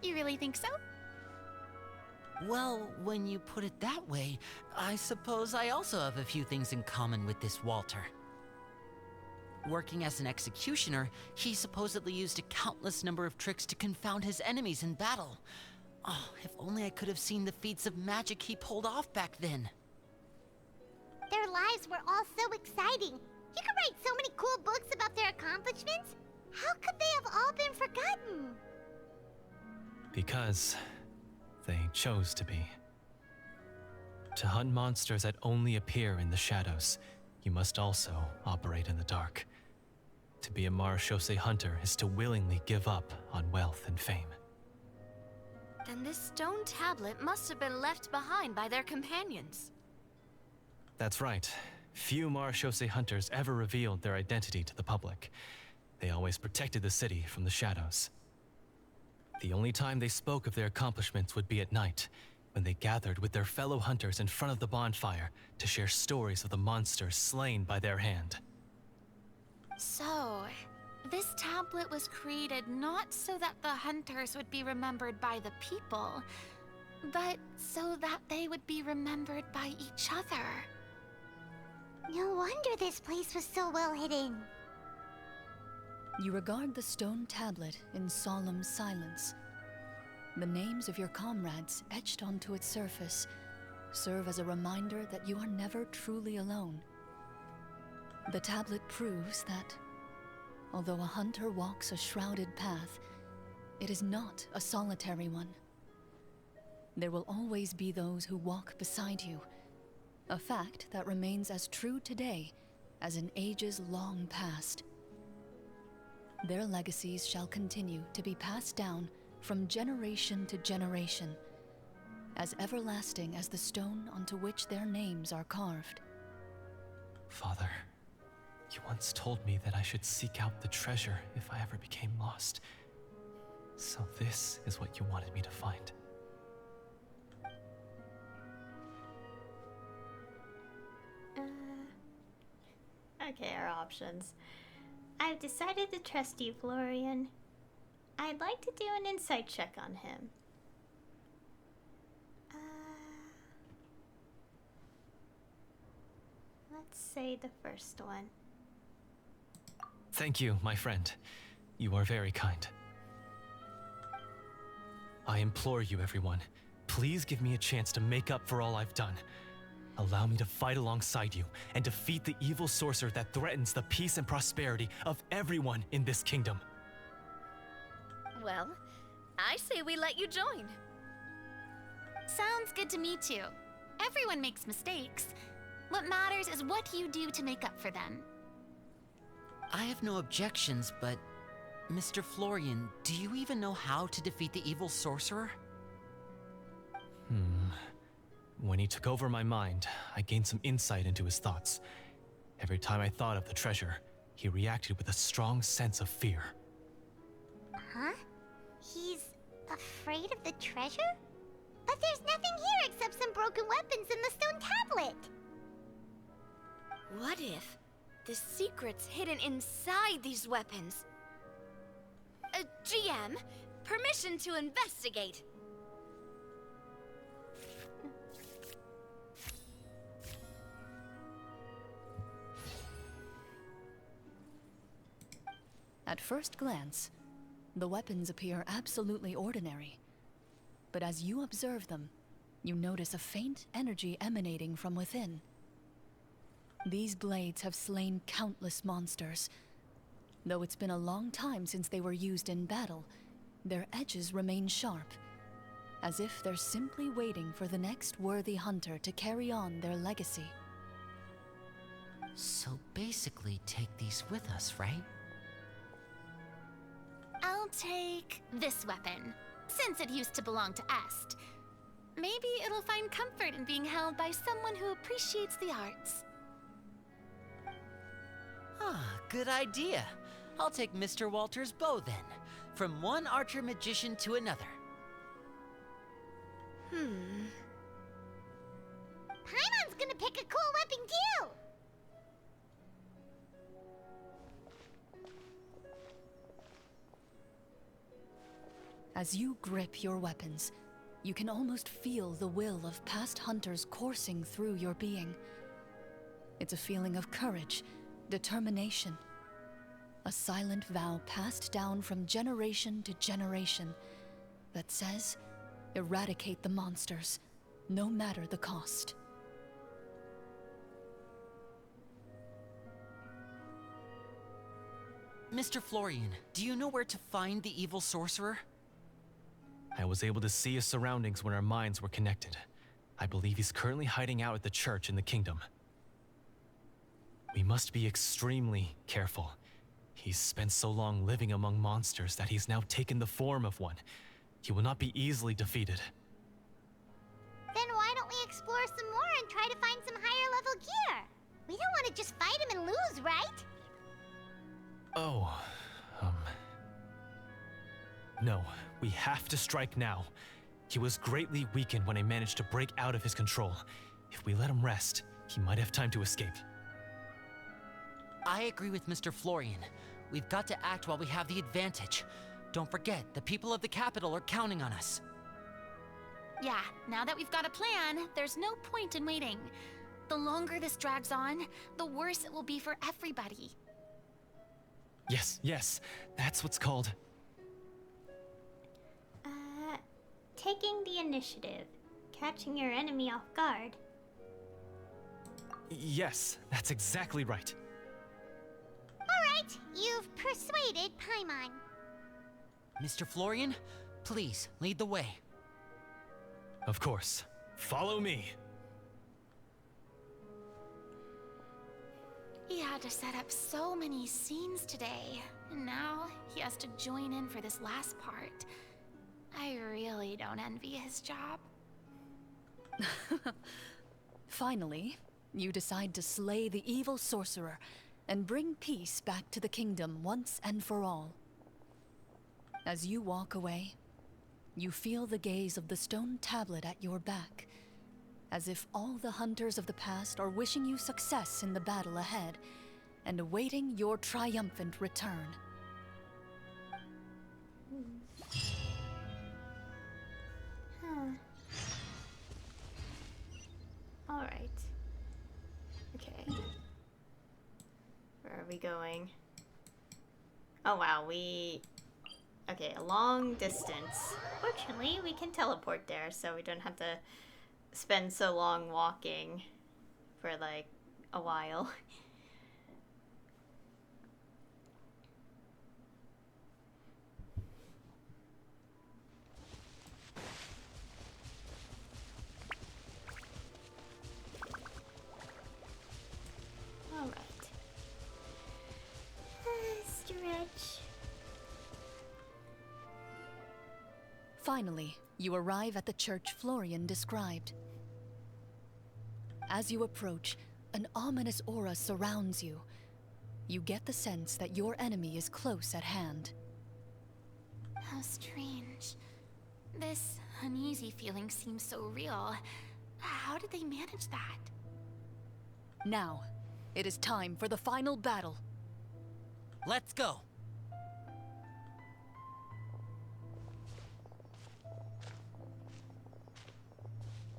you really think so? Well, when you put it that way, I suppose I also have a few things in common with this Walter. Working as an executioner, he supposedly used a countless number of tricks to confound his enemies in battle. Oh, if only I could have seen the feats of magic he pulled off back then. Their lives were all so exciting. You could write so many cool books about their accomplishments. How could they have all been forgotten? Because they chose to be. To hunt monsters that only appear in the shadows, you must also operate in the dark. To be a Marechaussee Hunter is to willingly give up on wealth and fame. Then this stone tablet must have been left behind by their companions. That's right. Few Marechaussee Hunters ever revealed their identity to the public. They always protected the city from the shadows. The only time they spoke of their accomplishments would be at night, when they gathered with their fellow hunters in front of the bonfire to share stories of the monsters slain by their hand. So, this tablet was created not so that the hunters would be remembered by the people, but so that they would be remembered by each other. No wonder this place was so well hidden. You regard the stone tablet in solemn silence. The names of your comrades etched onto its surface serve as a reminder that you are never truly alone. The tablet proves that, although a hunter walks a shrouded path, it is not a solitary one. There will always be those who walk beside you, a fact that remains as true today as in ages long past. Their legacies shall continue to be passed down from generation to generation, as everlasting as the stone onto which their names are carved. Father, you once told me that I should seek out the treasure if I ever became lost. So this is what you wanted me to find. Okay, our options. I've decided to trust you, Florian. I'd like to do an insight check on him. let's say the first one. Thank you, my friend. You are very kind. I implore you, everyone, please give me a chance to make up for all I've done. Allow me to fight alongside you and defeat the evil sorcerer that threatens the peace and prosperity of everyone in this kingdom. Well, I say we let you join. Sounds good to me too. Everyone makes mistakes. What matters is what you do to make up for them. I have no objections, but Mr. Florian, do you even know how to defeat the evil sorcerer? When he took over my mind, I gained some insight into his thoughts. Every time I thought of the treasure, he reacted with a strong sense of fear. Huh? He's afraid of the treasure? But there's nothing here except some broken weapons and the stone tablet. What if the secret's hidden inside these weapons? GM, permission to investigate. At first glance, the weapons appear absolutely ordinary. But as you observe them, you notice a faint energy emanating from within. These blades have slain countless monsters. Though it's been a long time since they were used in battle, their edges remain sharp, as if they're simply waiting for the next worthy hunter to carry on their legacy. So basically, take these with us, right? I'll take this weapon, since it used to belong to Est. Maybe it'll find comfort in being held by someone who appreciates the arts. Ah, good idea. I'll take Mr. Walter's bow then. From one archer magician to another. Paimon's gonna pick a cool weapon too! As you grip your weapons, you can almost feel the will of past hunters coursing through your being. It's a feeling of courage, determination. A silent vow passed down from generation to generation that says, eradicate the monsters, no matter the cost. Mr. Florian, do you know where to find the evil sorcerer? I was able to see his surroundings when our minds were connected. I believe he's currently hiding out at the church in the kingdom. We must be extremely careful. He's spent so long living among monsters that he's now taken the form of one. He will not be easily defeated. Then why don't we explore some more and try to find some higher level gear? We don't want to just fight him and lose, right? No, we have to strike now. He was greatly weakened when I managed to break out of his control. If we let him rest, he might have time to escape. I agree with Mr. Florian. We've got to act while we have the advantage. Don't forget, the people of the capital are counting on us. Yeah, now that we've got a plan, there's no point in waiting. The longer this drags on, the worse it will be for everybody. Yes, that's what's called... Taking the initiative. Catching your enemy off guard. Yes, that's exactly right. Alright, you've persuaded Paimon. Mr. Florian, please, lead the way. Of course. Follow me. He had to set up so many scenes today, and now he has to join in for this last part. I really don't envy his job. Finally, you decide to slay the evil sorcerer and bring peace back to the kingdom once and for all. As you walk away, you feel the gaze of the stone tablet at your back, as if all the hunters of the past are wishing you success in the battle ahead and awaiting your triumphant return. Alright. Okay. we going? Oh wow, okay, a long distance. Fortunately, we can teleport there, so we don't have to spend so long walking for like a while. Alright. Stretch. Finally, you arrive at the church Florian described. As you approach, an ominous aura surrounds you. You get the sense that your enemy is close at hand. How strange. This uneasy feeling seems so real. How did they manage that? Now, it is time for the final battle. Let's go.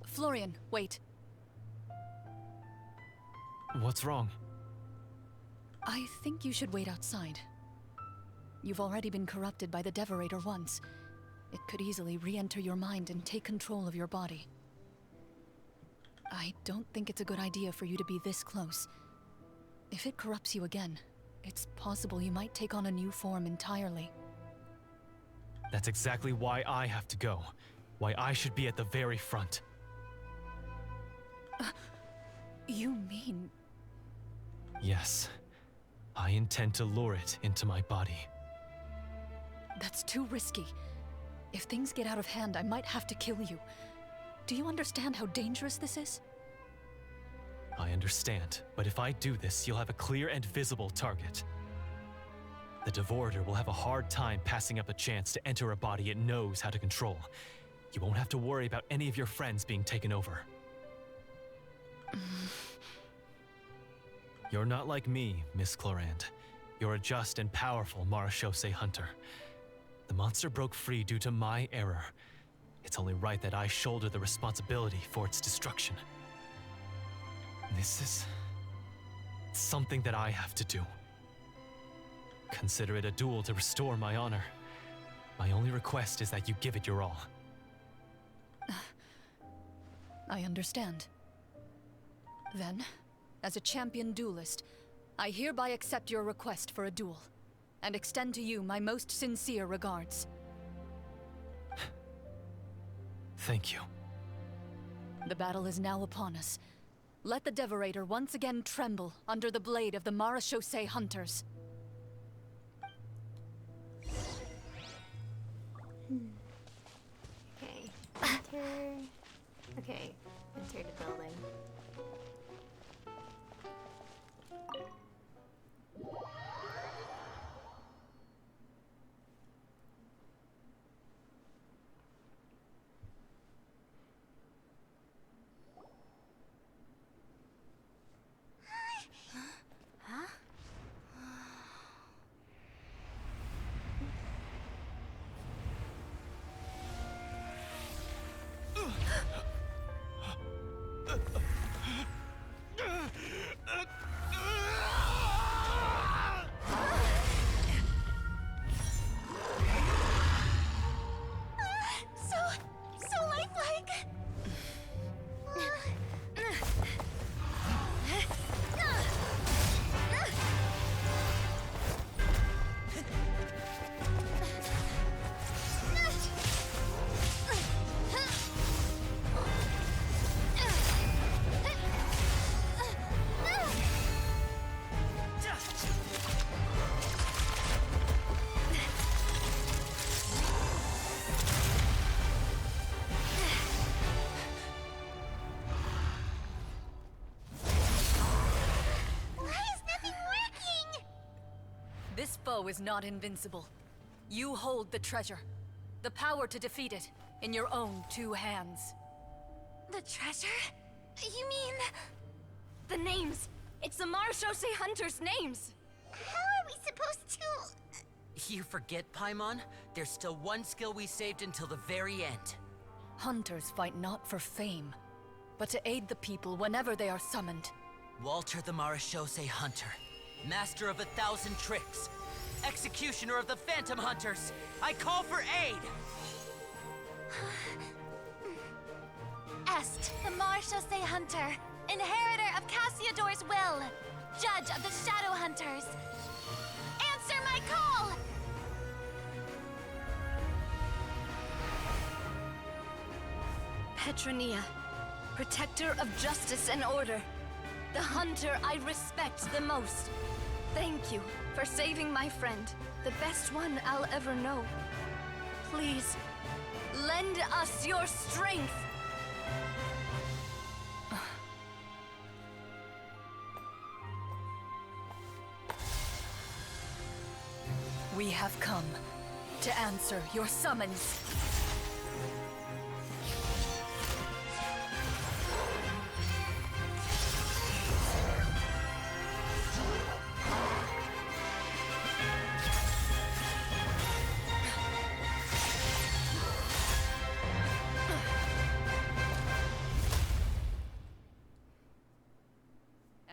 Florian, wait. What's wrong? I think you should wait outside. You've already been corrupted by the Devorator once. It could easily re-enter your mind and take control of your body. I don't think it's a good idea for you to be this close. If it corrupts you again, it's possible you might take on a new form entirely. That's exactly why I have to go. Why I should be at the very front. You mean... Yes. I intend to lure it into my body. That's too risky. If things get out of hand, I might have to kill you. Do you understand how dangerous this is? I understand, but if I do this, you'll have a clear and visible target. The Devorator will have a hard time passing up a chance to enter a body it knows how to control. You won't have to worry about any of your friends being taken over. You're not like me, Miss Clorinde. You're a just and powerful Marechaussee Hunter. The monster broke free due to my error. It's only right that I shoulder the responsibility for its destruction. This is... something that I have to do. Consider it a duel to restore my honor. My only request is that you give it your all. I understand. Then, as a champion duelist, I hereby accept your request for a duel, and extend to you my most sincere regards. Thank you. The battle is now upon us. Let the Devorator once again tremble under the blade of the Marechaussee Hunters. Okay. Enter... Okay. Enter the building. So lifelike. This foe is not invincible. You hold the treasure. The power to defeat it in your own two hands. The treasure? You mean... The names! It's the Marechaussee Hunters' names! How are we supposed to... You forget, Paimon? There's still one skill we saved until the very end. Hunters fight not for fame, but to aid the people whenever they are summoned. Walter the Marechaussee Hunter. Master of 1,000 tricks, executioner of the Phantom Hunters, I call for aid! Est, the Marechaussee Hunter, inheritor of Cassiodor's will, judge of the Shadow Hunters. Answer my call! Petronia, protector of justice and order. The hunter I respect the most. Thank you for saving my friend, the best one I'll ever know. Please, lend us your strength. We have come to answer your summons.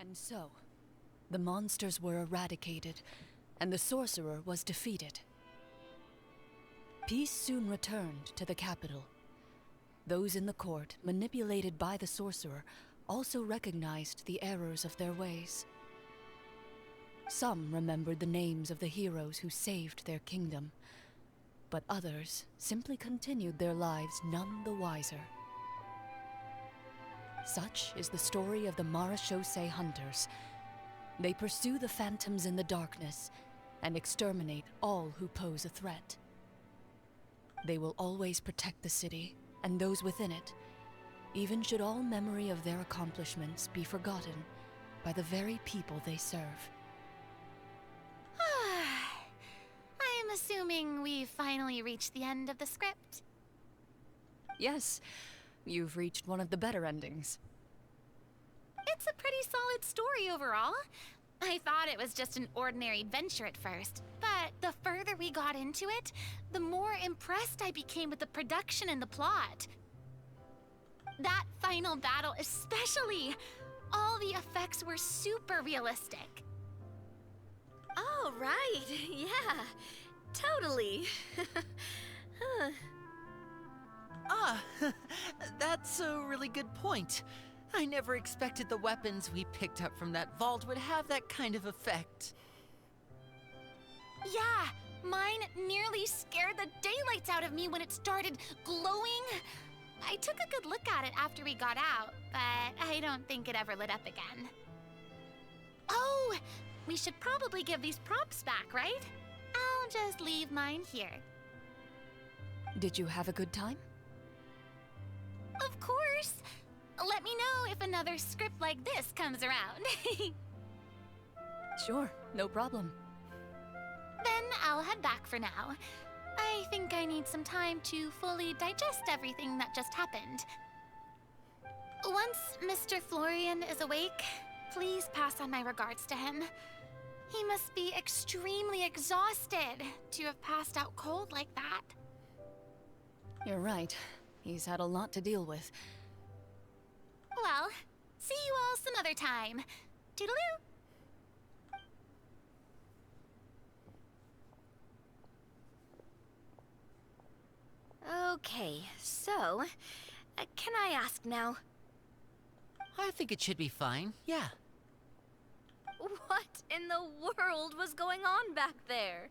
And so, the monsters were eradicated, and the sorcerer was defeated. Peace soon returned to the capital. Those in the court, manipulated by the sorcerer, also recognized the errors of their ways. Some remembered the names of the heroes who saved their kingdom, but others simply continued their lives none the wiser. Such is the story of the Marechaussee Hunters. They pursue the phantoms in the darkness and exterminate all who pose a threat. They will always protect the city and those within it, even should all memory of their accomplishments be forgotten by the very people they serve. I'm assuming we've finally reached the end of the script. Yes, you've reached one of the better endings. It's a pretty solid story overall. I thought it was just an ordinary adventure at first, but the further we got into it, the more impressed I became with the production and the plot. That final battle especially! All the effects were super realistic. Oh, right. Yeah, totally. That's a really good point. I never expected the weapons we picked up from that vault would have that kind of effect. Yeah, mine nearly scared the daylights out of me when it started glowing. I took a good look at it after we got out, but I don't think it ever lit up again. Oh, we should probably give these props back, right? I'll just leave mine here. Did you have a good time? Of course. Let me know if another script like this comes around. Sure, no problem. Then I'll head back for now. I think I need some time to fully digest everything that just happened. Once Mr. Florian is awake, please pass on my regards to him. He must be extremely exhausted to have passed out cold like that. You're right. He's had a lot to deal with. Well, see you all some other time. Toodaloo! Okay, so, can I ask now? I think it should be fine, yeah. What in the world was going on back there?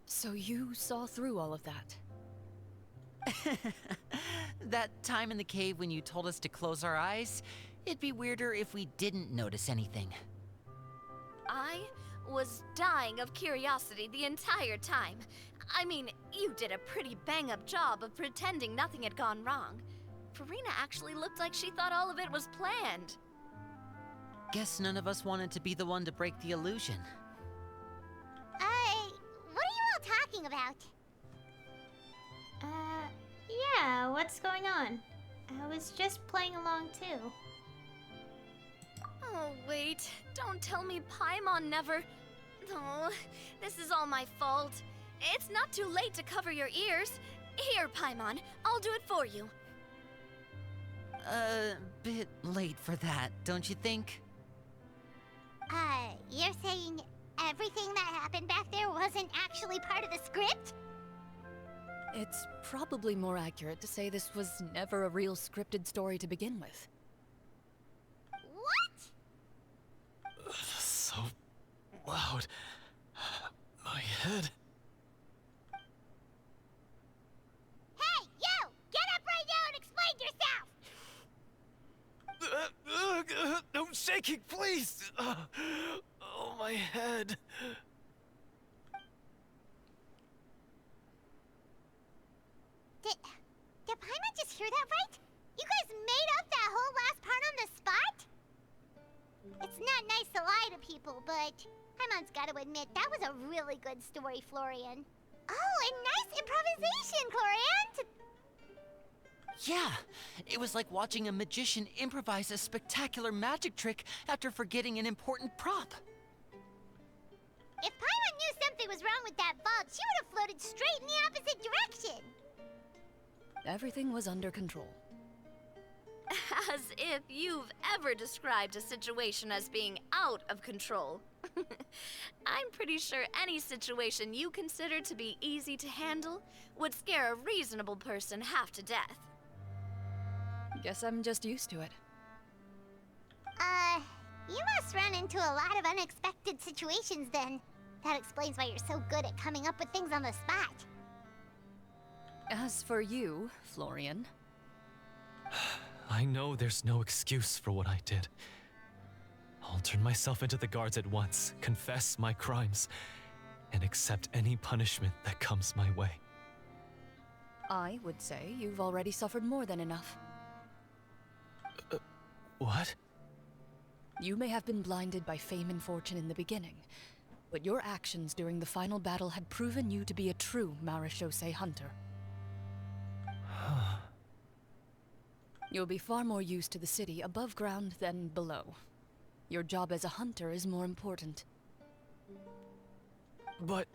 So you saw through all of that? That time in the cave when you told us to close our eyes, it'd be weirder if we didn't notice anything. I was dying of curiosity the entire time. I mean, you did a pretty bang-up job of pretending nothing had gone wrong. Furina actually looked like she thought all of it was planned. Guess none of us wanted to be the one to break the illusion. What are you all talking about? Yeah, what's going on? I was just playing along too. Oh, wait. Don't tell me Paimon never... Oh, this is all my fault. It's not too late to cover your ears. Here, Paimon, I'll do it for you. Bit late for that, don't you think? they're saying everything that happened back there wasn't actually part of the script? It's probably more accurate to say this was never a real scripted story to begin with. What? So loud. My head. Hey, you! Get up right now and explain yourself! No shaking, please! Oh, my head. Did Paimon just hear that right? You guys made up that whole last part on the spot? It's not nice to lie to people, but Paimon's gotta admit, that was a really good story, Florian. Oh, and nice improvisation, Clorinde! Yeah, it was like watching a magician improvise a spectacular magic trick after forgetting an important prop. If Paimon knew something was wrong with that vault, she would have floated straight in the opposite direction. Everything was under control. As if you've ever described a situation as being out of control. I'm pretty sure any situation you consider to be easy to handle would scare a reasonable person half to death. Guess I'm just used to it. You must run into a lot of unexpected situations then. That explains why you're so good at coming up with things on the spot. As for you, Florian, I know there's no excuse for what I did. I'll turn myself into the guards at once, confess my crimes, and accept any punishment that comes my way. I would say you've already suffered more than enough. What? You may have been blinded by fame and fortune in the beginning, but your actions during the final battle had proven you to be a true Marechaussee Hunter. You'll be far more used to the city above ground than below. Your job as a hunter is more important. But...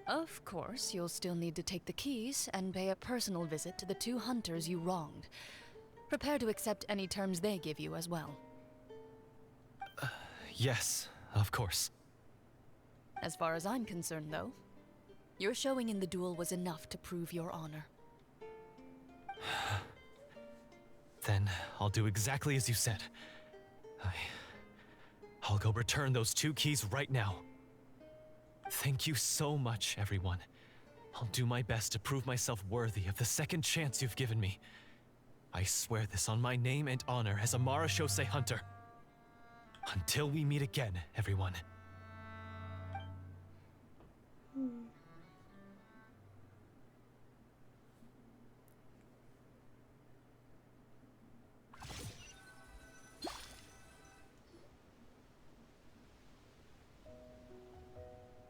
Of course, you'll still need to take the keys and pay a personal visit to the 2 hunters you wronged. Prepare to accept any terms they give you as well. Yes, of course. As far as I'm concerned, though, your showing in the duel was enough to prove your honor. Then I'll do exactly as you said. I'll go return those 2 keys right now. Thank you so much, everyone. I'll do my best to prove myself worthy of the second chance you've given me. I swear this on my name and honor as a Marechaussee Hunter. Until we meet again, everyone.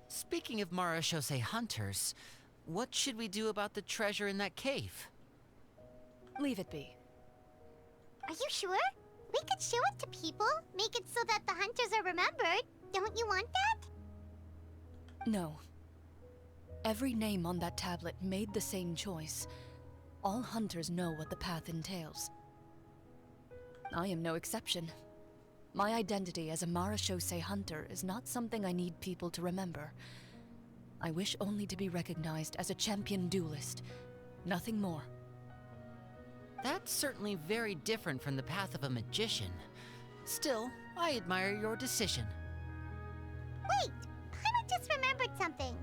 Speaking of Marechaussee Hunters, what should we do about the treasure in that cave? Leave it be. Are you sure? We could show it to people, make it so that the hunters are remembered. Don't you want that? No. Every name on that tablet made the same choice. All hunters know what the path entails. I am no exception. My identity as a Marechaussee Hunter is not something I need people to remember. I wish only to be recognized as a champion duelist. Nothing more. That's certainly very different from the path of a magician. Still, I admire your decision. Wait! Paimon just remembered something.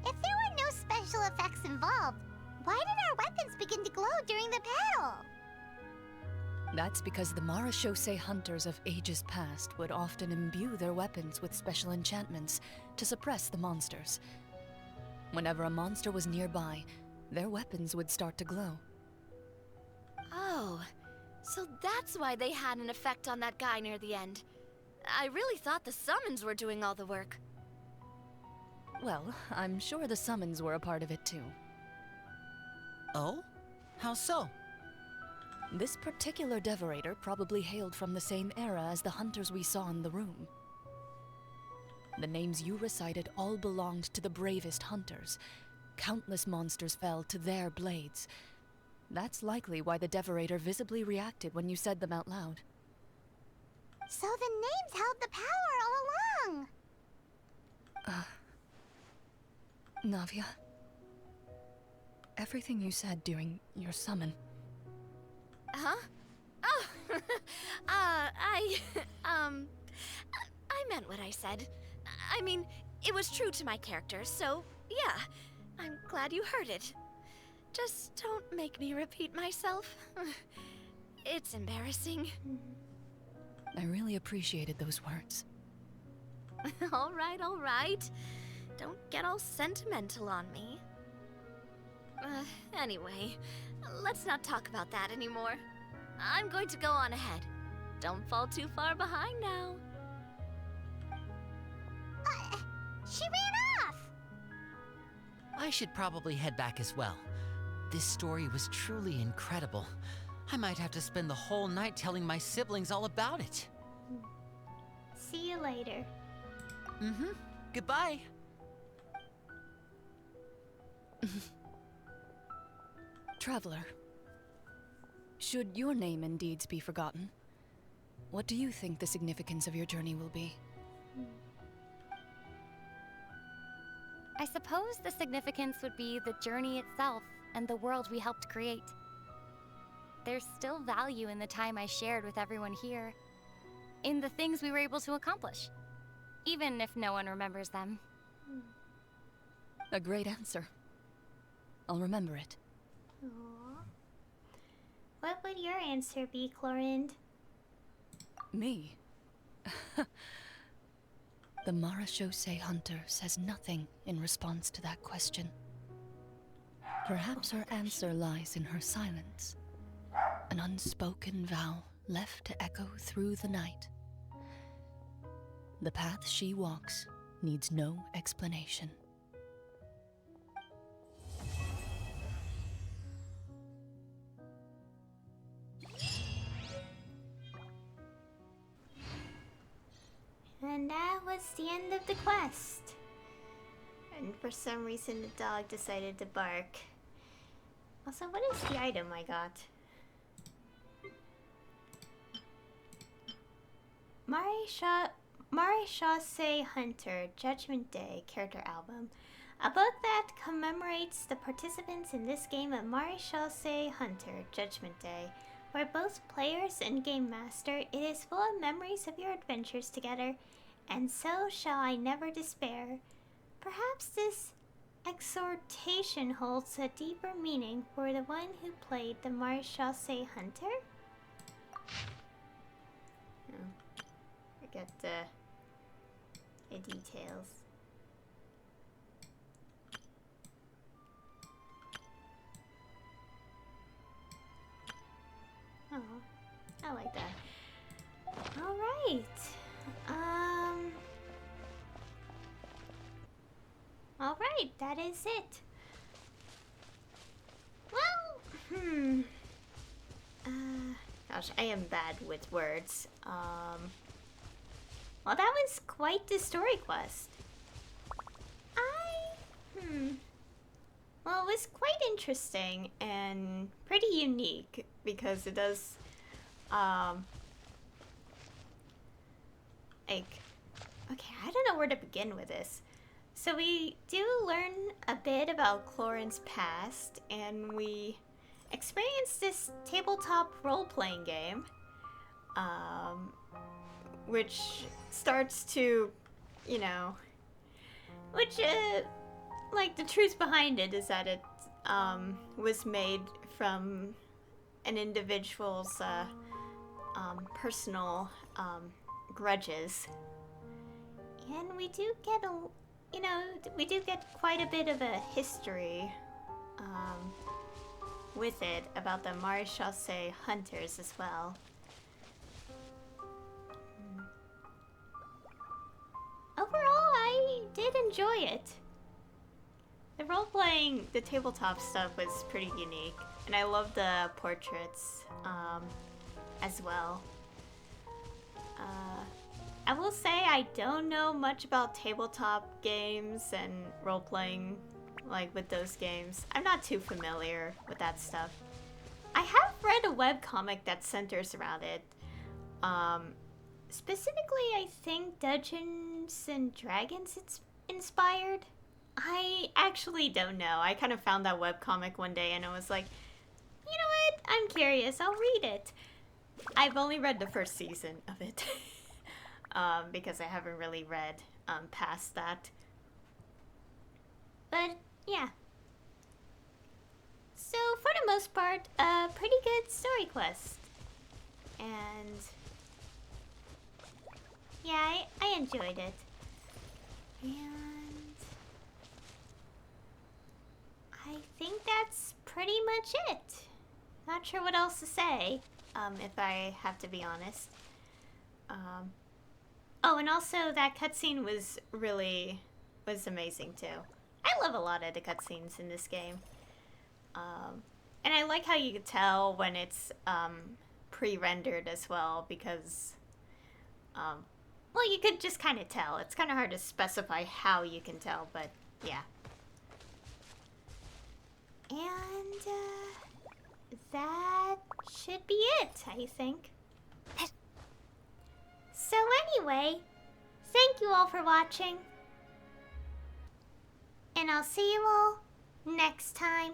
If there were no special effects involved, why did our weapons begin to glow during the battle? That's because the Marechaussee Hunters of ages past would often imbue their weapons with special enchantments to suppress the monsters. Whenever a monster was nearby, their weapons would start to glow. Oh, so that's why they had an effect on that guy near the end. I really thought the summons were doing all the work. Well, I'm sure the summons were a part of it too. Oh? How so? This particular devorator probably hailed from the same era as the hunters we saw in the room. The names you recited all belonged to the bravest hunters. Countless monsters fell to their blades. That's likely why the devorator visibly reacted when you said them out loud. So the names held the power all wrong? Navia. Everything you said during your summon. Huh? Oh, I meant what I said. I mean, it was true to my character, so yeah, I'm glad you heard it. Just don't make me repeat myself. It's embarrassing. I really appreciated those words. All right. Don't get all sentimental on me. Anyway, let's not talk about that anymore. I'm going to go on ahead. Don't fall too far behind now. She ran off! I should probably head back as well. This story was truly incredible. I might have to spend the whole night telling my siblings all about it. See you later. Mm-hmm. Goodbye. Traveler, should your name and deeds be forgotten, what do you think the significance of your journey will be? I suppose the significance would be the journey itself and the world we helped create. There's still value in the time I shared with everyone here, in the things we were able to accomplish, even if no one remembers them. A great answer. I'll remember it. Aww. What would your answer be, Clorinde? Me? The Marechaussee Hunters says nothing in response to that question. Perhaps her answer lies in her silence. An unspoken vow left to echo through the night. The path she walks needs no explanation. And that was the end of the quest. And for some reason the dog decided to bark. Also, what is the item I got? Marechaussee Hunter Judgment Day character album. A book that commemorates the participants in this game of Marechaussee Hunter Judgment Day. For both players and game master, it is full of memories of your adventures together, and so shall I never despair. Perhaps this exhortation holds a deeper meaning for the one who played the Marechaussee Hunter? Oh, forget the details. Oh, I like that. Alright. Alright, that is it. Well, gosh, I am bad with words. Well, that was quite the story quest. Well, it was quite interesting and pretty unique because it does, like, okay, I don't know where to begin with this. So we do learn a bit about Clorinde's past, and we experience this tabletop role-playing game, which starts to, you know, which, like, the truth behind it is that it, was made from an individual's, personal, grudges. And we do get we do get quite a bit of a history, with it about the Marechaussee Hunters as well. Overall, I did enjoy it. The role-playing, the tabletop stuff was pretty unique, and I love the portraits, as well. I will say I don't know much about tabletop games and role-playing, like with those games. I'm not too familiar with that stuff. I have read a webcomic that centers around it. Specifically, I think Dungeons and Dragons it's inspired. I actually don't know. I kind of found that webcomic one day and I was like, you know what? I'm curious. I'll read it. I've only read the first season of it because I haven't really read past that. But yeah. So for the most part, a pretty good story quest. And yeah, I enjoyed it. And I think that's pretty much it. Not sure what else to say, if I have to be honest. Oh, and also that cutscene was amazing too. I love a lot of the cutscenes in this game. And I like how you could tell when it's pre-rendered as well because, well, you could just kind of tell. It's kind of hard to specify how you can tell, but yeah. And that should be it, I think. So anyway, thank you all for watching. And I'll see you all next time.